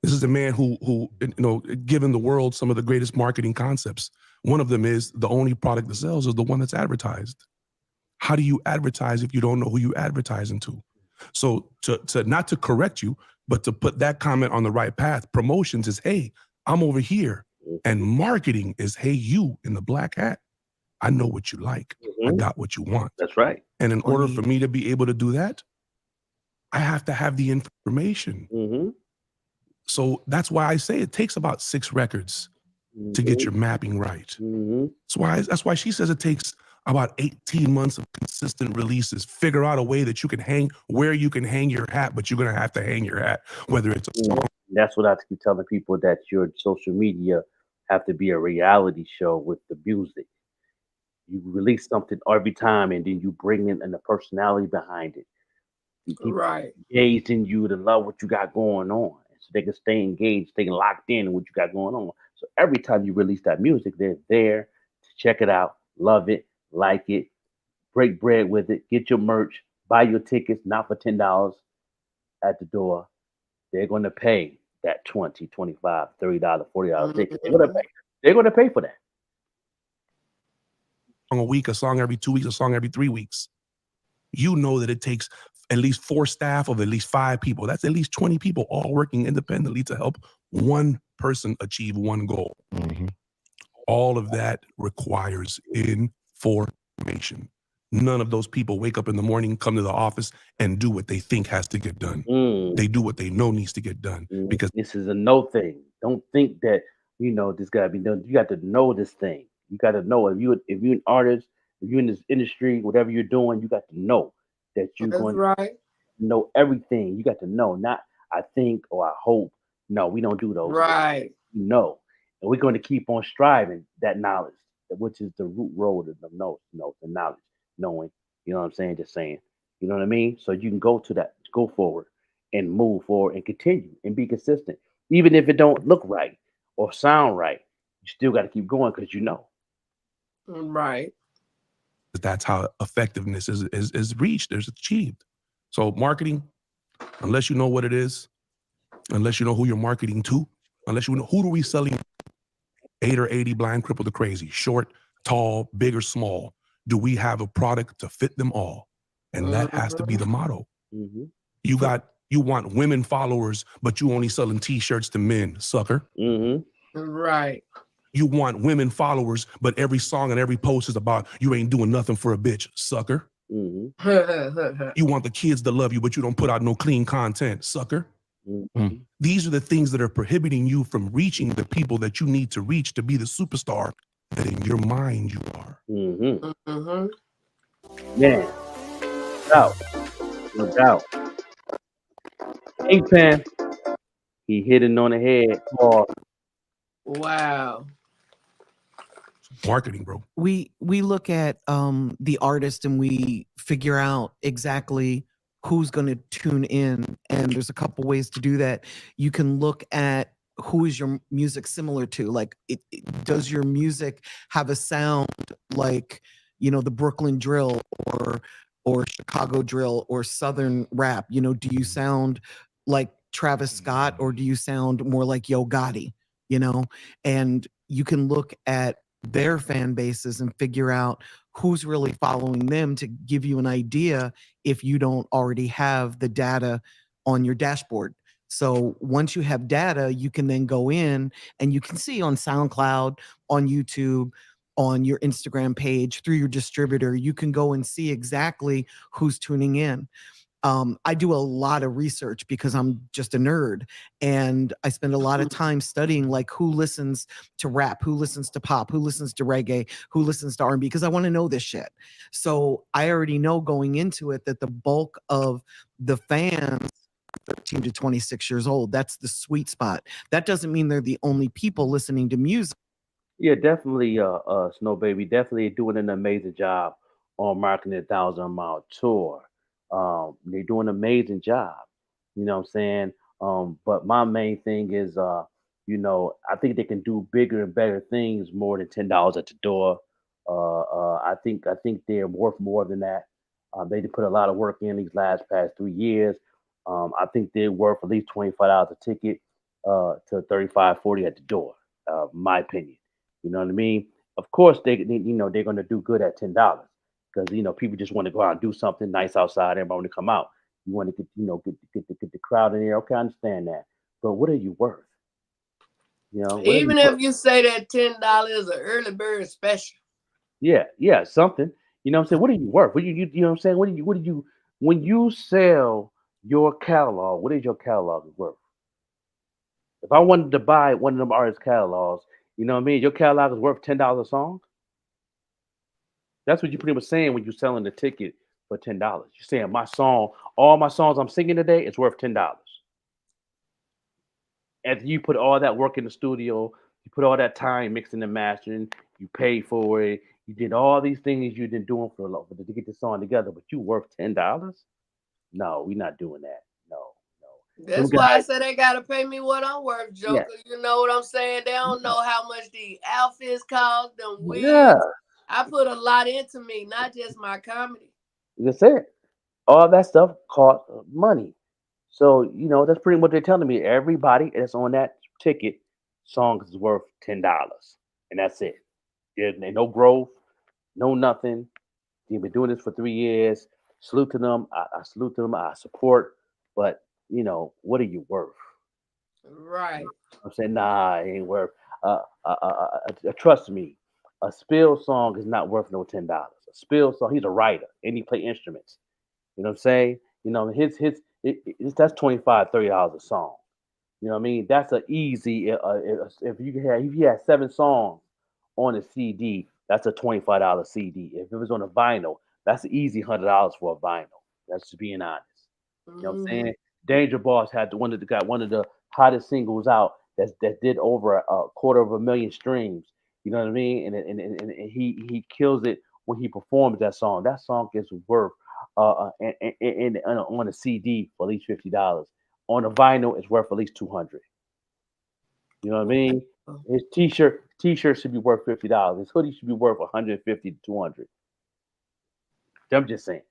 This is a man who given the world some of the greatest marketing concepts. One of them is the only product that sells is the one that's advertised. How do you advertise if you don't know who you advertising to? So to not to correct you, but to put that comment on the right path, promotions is, hey, I'm over here. And marketing is, hey, you in the black hat, I know what you like. I got what you want. That's right. And in order for me to be able to do that, I have to have the information. Mm-hmm. So that's why I say it takes about 6 records to get your mapping right. Mm-hmm. That's why she says it takes about 18 months of consistent releases. Figure out a way that you can hang where you can hang your hat, but you're gonna have to hang your hat, whether it's a song. That's what I keep telling people, that your social media have to be a reality show with the music. You release something every time, and then you bring in the personality behind it. Right. engaged in you to love what you got going on. So they can stay engaged, stay locked in what you got going on. So every time you release that music, they're there to check it out, love it, like it, break bread with it, get your merch, buy your tickets, not for $10 at the door. They're gonna pay that $20, $25, $30, $40 ticket. They're gonna pay. They're gonna pay for that. A week, a song every 2 weeks, a song every 3 weeks. You know that it takes at least 4 staff of at least 5 people. That's at least 20 people all working independently to help one person achieve one goal. All of that requires information. None of those people wake up in the morning, come to the office, and do what they think has to get done. They do what they know needs to get done because This is a no thing. Don't think that this gotta be done. You got to know this thing. You got to know if you're an artist, if you're in this industry, whatever you're doing, you got to know that you're That's going right. to know everything. You got to know, not I think or I hope. No, we don't do those things. Right. We know, and we're going to keep on striving that knowledge, which is the root road of the the knowledge, knowing. You know what I'm saying? Just saying. You know what I mean? So you can go to that, go forward, and move forward, and continue, and be consistent, even if it don't look right or sound right. You still got to keep going because you know. Right. that's how effectiveness is reached, is achieved. So marketing, unless you know what it is, unless you know who you're marketing to, unless you know who are we selling, 8 or 80, blind, crippled, or crazy, short, tall, big or small, do we have a product to fit them all? And that has to be the motto. You want women followers, but you only selling t-shirts to men, sucker. Right. You want women followers, but every song and every post is about you ain't doing nothing for a bitch, sucker. You want the kids to love you, but you don't put out no clean content, sucker. These are the things that are prohibiting you from reaching the people that you need to reach to be the superstar that in your mind you are. Man, no doubt. Inkpan, he hit it on the head. Wow. Marketing, bro. We look at the artist and we figure out exactly who's going to tune in, and there's a couple ways to do that. You can look at who is your music similar to, like does your music have a sound like the Brooklyn drill or Chicago drill or Southern rap? Do you sound like Travis Scott or do you sound more like Yo Gotti? And you can look at their fan bases and figure out who's really following them to give you an idea if you don't already have the data on your dashboard. So once you have data, you can then go in and you can see on SoundCloud, on YouTube, on your Instagram page, through your distributor, you can go and see exactly who's tuning in. I do a lot of research because I'm just a nerd, and I spend a lot of time studying like who listens to rap, who listens to pop, who listens to reggae, who listens to R&B, because I want to know this shit. So I already know going into it that the bulk of the fans 13 to 26 years old, that's the sweet spot. That doesn't mean they're the only people listening to music. Yeah, definitely, Snow Baby, definitely doing an amazing job on marketing the 1,000 Mile Tour. They're doing an amazing job. You know what I'm saying? But my main thing is, I think they can do bigger and better things more than $10 at the door. I think they're worth more than that. They did put a lot of work in these past 3 years. I think they're worth at least $25 a ticket to 35, 40 at the door. My opinion. You know what I mean? Of course, they're going to do good at $10 because people just want to go out and do something nice outside. Everybody want to come out. You want to get the crowd in there. Okay, I understand that, but what are you worth? Even if you say that $10 is an early bird special. Yeah, something. You know what I'm saying? What are you worth? What you know what I'm saying? What do you when you sell your catalog? What is your catalog worth? If I wanted to buy one of them artists' catalogs, you know what I mean? Your catalog is worth $10 a song. That's what you're pretty much saying when you're selling the ticket for $10. You're saying my song, all my songs I'm singing today, it's worth $10. After you put all that work in the studio, you put all that time mixing and mastering, you pay for it, you did all these things you've been doing to get the song together, but you worth $10. No, we're not doing that. No. That's Some why I guys, said they gotta pay me what I'm worth, yeah, Joker. You know what I'm saying? They don't know how much the outfits cost, them yeah, wigs. I put a lot into me, not just my comedy. that's it. All that stuff costs money. So, that's pretty much what they're telling me. Everybody that's on that ticket song is worth $10. And that's it. There's no growth, no nothing. They've been doing this for 3 years. Salute to them. I salute them. I support. But, what are you worth? Right. I'm saying, nah, it ain't worth. Trust me, a Spill song is not worth no $10. A Spill song, he's a writer and he play instruments. You know what I'm saying? That's $25-$30 a song. You know what I mean? That's an easy. If you had 7 songs on a CD, that's a $25 CD. If it was on a vinyl, that's an easy $100 for a vinyl. That's just being honest. You know what I'm saying? Danger Boss had one of the hottest singles out that did over a 250,000 streams. You know what I mean? And he kills it when he performs that song. That song is worth on a CD for at least $50. On a vinyl, it's worth at least $200. You know what I mean? His t-shirt should be worth $50. His hoodie should be worth $150 to $200. I'm just saying.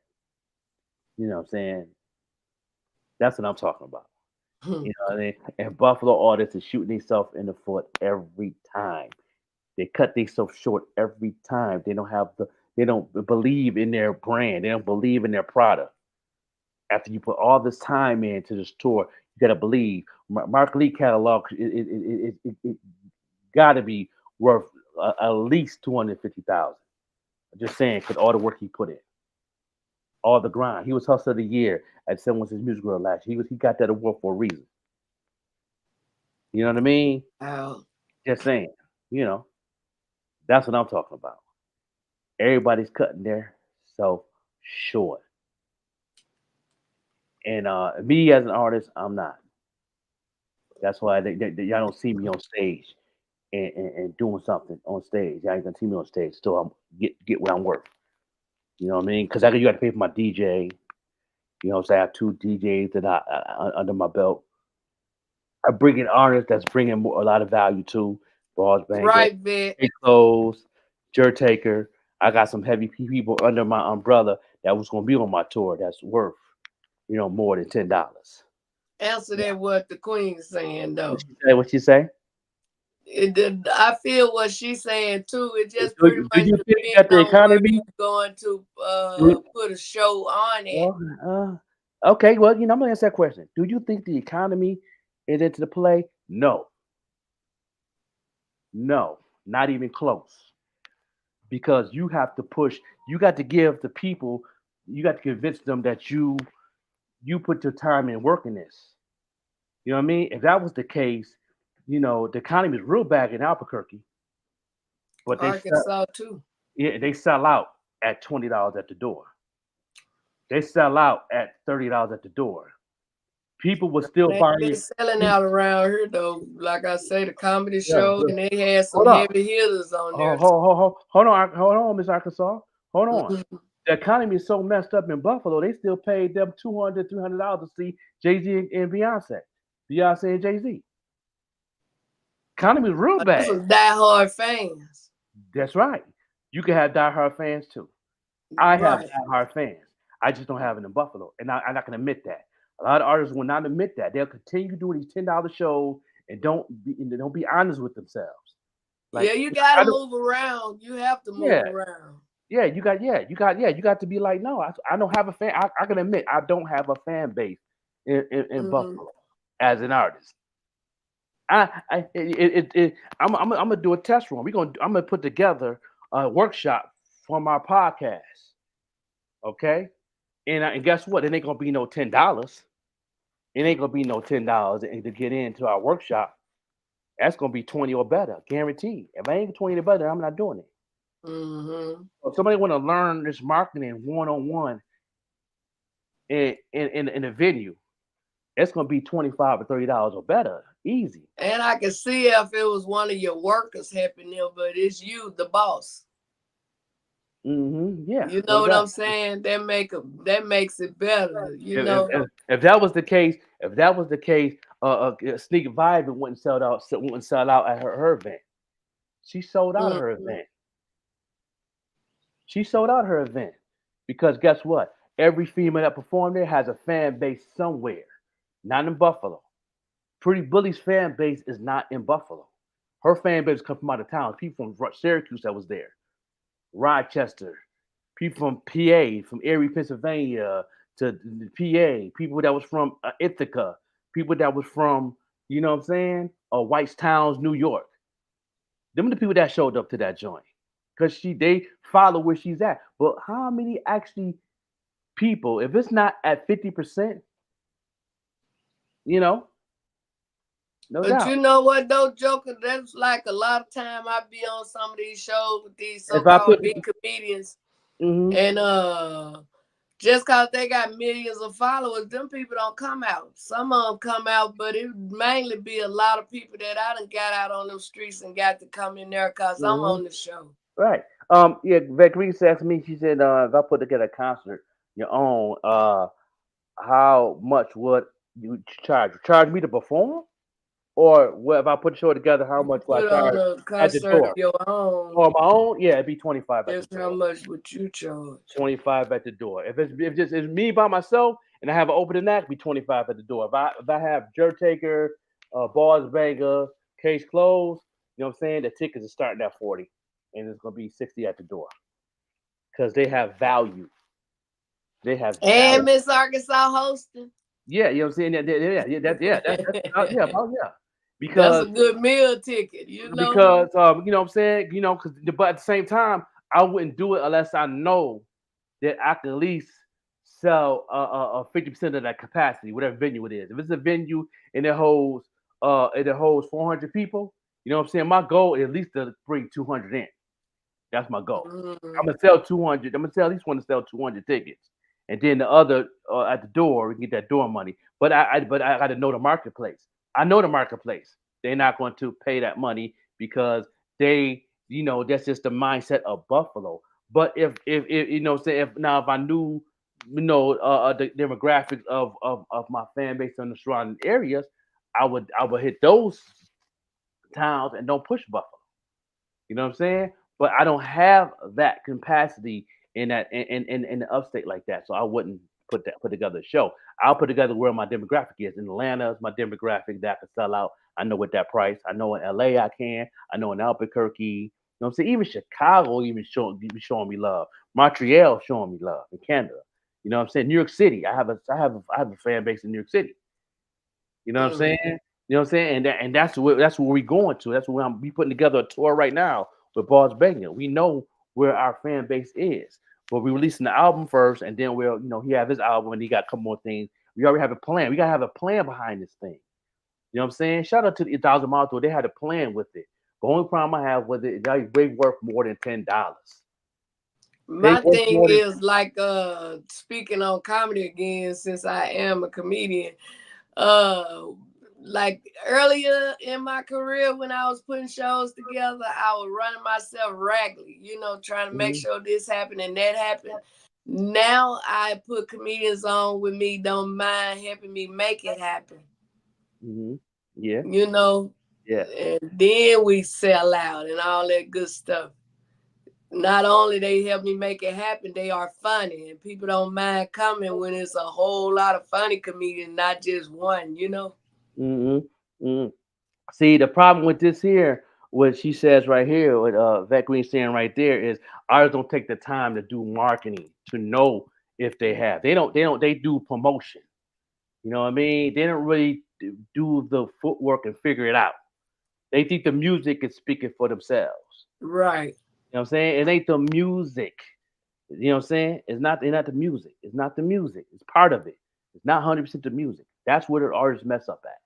You know what I'm saying? That's what I'm talking about. You know what I mean? And Buffalo artists are shooting themselves in the foot every time. They cut themselves short every time. They don't believe in their brand. They don't believe in their product. After you put all this time into this tour, you got to believe. Mark Lee catalog, it got to be worth at least $250,000. Just saying, because all the work he put in, all the grind. He was Hustler of the Year at Someone's Music World last year. He got that award for a reason. You know what I mean? Wow. Just saying. That's what I'm talking about. Everybody's cutting their self short. And me as an artist, I'm not. That's why y'all don't see me on stage and doing something on stage. Y'all ain't gonna see me on stage. Still, I'm get what I'm worth. You know what I mean? Because you got to pay for my DJ. You know what I'm saying? I have 2 DJs that I under my belt. I bring in artists that's bringing a lot of value too. Boss Banger, Right, Vic. Big Clothes, Jer Taker. I got some heavy people under my umbrella that was gonna be on my tour. That's worth, more than $10. Answer that what the queen's saying though. What she say? I feel what she's saying too. It just Do pretty you much think depends that the on where economy? you going to put a show on it. Well, okay. Well, I'm gonna answer that question. Do you think the economy is into the play? No, not even close. Because you have to push. You got to give the people. You got to convince them that you put your time and work in this. You know what I mean? If that was the case, the economy is real bad in Albuquerque, but Arkansas too. they sell out at $20 at the door. They sell out at $30 at the door. People will still buy They've been it. selling out around here though. Like I say, the comedy Yeah, show, yeah. and they had some Hold on. heavy hitters on there. Hold on, Miss Arkansas. Hold on. The economy is so messed up in Buffalo, they still paid them $200, $300 to see Jay-Z and Beyonce. Beyonce and Jay-Z. Economy is real bad. Some diehard fans. That's right. You can have diehard fans too. I have Right. diehard fans. I just don't have it in Buffalo. And I'm not going to admit that. A lot of artists will not admit that. They'll continue doing these $10 shows and don't be honest with themselves. Yeah, you gotta move around. You have to move around. Yeah, you got to be like, no, I don't have a fan. I can admit I don't have a fan base in Buffalo as an artist. I'm gonna do a test run. I'm gonna put together a workshop for my podcast. Okay, and guess what? It ain't gonna be no $10. It ain't gonna be no $10 to get into our workshop. That's gonna be 20 or better, guaranteed. If I ain't 20 or better, I'm not doing it. If somebody want to learn this marketing one-on-one in a venue, it's gonna be $25 or $30 or better, easy. And I can see if it was one of your workers helping them, but it's you, the boss. Yeah. You no know what doubt. I'm saying? That makes it better. You If, know. if that was the case, Sneak Vibe wouldn't sell out at her event. She sold out her Mhm. event. She sold out her event because guess what? Every female that performed there has a fan base somewhere, not in Buffalo. Pretty Bully's fan base is not in Buffalo. Her fan base comes from out of town. People from Syracuse that was there, Rochester, people from PA, from Erie, Pennsylvania to the PA, people that was from Ithaca, people that was from, you know what I'm saying, Whites Towns, New York. Them are the people that showed up to that joint because they follow where she's at. But how many actually people, if it's not at 50%, you know, no But doubt. you know what though, Joker? That's like a lot of time I be on some of these shows with these If I so-called put, big comedians, mhm. and just cause they got millions of followers, them people don't come out. Some of them come out, but it mainly be a lot of people that I done got out on them streets and got to come in there cause I'm Mhm. on the show. Right. Yeah, Vettegreen asked me, she said, if I put together a concert, your own, how much would you charge? Charge me to perform? Or what if I put a show together, how much will I Put on charge a at the concert of door? your own. On my own? Yeah, it'd be 25 at the Just how door. much would you charge? 25 at the door. If it's me by myself and I have an opening act, it'd be 25 at the door. If I have Jer Taker, Bars Banger, Case Closed, you know what I'm saying? The tickets are starting at 40 and it's gonna be 60 at the door. Because they have value. They have value. And Miss Arkansas hosting. Yeah, you know what I'm saying? Yeah. That's Because a good meal ticket, you know. you know what I'm saying? You know, but at the same time, I wouldn't do it unless I know that I can at least sell 50% of that capacity, whatever venue it is. If it's a venue and it holds 400 people, you know what I'm saying? My goal is at least to bring 200 in. That's my goal. I'm gonna sell 200. I'm gonna sell at least want to sell 200 tickets, and then the other at the door we can get that door money. But I got to know the marketplace. I know the marketplace. They're not going to pay that money because that's just the mindset of Buffalo. But if you know, say if I knew the demographics of my fan base in the surrounding areas, I would hit those towns and don't push Buffalo. You know what I'm saying? But I don't have that capacity in the upstate like that, so I wouldn't put together a show. I'll put together where my demographic is. In Atlanta is my demographic that I can sell out. I know what that price. I know in LA I can. I know in Albuquerque. You know what I'm saying? Even Chicago showing me love. Montreal showing me love in Canada. You know what I'm saying? New York City. I have a fan base in New York City. You know what I'm saying? You know what I'm saying? And that's where we're going to. That's where we putting together a tour right now with Bars Banging. We know where our fan base is, but we're releasing the album first, and then he have his album and he got a couple more things. We already have a plan. We gotta have a plan behind this thing. You know what I'm saying? Shout out to the 1,000 Mile Tour. They had a plan with it. The only problem I have with it, they worth more than $10. My thing is like speaking on comedy again, since I am a comedian. Like earlier in my career when I was putting shows together, I was running myself raggedly, trying to make sure this happened and that happened. Now I put comedians on with me, don't mind helping me make it happen. Yeah. Yeah. And then we sell out and all that good stuff. Not only they help me make it happen, they are funny and people don't mind coming when it's a whole lot of funny comedians, not just one, See, the problem with this here, what she says right here, what Vettegreen saying right there is ours don't take the time to do marketing to know if they have. They do promotion. You know what I mean? They don't really do the footwork and figure it out. They think the music is speaking for themselves. Right. You know what I'm saying? It ain't the music. You know what I'm saying? They're not the music. It's not the music. It's part of it. It's not 100% the music. That's where the artists mess up at.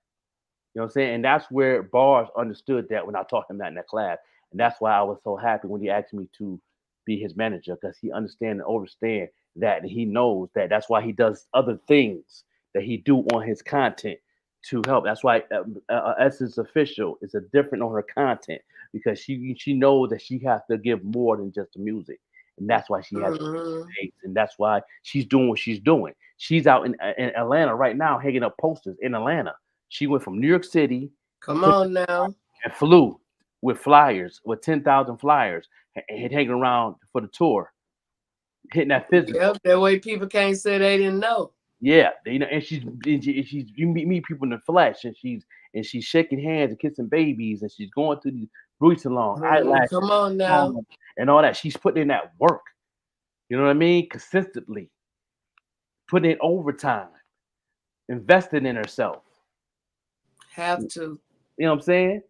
You know what I'm saying? And that's where Bars understood that when I taught him that in that class. And that's why I was so happy when he asked me to be his manager, because he understands and understands that, and he knows that. That's why he does other things that he do on his content to help. That's why Essence Official is a different on her content, because she knows that she has to give more than just the music. and that's why she has Mhm. dates, and that's why she's doing what she's doing. She's out in Atlanta right now, hanging up posters in Atlanta. She went from New York City, Come took on now. and flew with flyers, with 10,000 flyers, and hanging around for the tour, hitting that physical. Yep, that way people can't say they didn't know. Yeah, you know, and she's you meet people in the flesh, and she's shaking hands and kissing babies, and she's going through the beauty salon, eyelashes, Come on now. and all that. She's putting in that work. You know what I mean? Consistently, putting in overtime, investing in herself. Have to. You know what I'm saying?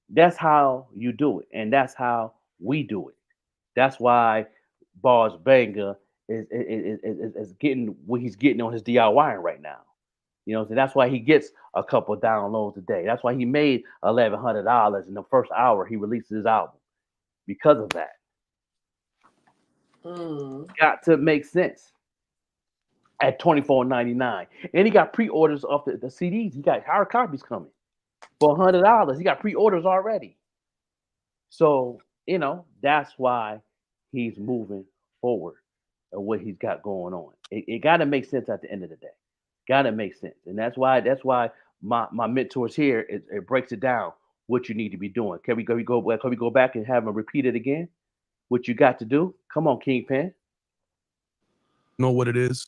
That's how you do it, and that's how we do it. That's why Boss Banger is getting what he's getting on his DIY right now. You know, so that's why he gets a couple downloads a day. That's why he made $1,100 in the first hour he released his album, because of that. Got to make sense at $24.99, and he got pre-orders of the CDs. He got hard copies coming for $100. He got pre-orders already. So you know that's why he's moving forward and what he's got going on. It got to make sense at the end of the day. Got to make sense, and that's why my mentors here it breaks it down what you need to be doing. Can we go back and have him repeat it again? What you got to do? Come on, Kingpin. Know what it is,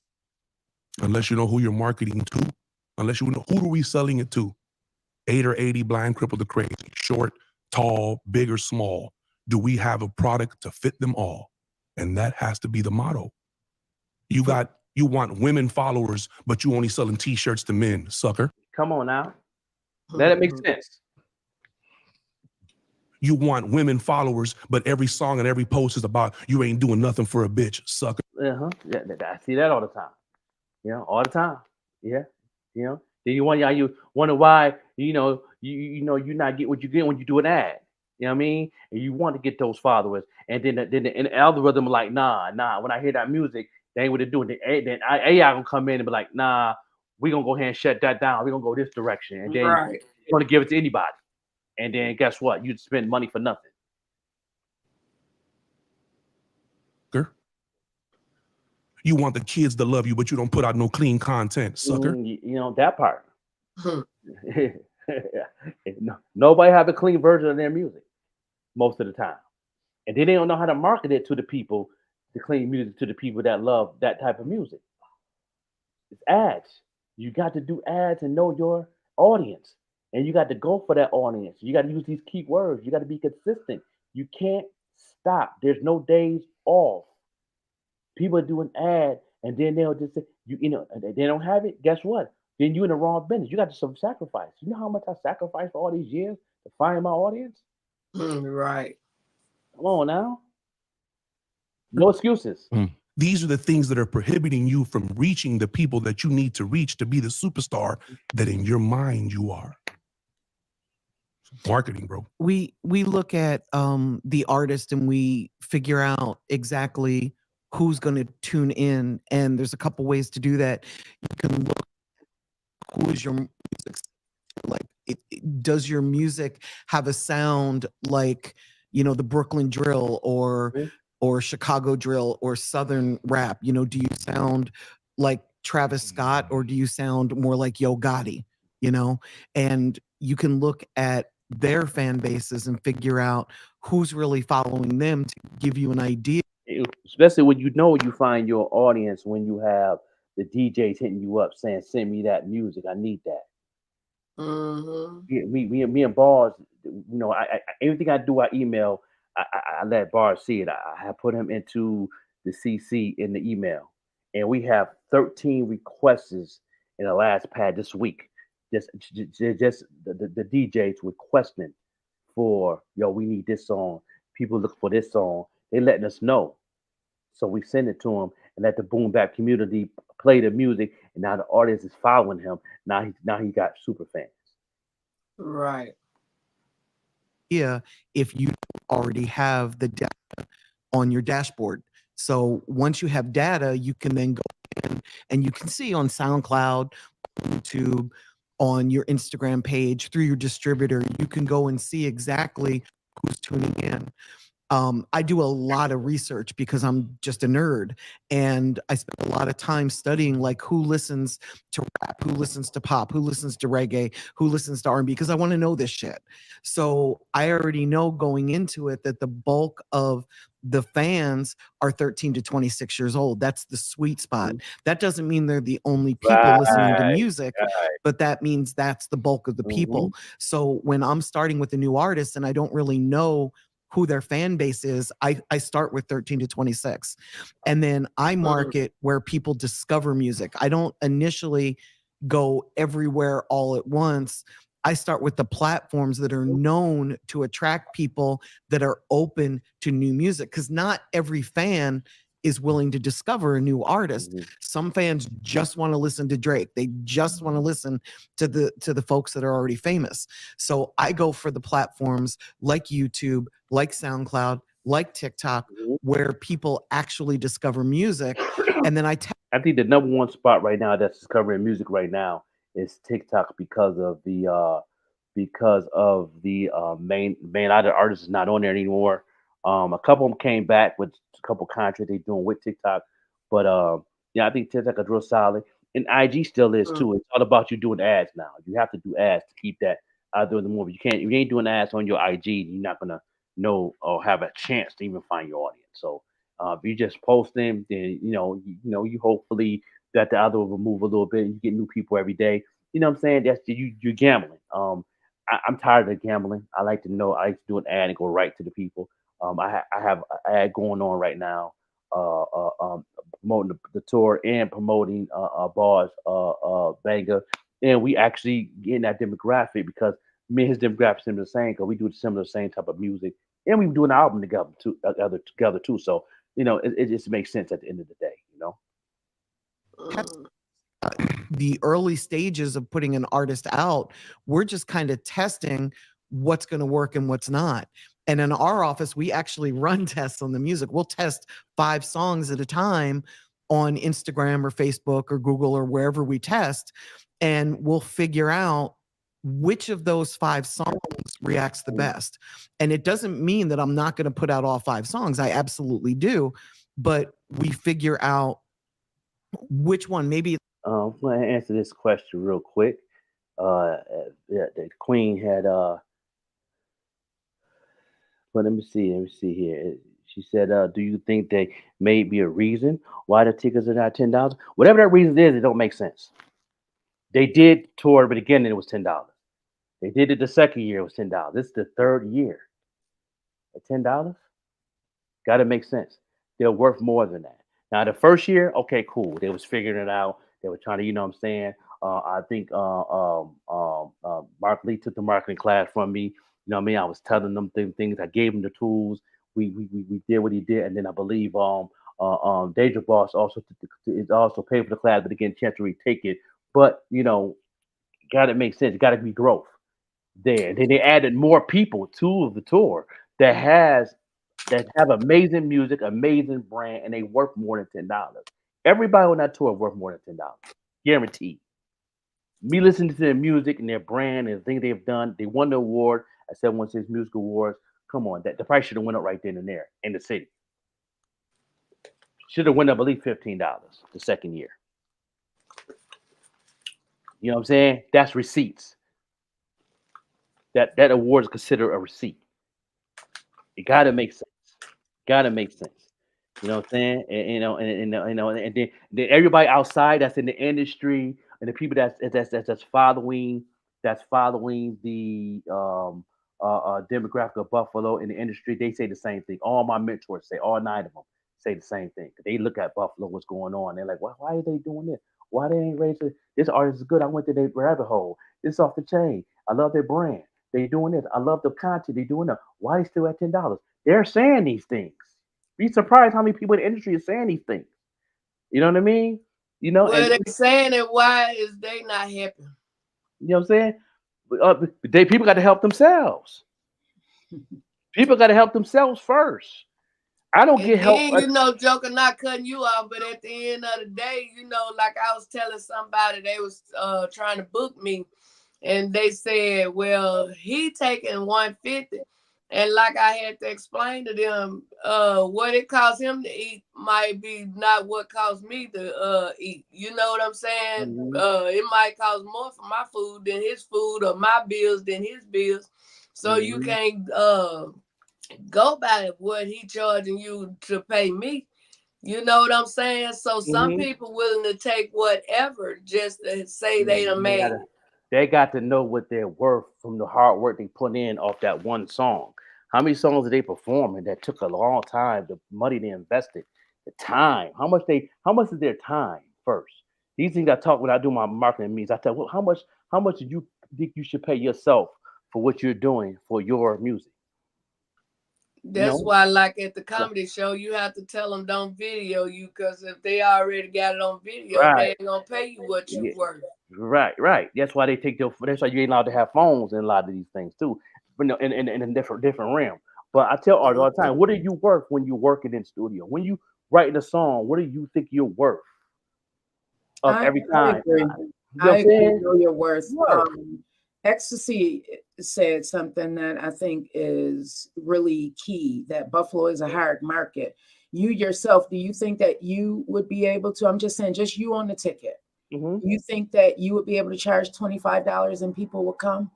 unless you know who you're marketing to, unless you know who are we selling it to. 8 or 80, blind, crippled, or crazy, short, tall, big or small. Do we have a product to fit them all? And that has to be the motto. You want women followers, but you only selling t-shirts to men, sucker. Come on now. Let it make sense. You want women followers, but every song and every post is about you ain't doing nothing for a bitch, sucker. Yeah, I see that all the time. You know, all the time. Yeah. You know, then you wonder why, you know, you not get what you get when you do an ad. You know what I mean? And you want to get those followers. And then the algorithm like, nah. When I hear that music, they ain't what they're doing. Then AI gonna come in and be like, nah, we're gonna go ahead and shut that down. We're gonna go this direction. And then you're gonna give it to anybody. And then guess what? You'd spend money for nothing. You want the kids to love you, but you don't put out no clean content, sucker. You know, that part. Nobody have a clean version of their music most of the time. And then they don't know how to market it to the people, the clean music to the people that love that type of music. It's ads. You got to do ads and know your audience. And you got to go for that audience. You got to use these key words. You got to be consistent. You can't stop. There's no days off. People do an ad and then they'll just say, you know, they don't have it. Guess what? Then you're in the wrong business. You got to some sacrifice. You know how much I sacrificed for all these years to find my audience? Right. Come on now. No excuses. These are the things that are prohibiting you from reaching the people that you need to reach to be the superstar that in your mind you are. Marketing, bro. We look at the artist and we figure out exactly who's going to tune in, and there's a couple ways to do that. You can look who is your music like. Does your music have a sound like, you know, the Brooklyn drill or Chicago drill or Southern rap? You know, do you sound like Travis Scott or do you sound more like Yo Gotti? You know, and you can look at their fan bases and figure out who's really following them to give you an idea. Especially when you know you find your audience when you have the DJs hitting you up saying, send me that music. I need that. Me and Bars, you know, I everything I do, I email. I let Bars see it. I put him into the CC in the email, and we have 13 requests in the last pad this week. Just the DJs requesting for, yo, we need this song. People look for this song. They letting us know, so we send it to them and let the boom bap community play the music. And now the audience is following him. Now he got super fans. Right. Yeah, if you already have the data on your dashboard. So once you have data, you can then go in and you can see on SoundCloud, YouTube, on your Instagram page, through your distributor, you can go and see exactly who's tuning in. I do a lot of research because I'm just a nerd, and I spend a lot of time studying like who listens to rap, who listens to pop, who listens to reggae, who listens to R&B, because I want to know this shit. So I already know going into it that the bulk of the fans are 13 to 26 years old. That's the sweet spot. That doesn't mean they're the only people listening to music, but that means that's the bulk of the people. So when I'm starting with a new artist and I don't really know who their fan base is, I start with 13 to 26. And then I market where people discover music. I don't initially go everywhere all at once. I start with the platforms that are known to attract people that are open to new music, because not every fan is willing to discover a new artist. Some fans just want to listen to Drake. They just want to listen to the folks that are already famous. So I go for the platforms like YouTube, like SoundCloud, like TikTok, where people actually discover music. And then I think the number one spot right now that's discovering music right now is TikTok, because of the main artist is not on there anymore. A couple of them came back with a couple contracts they doing with TikTok, but I think TikTok is real solid, and IG still is too. It's all about you doing ads now. You have to do ads to keep that out there in the movie. If you ain't doing ads on your IG, you're not gonna know or have a chance to even find your audience. So if you just post them, then you hopefully that the other will move a little bit. You get new people every day. You know what I'm saying? That's you're gambling. I'm tired of gambling. I like to know. I like to do an ad and go right to the people. I have an ad going on right now, promoting the tour and promoting Bars Banger, and we actually getting that demographic because me and his demographic are the same, because we do the same type of music, and we do an album together too. So it just makes sense at the end of the day. The early stages of putting an artist out, we're just kind of testing what's going to work and what's not. And in our office, we actually run tests on the music. We'll test 5 songs at a time on Instagram or Facebook or Google or wherever we test, and we'll figure out which of those 5 songs reacts the best. And it doesn't mean that I'm not going to put out all 5 songs. I absolutely do. But we figure out which one. Maybe I'm going to answer this question real quick. The Queen had but let me see here. She said, do you think there may be a reason why the tickets are not $10? Whatever that reason is, it don't make sense. They did tour, but again, it was $10. They did it the second year, it was $10. This is the third year at $10. Got to make sense. They're worth more than that. Now, the first year, okay, cool. They was figuring it out. They were trying to, you know what I'm saying? I think Mark Lee took the marketing class from me. You know what I mean? I was telling them things. I gave him the tools. We did what he did, and then I believe Deja Boss also paid for the class, but again, chance to retake it. But got to make sense. Got to be growth there. And then they added more people to the tour that have amazing music, amazing brand, and they worth more than $10. Everybody on that tour worth more than $10, guaranteed. Me listening to their music and their brand and the things they've done, they won the award at 716 Music Awards. Come on, the price should have went up right then and there in the city. Should have went up at least $15 the second year. You know what I'm saying? That's receipts. That award is considered a receipt. It got to make sense. Got to make sense. You know what I'm saying? And then everybody outside that's in the industry and the people that's following the demographic of Buffalo in the industry, they say the same thing. All my mentors say, all 9 of them say the same thing. They look at Buffalo, what's going on. They're like, why are they doing this? Why they ain't raising this artist is good? I went to their rabbit hole. It's off the chain. I love their brand. They doing this. I love the content they doing that. Why they still at $10? They're saying these things. Be surprised how many people in the industry are saying these things. You know what I mean? Well, they're saying it. Why is they not happy? You know what I'm saying? People got to help themselves. People got to help themselves first. I don't get help. Joker, not cutting you off, but at the end of the day, like I was telling somebody, they was trying to book me, and they said, well, he taking $150, And like I had to explain to them, what it costs him to eat might be not what costs me to eat. You know what I'm saying? It might cost more for my food than his food, or my bills than his bills. So you can't go by what he charging you to pay me. You know what I'm saying? So some people willing to take whatever just to say they done made it. They got to know what they're worth from the hard work they put in off that one song. How many songs did they perform and that took a long time? The money they invested, the time. How much is their time first? These things I talk when I do my marketing meetings. I tell, well, how much do you think you should pay yourself for what you're doing for your music? That's why, like at the comedy show, you have to tell them don't video you, because if they already got it on video, they ain't gonna pay you what you worth. Right. That's why they take that's why you ain't allowed to have phones in a lot of these things too, but in a different realm. But I tell artists all the time, what are you worth when you're working in studio? When you writing a song, what do you think you're worth of every time? I agree with your worth. Ecstasy said something that I think is really key, that Buffalo is a hard market. You yourself, do you think that you would be able to, I'm just saying, just you on the ticket, do you think that you would be able to charge $25 and people would come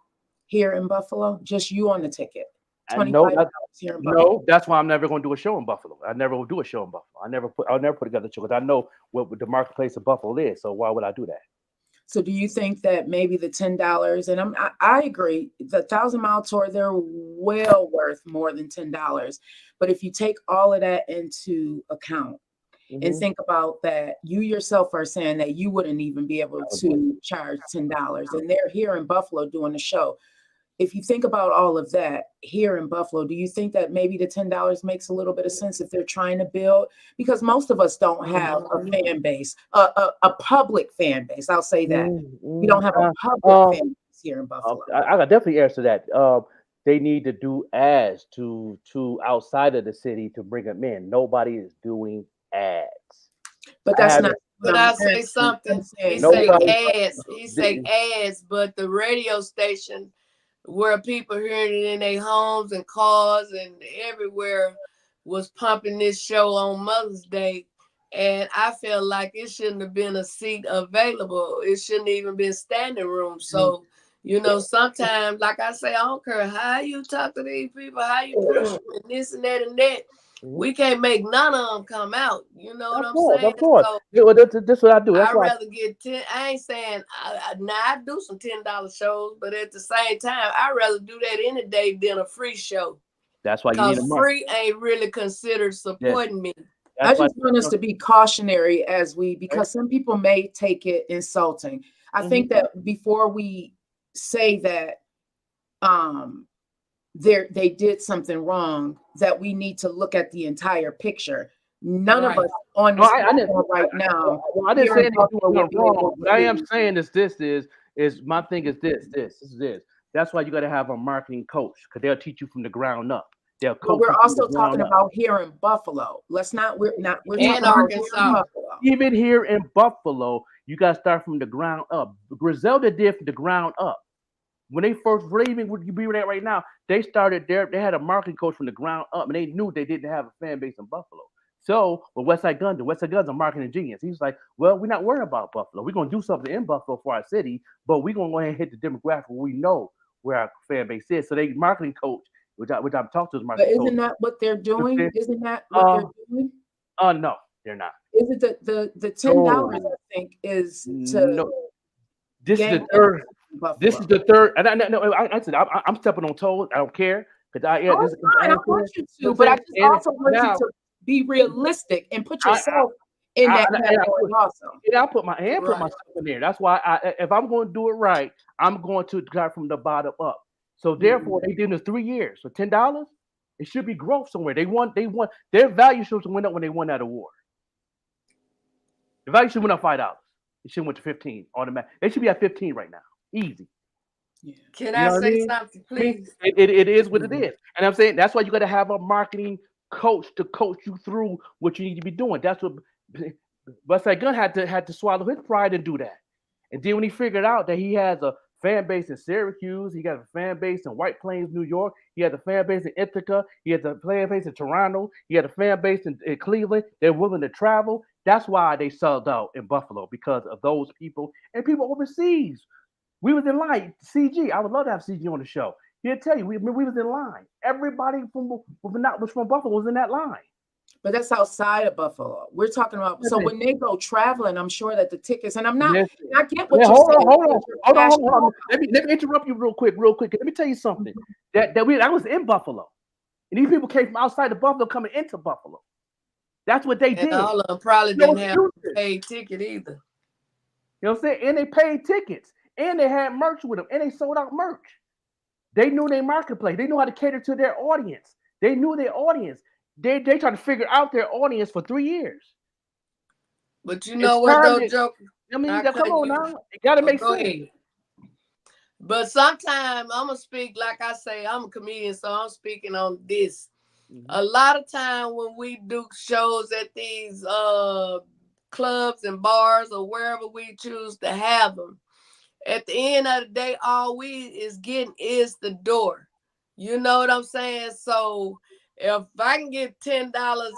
here in Buffalo? Just you on the ticket. $25 here in Buffalo. No, that's why I'm never going to do a show in Buffalo. I never will do a show in Buffalo. I'll never put together a show, because I know what the marketplace of Buffalo is. So why would I do that? So do you think that maybe the $10, and I agree, the 1,000 Mile Tour, they're well worth more than $10. But if you take all of that into account and think about that, you yourself are saying that you wouldn't even be able to charge $10, and they're here in Buffalo doing a show. If you think about all of that here in Buffalo, do you think that maybe the $10 makes a little bit of sense if they're trying to build? Because most of us don't have a fan base, a public fan base. I'll say that. We don't have a public fan base here in Buffalo. I got definitely answer that. They need to do ads to outside of the city to bring them in. Nobody is doing ads. But that's not. But I say something. He say ads. He say ads, but the radio station, where people hearing it in their homes and cars and everywhere, was pumping this show on Mother's Day. And I feel like it shouldn't have been a seat available. It shouldn't even been standing room. So, sometimes, like I say, I don't care how you talk to these people, how you push them, and this and that and that. We can't make none of them come out. You know what I'm saying? Of course. So, that's what I do. I'd rather get 10. I ain't saying I do some $10 shows, but at the same time, I'd rather do that any day than a free show. That's why you need a market. Free ain't really considered supporting me. I just want us to be cautionary because some people may take it insulting. I think that before we say that they did something wrong, that we need to look at the entire picture. None of us on this right now. I didn't say anything wrong. What I am saying is my thing is this. That's why you got to have a marketing coach, because they'll teach you from the ground up. They'll coach. But we're also talking about here in Buffalo. We're talking about Arkansas. Even here in Buffalo, you got to start from the ground up. Griselda did from the ground up. When they first even would you be there right now, they started there. They had a marketing coach from the ground up, and they knew they didn't have a fan base in Buffalo. So with Westside Gunn a marketing genius. He's like, well, we're not worried about Buffalo. We're gonna do something in Buffalo for our city, but we're gonna go ahead and hit the demographic where we know where our fan base is. So they marketing coach, which I'm talking to his marketing coach. But isn't that what they're doing? Isn't that what they're doing? No, they're not. Is it the $10? I think is to. No. This is the third. This is the third, and I said I'm stepping on toes. I don't care because I want you to, but I just also want you to be realistic and put yourself in that category also. Yeah, I put myself in there. That's why if I'm going to do it right, I'm going to start from the bottom up. So therefore, they did this 3 years. So $10, it should be growth somewhere. They won. Their value should have went up when they won that award. The value should went up $5. It should went to 15 automatic. They should be at 15 right now. Easy. Yeah. Can I say something, please? It is what it is. And I'm saying that's why you got to have a marketing coach to coach you through what you need to be doing. That's what Westside Gunn had to swallow his pride and do that. And then when he figured out that he has a fan base in Syracuse. He got a fan base in White Plains, New York. He had a fan base in Ithaca. He had a fan base in Toronto. He had a fan base in Cleveland. They're willing to travel. That's why they sold out in Buffalo, because of those people and people overseas. We was in line. CG, I would love to have CG on the show. He'll tell you, we was in line. Everybody was from Buffalo was in that line. But that's outside of Buffalo. We're talking about, so when they go traveling, I'm sure that the tickets, and I'm not, I get what you're saying. Hold on. Let me interrupt you real quick. Let me tell you something. I was in Buffalo, and these people came from outside of Buffalo coming into Buffalo. That's what they did. All of them probably didn't have a paid ticket either. You know what I'm saying? And they paid tickets, and they had merch with them, and they sold out merch. They knew their marketplace. They knew how to cater to their audience. They knew their audience. They tried to figure out their audience for 3 years. But you know what though, Joker? I mean, come on now. It gotta make sense. Ahead. But sometimes I'm gonna speak, like I say, I'm a comedian, so I'm speaking on this. Mm-hmm. A lot of time when we do shows at these clubs and bars or wherever we choose to have them, at the end of the day, all we is getting is the door. You know what I'm saying? So if I can get $10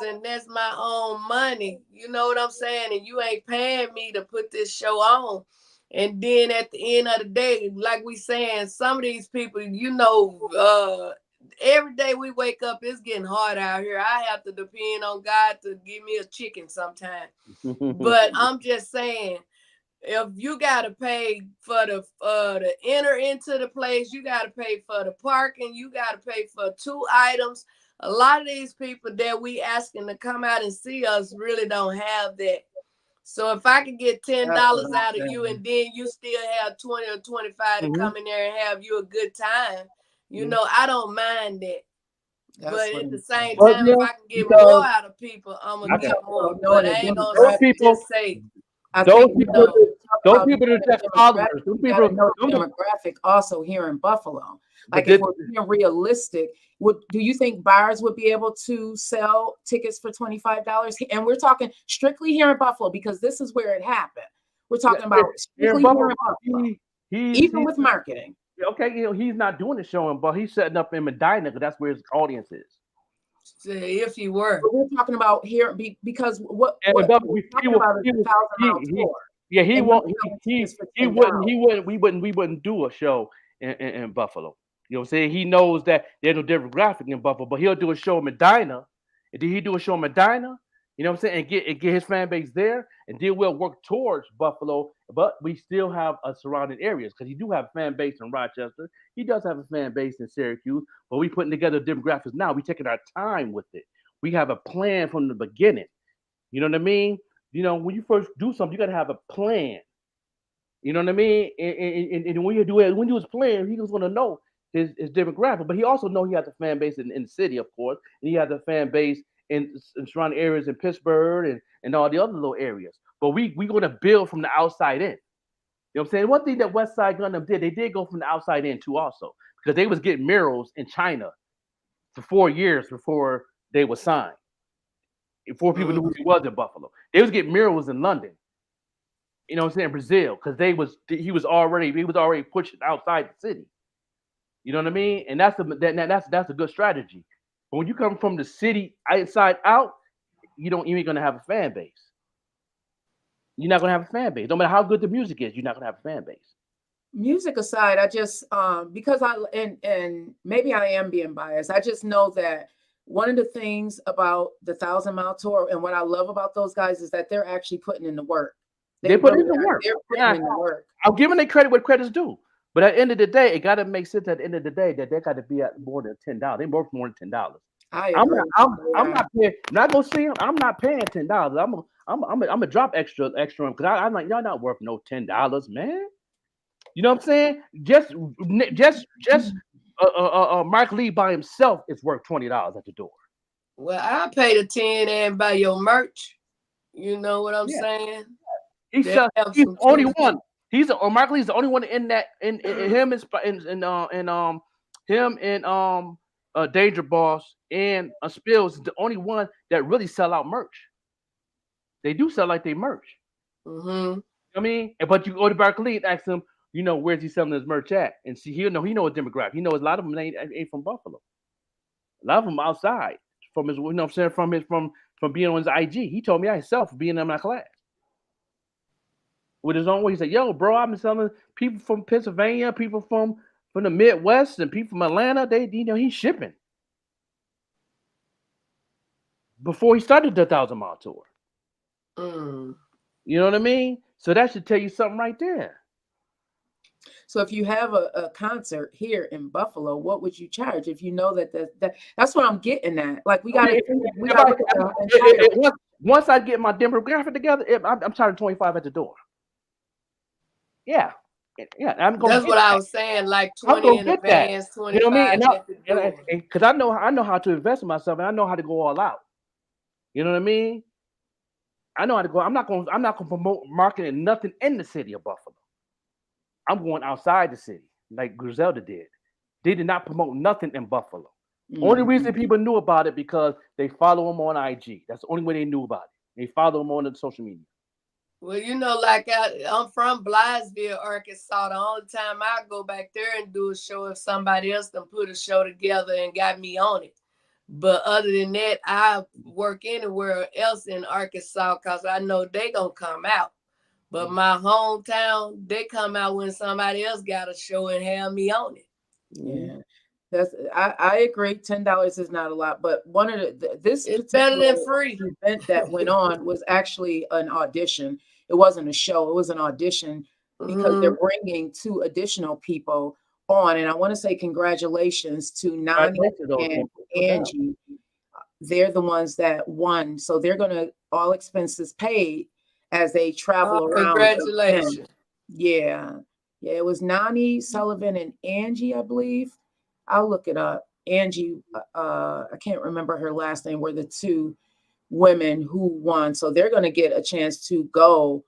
and that's my own money, you know what I'm saying? And you ain't paying me to put this show on. And then at the end of the day, like we saying, some of these people, you know, every day we wake up, it's getting hard out here. I have to depend on God to give me a chicken sometime. But I'm just saying, if you gotta pay for the to enter into the place, you gotta pay for the parking, you gotta pay for 2 items. A lot of these people that we asking to come out and see us really don't have that. So if I could get $10 out of you and then you still have 20 or 25 to come in there and have you a good time, you know, I don't mind that. But at the same time, if I can get more out of people, I'm gonna get more. But I ain't gonna just say. Those people are just followers. Those people demographic also here in Buffalo. Like if we're being realistic, do you think buyers would be able to sell tickets for $25? And we're talking strictly here in Buffalo because this is where it happened. We're talking about strictly here in Buffalo, even with marketing. Okay, you know, he's not doing the show, but he's setting up in Medina because that's where his audience is. If you were, but we're talking about here because he wouldn't do a show in Buffalo. You know what I'm saying? He knows that there's no demographic in Buffalo, but he'll do a show in Medina. And did he do a show in Medina? You know what I'm saying? And get his fan base there, and then we'll work towards Buffalo, but we still have surrounding areas because he do have a fan base in Rochester. He does have a fan base in Syracuse, but we putting together demographics now. We taking our time with it. We have a plan from the beginning. You know what I mean? You know, when you first do something, you got to have a plan. You know what I mean? And when you do it, when you was playing, he was going to know his demographic, but he also know he has a fan base in the city, of course, and he has a fan base in surrounding areas in Pittsburgh and all the other little areas. But we going to build from the outside in. You know what I'm saying? One thing that West Side Gun did, they did go from the outside in too also, because they was getting murals in China for 4 years before they were signed. Before people knew who he was in Buffalo. They was getting murals in London. You know what I'm saying? Brazil, because he was already pushing outside the city. You know what I mean? And that's a good strategy. But when you come from the city inside out, you ain't gonna have a fan base. You're not gonna have a fan base. No matter how good the music is, you're not gonna have a fan base. Music aside, I just because and maybe I am being biased. I just know that one of the things about the 1,000 Mile Tour and what I love about those guys is that they're actually putting in the work. They put in the work. They're putting in the work. I'm giving their credit where credit's due. But at the end of the day, it got to make sense at the end of the day that they got to be at more than $10. They worth more than $10. I'm not paying. Not gonna see them. I'm not paying $10. I'm gonna drop extra because I'm like, y'all not worth no $10, man. You know what I'm saying? Just Mark Lee by himself is worth $20 at the door. Well, I pay the 10 and buy your merch. You know what I'm saying? He's the only one. Mark Lee's the only one in that in him and Danger Boss and Spills is the only one that really sell out merch. They do sell like they merch. Mm-hmm. I mean, but you go to Mark Lee and ask him, where's he selling his merch at? And see, he know his demographic. He knows a lot of them ain't from Buffalo. A lot of them outside from his, what I'm saying, from being on his IG. He told me himself being in my class. With his own way, he said, "Yo, bro, I've been selling people from Pennsylvania, people from the Midwest, and people from Atlanta. He's shipping before he started the 1,000-mile tour. You know what I mean? So that should tell you something right there. So if you have a concert here in Buffalo, what would you charge if you know that's what I'm getting at? Like we got to once I get my demographic together, I'm charging $25 at the door. Yeah, I'm going. That's what I was saying. Like 20 in advance, 25. You know what I mean? Because I know how to invest in myself, and I know how to go all out. You know what I mean? I know how to go. I'm not going to promote marketing nothing in the city of Buffalo. I'm going outside the city, like Griselda did. They did not promote nothing in Buffalo. Only reason people knew about it because they follow him on IG. That's the only way they knew about it. They follow him on the social media. Well, like I'm from Blythesville, Arkansas. The only time I go back there and do a show if somebody else done put a show together and got me on it. But other than that, I work anywhere else in Arkansas because I know they gonna come out. But my hometown, they come out when somebody else got a show and have me on it. Yeah, I agree. $10 is not a lot, but one of this it's better than free event that went on was actually an audition. It wasn't a show; it was an audition because they're bringing 2 additional people on, and I want to say congratulations to Nani and Angie. They're the ones that won, so they're gonna all expenses paid as they travel around. Congratulations! Yeah, it was Nani Sullivan and Angie, I believe. I'll look it up. Angie, I can't remember her last name, were the 2 women who won. So they're going to get a chance to go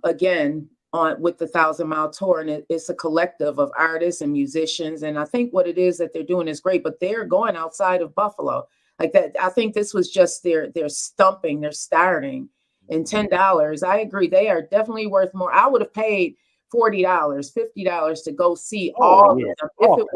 again on with the 1,000-mile tour. And it's a collective of artists and musicians. And I think what it is that they're doing is great, but they're going outside of Buffalo like that. I think this was just their stumping, their starting. And $10, I agree. They are definitely worth more. I would have paid $40, $50 to go see all of them. If it was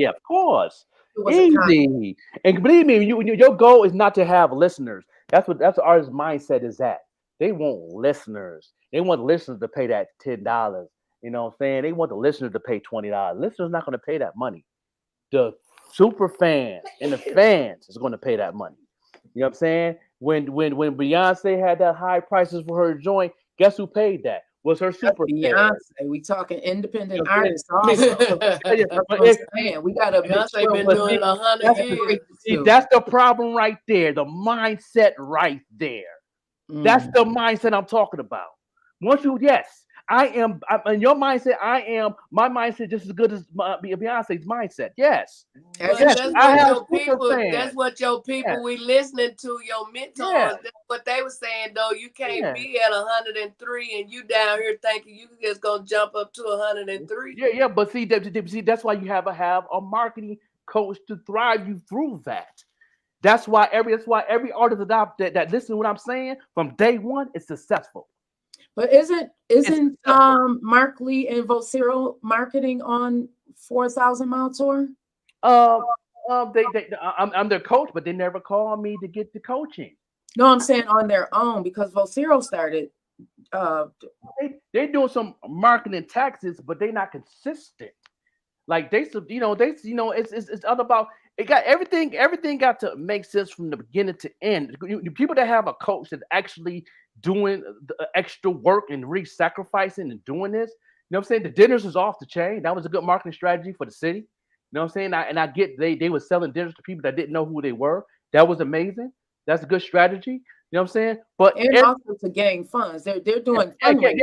of course. Easy. And believe me, your goal is not to have listeners. That's what artist mindset is at. They want listeners. They want the listeners to pay that $10. You know what I'm saying? They want the listeners to pay $20. Listeners not going to pay that money. The super fans and the fans is going to pay that money. You know what I'm saying? When Beyonce had that high prices for her joint, guess who paid that? Was her super Beyonce. We talking independent artists. Also. We got a Beyonce been doing 100 years. See, that's the problem right there. The mindset right there. That's the mindset I'm talking about. Once you, I am in your mindset. My mindset just as good as Beyonce's mindset. Yes. That's what your people we listening to, your mentors. That's what they were saying though. You can't be at 103 and you down here thinking you just gonna jump up to 103. Yeah. But see, that's why you have a marketing coach to thrive you through that. That's why every artist that listen to what I'm saying from day one is successful. But isn't Mark Lee and Vocero marketing on 4,000-mile tour? I'm their coach, but they never call me to get the coaching. No, I'm saying on their own because Vocero started. They're doing some marketing tactics, but they're not consistent. Like it's all about. It got everything. Everything got to make sense from the beginning to end. People that have a coach that's actually doing the extra work and really sacrificing and doing this. You know what I'm saying? The dinners is off the chain. That was a good marketing strategy for the city. You know what I'm saying? I get they were selling dinners to people that didn't know who they were. That was amazing. That's a good strategy. You know what I'm saying? But also to gain funds. They're doing funding.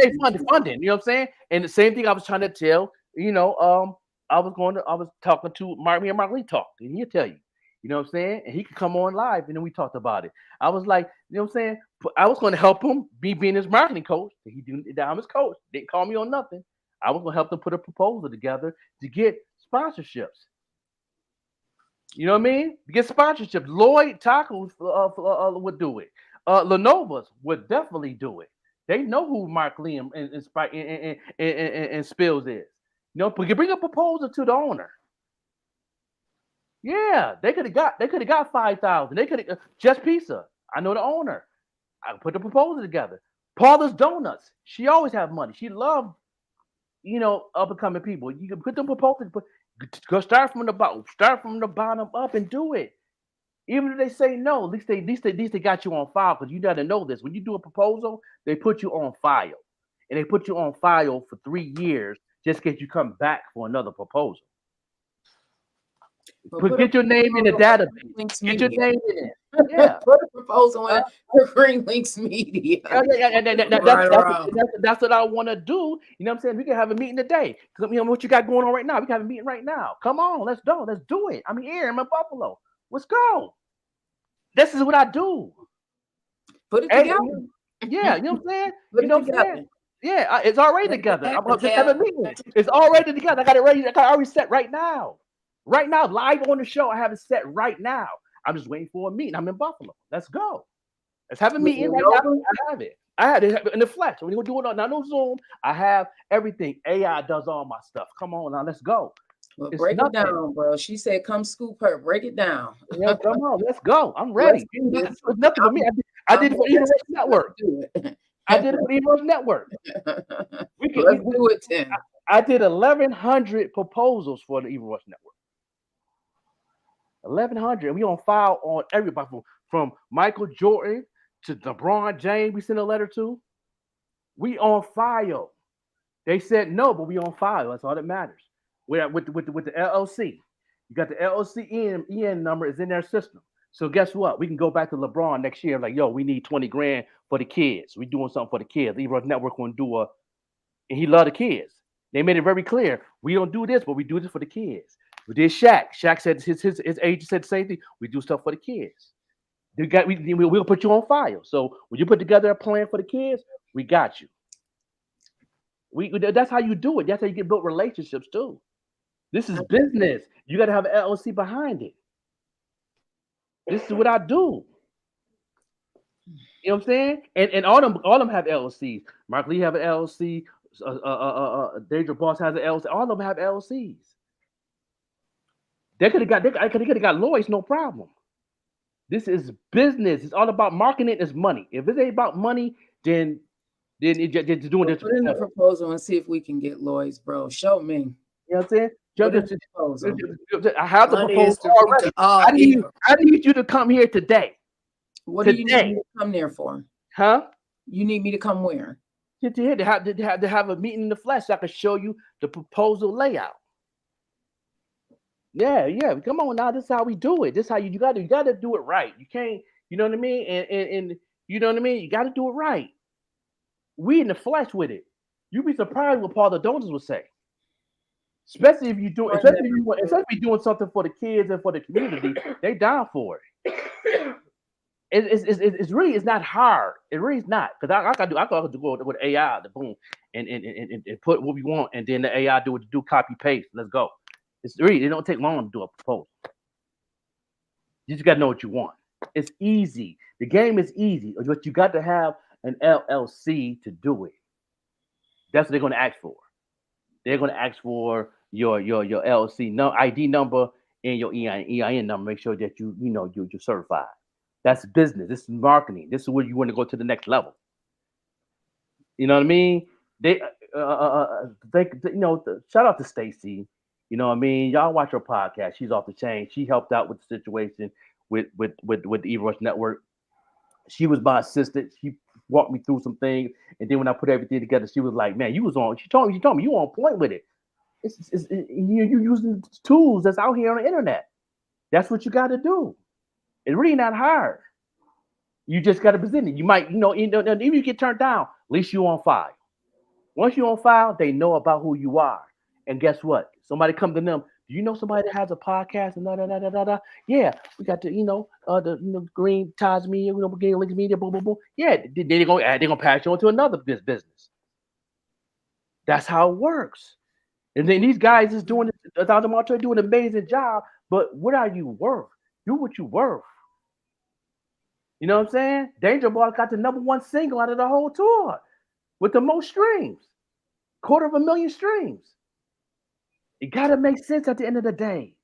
You know what I'm saying? And the same thing I was trying to tell. I was talking to Mark Lee talked, and he'll tell you. You know what I'm saying? And he could come on live, and then we talked about it. I was like, you know what I'm saying? I was going to help him being his marketing coach. I'm his coach. Didn't call me on nothing. I was going to help them put a proposal together to get sponsorships. You know what I mean? To get sponsorships. Lloyd Tacos would do it. Lenovo's would definitely do it. They know who Mark Liam and Spills is. You know, but you bring a proposal to the owner. Yeah, they could have got 5,000. They could have Just Pizza. I know the owner. I put the proposal together. Paula's Donuts. She always have money. She loved, up and coming people. You can put them proposals. Go start from the bottom. Start from the bottom up and do it. Even if they say no, at least they got you on file, because you got to know this. When you do a proposal, they put you on file, and they put you on file for 3 years just in case you come back for another proposal. Get your name in the database. Get your name in it. Yeah. Put a proposal in for Green Links Media. That's what I want to do. You know what I'm saying? We can have a meeting today. What you got going on right now? We can have a meeting right now. Come on, let's go. Let's do it. I'm here. I'm in Buffalo. Let's go. This is what I do. Put it together. Yeah, you know what I'm saying? Put you know it what I'm saying? together. Yeah, it's already together. I'm just having a meeting. It's already together. I got it ready. I got it already set right now. Right now, live on the show, I have it set right now. I'm just waiting for a meeting. I'm in Buffalo. Let's go. Let's have a meeting right now. I have it. I had it in the flesh. We're gonna do it on no Zoom. I have everything. AI does all my stuff. Come on now, let's go. Well, break it down, bro. She said, "Come scoop her." Break it down. Yeah, come on, let's go. I'm ready. It's nothing for me. I did it for Everest Network. I did it for Everest Network. Let's do it, Tim. I did 1,100 proposals for the Everest Network. 1,100. We on file on everybody from Michael Jordan to LeBron James. We sent a letter to. We on file. They said no, but we on file. That's all that matters. With the LLC, you got the LLC EN number is in their system. So guess what? We can go back to LeBron next year. Like, yo, we need 20 grand for the kids. We doing something for the kids. The Everest Network going to do and he love the kids. They made it very clear. We don't do this, but we do this for the kids. We did Shaq. Shaq said his agent said the same thing. We do stuff for the kids. We'll put you on file. So when you put together a plan for the kids, we got you. That's how you do it. That's how you get built relationships too. This is business. You got to have an LLC behind it. This is what I do. You know what I'm saying? And all them have LLCs. Mark Lee have an LLC. Danger Boss has an LLC. All of them have LLCs. I could have got lawyers, no problem. This is business. It's all about marketing. Is money. If it ain't about money, then it's doing this. Put in the proposal and see if we can get lawyers, bro. Show me. You know what I'm saying? I have the proposal already. I need you to come here today. What do you need me to come there for? Huh? You need me to come where? To have a meeting in the flesh so I can show you the proposal layout. Yeah. Come on now. This is how we do it. This is how you got to do it right. You can't, you know what I mean? And you know what I mean? You got to do it right. We in the flesh with it. You'd be surprised what Paul the donors would say. Especially if you're doing something for the kids and for the community, they down for it. It's not hard. It really is not, because I can go with AI, the boom, and put what we want, and then the AI do copy paste. Let's go. It don't take long to do a proposal. You just gotta know what you want. It's easy. The game is easy, but you got to have an LLC to do it. That's what they're going to ask for. They're going to ask for your LLC ID number and your EIN number. Make sure that you're certified. That's business. This is marketing. This is where you want to go to the next level. You know what I mean? Shout out to Stacy. You know what I mean? Y'all watch her podcast. She's off the chain. She helped out with the situation with the Everest Network. She was my assistant. She walked me through some things, and then when I put everything together, she was like, "Man, you was on." She told me you on point with it. You're using tools that's out here on the internet. That's what you got to do. It's really not hard. You just got to present it. You might, even if you get turned down, at least you on file. Once you're on file, they know about who you are. And guess what? Somebody come to them. Do you know somebody that has a podcast and da? Yeah, we got the Green Ties Media, Green Links Media, boom, boom, boom. Yeah, they're gonna pass you on to another business. That's how it works. And then these guys is doing it. Dr. Montoya doing an amazing job. But what are you worth? Do what you worth. You know what I'm saying? Danger Boy got the #1 single out of the whole tour. with the most streams, 250,000 streams. It gotta make sense at the end of the day.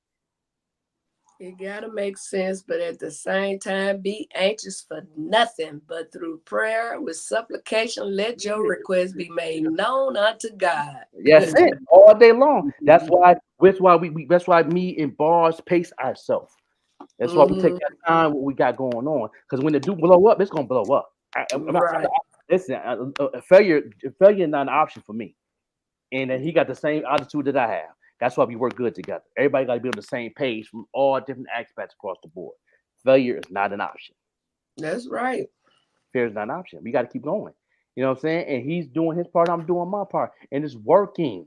It gotta make sense, but at the same time, be anxious for nothing, but through prayer with supplication, let your request be made known unto God. That's it, all day long. That's why that's why me and Bars pace ourselves. That's why we take that time what we got going on. Because when it do blow up, it's gonna blow up. Listen, failure is not an option for me. And he got the same attitude that I have. That's why we work good together. Everybody got to be on the same page from all different aspects across the board. Failure is not an option. That's right. Failure is not an option. We got to keep going. You know what I'm saying? And he's doing his part. I'm doing my part. And it's working.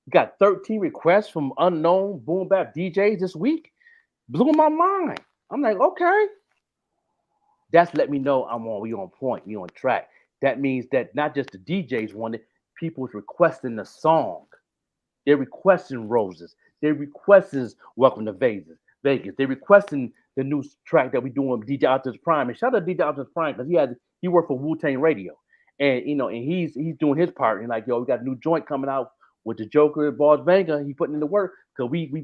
We got 13 requests from unknown boom bap DJs this week. Blew my mind. I'm like, okay. That's let me know we on point. We on track. That means that not just the DJs wanted, people's requesting the song. They're requesting Roses. They're requesting Welcome to Vegas. They're requesting the new track that we doing with DJ Optimus Prime. And shout out to DJ Optimus Prime because he worked for Wu-Tang Radio. And and he's doing his part. And like, yo, we got a new joint coming out with the Joker and Boss Banger. He putting in the work because we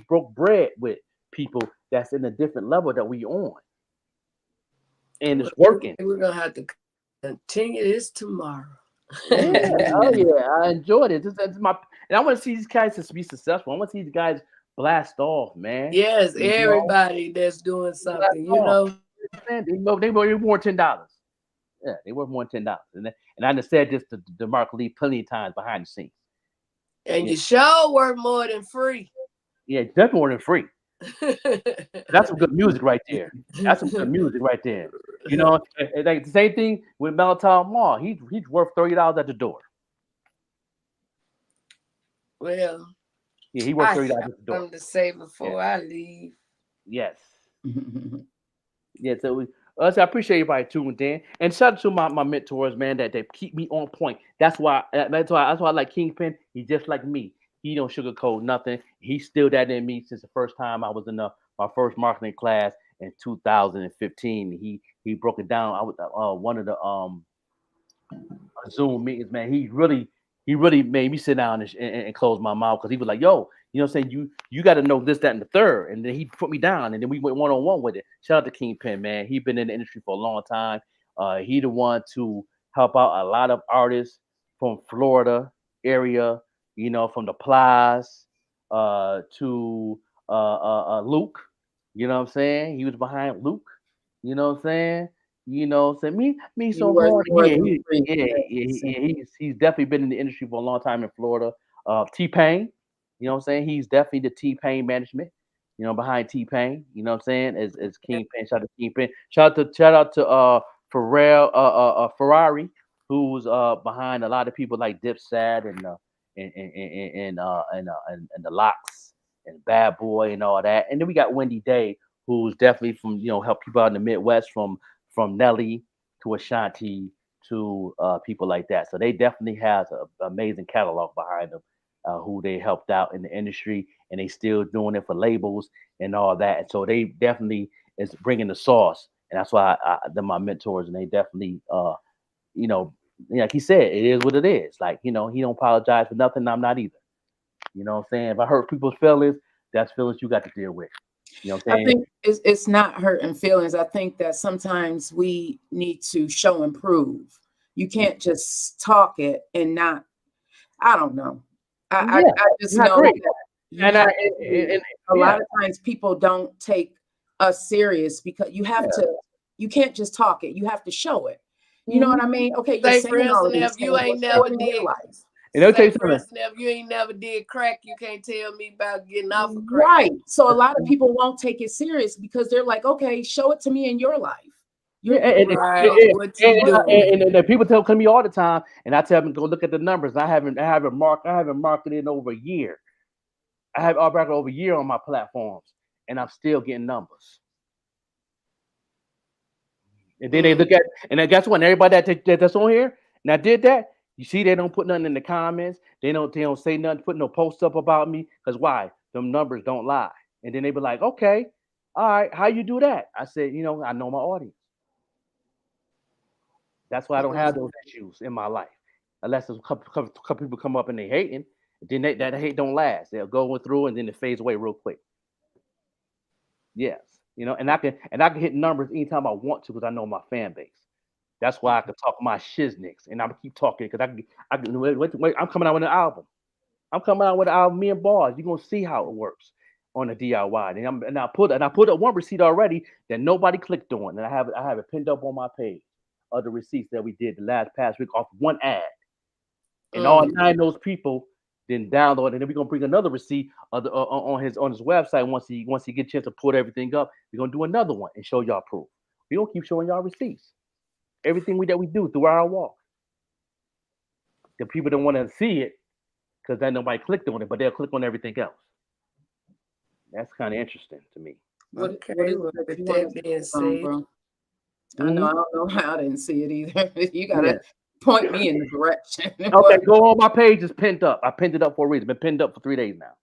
broke bread with people that's in a different level that we on. And it's working. We're gonna have to continue this tomorrow. Oh yeah, I enjoyed it. And I want to see these guys be successful. I want to see these guys blast off, man. Yes, everybody that's doing something, They worth more than $10. Yeah, they worth more than $10. And I just said this to Mark Lee plenty of times behind the scenes. And your show worth more than free. Yeah, definitely more than free. That's some good music right there. That's some good music right there. Like the same thing with Melatonin Mall. He's worth $30 at the door. Well, yeah, he worth $30 at the door. Something to say before I leave. Yes. Yeah. So I appreciate everybody tuning in, and shout out to my mentors, man, that they keep me on point. That's why I like Kingpin. He's just like me. He don't sugarcoat nothing. He still that in me since the first time I was in my first marketing class in 2015. He broke it down. I was one of the Zoom meetings, man. He really made me sit down and close my mouth because he was like, yo, you know what I'm saying? You got to know this, that, and the third. And then he put me down and then we went one-on-one with it. Shout out to Kingpin, man. He's been in the industry for a long time. He the one to help out a lot of artists from Florida area, from the Plies to Luke. You know what I'm saying? He was behind Luke. You know what I'm saying? Me so hard. He's definitely been in the industry for a long time in Florida. T-Pain, you know what I'm saying? He's definitely the T-Pain management, behind T-Pain. You know what I'm saying? As Kingpin, shout out to Kingpin. Shout out to Pharrell Ferrari, who's behind a lot of people like Dipset and the Locks and Bad Boy and all that. And then we got Wendy Day, who's definitely from help people out in the Midwest from Nelly to Ashanti to people like that. So they definitely has an amazing catalog behind them, who they helped out in the industry, and they still doing it for labels and all that. And so they definitely is bringing the sauce, and that's why they're my mentors, and they definitely, like he said, it is what it is. Like, he don't apologize for nothing. I'm not either. You know what I'm saying? If I hurt people's feelings, that's feelings you got to deal with. You know what I'm saying? I think it's not hurting feelings. I think that sometimes we need to show and prove. You can't just talk it and not. I don't know. I just know that a lot of times people don't take us serious because you have to. You can't just talk it. You have to show it. You know what I mean? Okay, say for instance, if you ain't never did. If you ain't never did crack, you can't tell me about getting off of crack. Right. So a lot of people won't take it serious because they're like, okay, show it to me in your life. And people tell me all the time, and I tell them go look at the numbers. I haven't marketed in over a year. I have marketed over a year on my platforms, and I'm still getting numbers. And then they look at, and then guess what? Everybody that's on here, and I did that. You see, they don't put nothing in the comments. They don't say nothing, put no posts up about me. Because why? Them numbers don't lie. And then they be like, okay, all right, how you do that? I said, I know my audience. That's why I don't have those issues in my life. unless a couple people come up and they hating. Then that hate don't last. They'll go through and then it fades away real quick. Yes, and I can hit numbers anytime I want to because I know my fan base. That's why I can talk my shiznicks and I'm gonna keep talking because I can wait. I'm coming out with an album. I'm coming out with an album, me and Bars. You're gonna see how it works on a DIY. And I put up one receipt already that nobody clicked on, and I have it pinned up on my page of the receipts that we did the last past week off one ad. And all 9 of those people then download, and then we're gonna bring another receipt on his website once he get a chance to put everything up. We're gonna do another one and show y'all proof. We're gonna keep showing y'all receipts. Everything that we do through our walk. The people don't want to see it because then nobody clicked on it, but they'll click on everything else. That's kind of interesting to me. What is it that you want to say, bro? I know I don't know how I didn't see it either. You gotta point me in the direction. Okay, go on my page. It's pinned up. I pinned it up for a reason. It's been pinned up for 3 days now.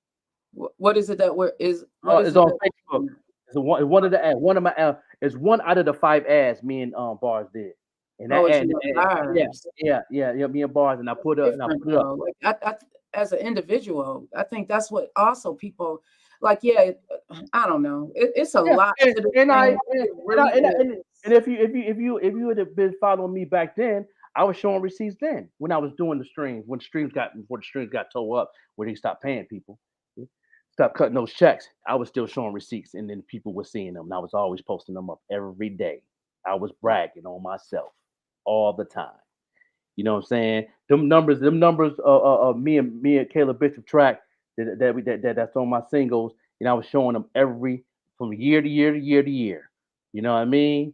What is it that it's on Facebook. It's one of the ads. One of my it's one out of the 5 ads me and Bars did. And that ad, me and Bars, and I put up. Like, as an individual, I think that's what also people like. Yeah, I don't know. It's a lot. And if you had been following me back then, I was showing receipts then when I was doing the streams. Before the streams got towed up, where they stopped paying people, stopped cutting those checks. I was still showing receipts, and then people were seeing them, and I was always posting them up every day. I was bragging on myself all the time. You know what I'm saying? Them numbers of me and Caleb Bishop track that's on my singles, and I was showing them from year to year to year to year. You know what I mean?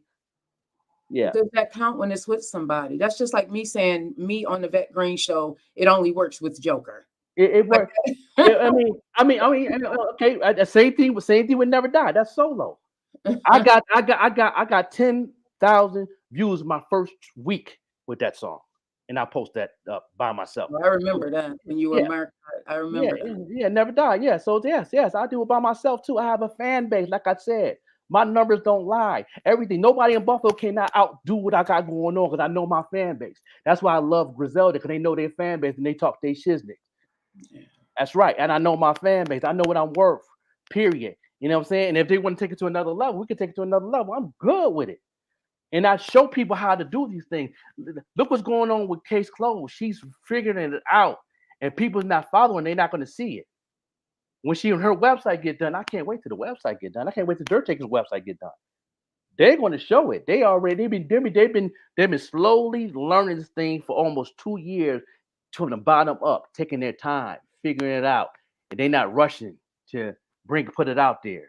Yeah. Does that count when it's with somebody? That's just like me saying me on the vettegreen show. It only works with Joker. It works. I mean, okay. The same thing would never die. That's solo. I got 10,000 views my first week with that song. And I post that up by myself. I remember that when you were marked. I remember that. Yeah, never die. Yeah. So yes, I do it by myself too. I have a fan base, like I said. My numbers don't lie. Everything. Nobody in Buffalo cannot outdo what I got going on because I know my fan base. That's why I love Griselda, because they know their fan base and they talk their shiznit. Yeah. That's right. And I know my fan base. I know what I'm worth. Period. You know what I'm saying? And if they want to take it to another level, we can take it to another level. I'm good with it. And I show people how to do these things. Look what's going on with Case Closed. She's figuring it out, and people's not following. They're not going to see it. When her website get done, I can't wait till the website get done. I can't wait till Dirt Taker's website get done. They're going to show it. They've been slowly learning this thing for almost 2 years, from the bottom up, taking their time, figuring it out, and they're not rushing to put it out there.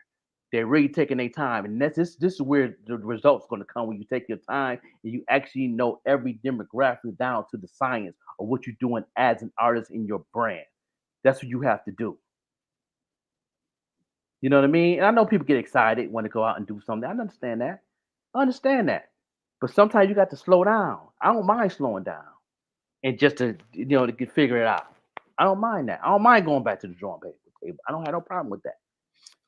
They're really taking their time, and this is where the results going to come, when you take your time and you actually know every demographic down to the science of what you're doing as an artist in your brand. That's what you have to do. You know what I mean? And I know people get excited when they go out and do something. I understand that. But sometimes you got to slow down. I don't mind slowing down, and just to figure it out. I don't mind that. I don't mind going back to the drawing table. I don't have no problem with that.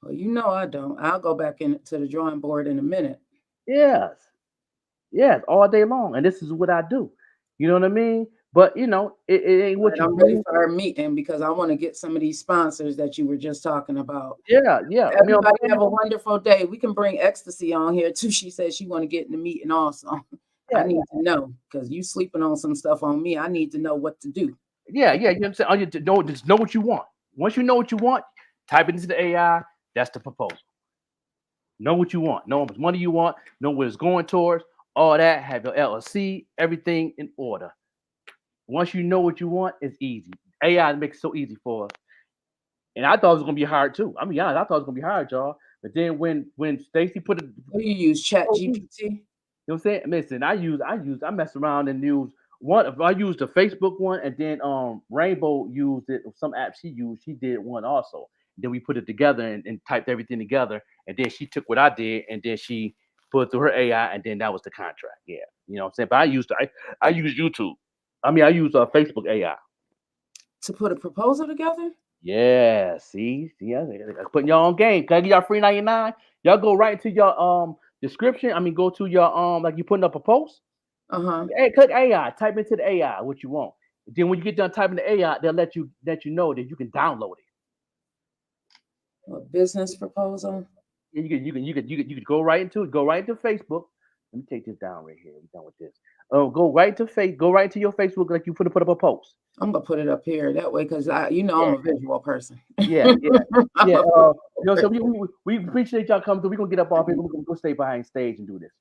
Well, I don't. I'll go back into the drawing board in a minute. Yes, all day long. And this is what I do. You know what I mean? But, it ain't what I'm ready for our meeting, because I want to get some of these sponsors that you were just talking about. Yeah. Everybody have a wonderful day. We can bring Ecstasy on here, too. She says she want to get in the meeting also. Yeah. I need to know, because you sleeping on some stuff on me. I need to know what to do. Yeah. You know what I'm saying? Just know what you want. Once you know what you want, type it into the AI. That's the proposal. Know what you want. Know how much money you want. Know what it's going towards. All that. Have your LLC. Everything in order. Once you know what you want, it's easy. AI makes it so easy for us. And I thought it was going to be hard too. I mean, I thought it was going to be hard, y'all. But then when Stacey put it... What do you use, Chat GPT? You know what I'm saying? Listen, I messed around and used one. I used the Facebook one, and then Rainbow used it. Some app she used, she did one also. Then we put it together and typed everything together. And then she took what I did, and then she put it through her AI, and then that was the contract. Yeah. You know what I'm saying? But I used YouTube. I use Facebook AI. To put a proposal together? Yeah. See, putting y'all on game. Can I give y'all free 99? Y'all go right into your description. Go to your like you putting up a post. Uh-huh. Hey, click AI. Type into the AI what you want. Then when you get done typing the A out, they'll let you know that you can download it. A business proposal. You could go right into Facebook. Let me take this down right here. We're done with this. Go right to your Facebook like you put up a post. I'm gonna put it up here that way because I'm a visual person. Yeah. So we appreciate y'all coming through. We're gonna get up off here. We're gonna go stay behind stage and do this.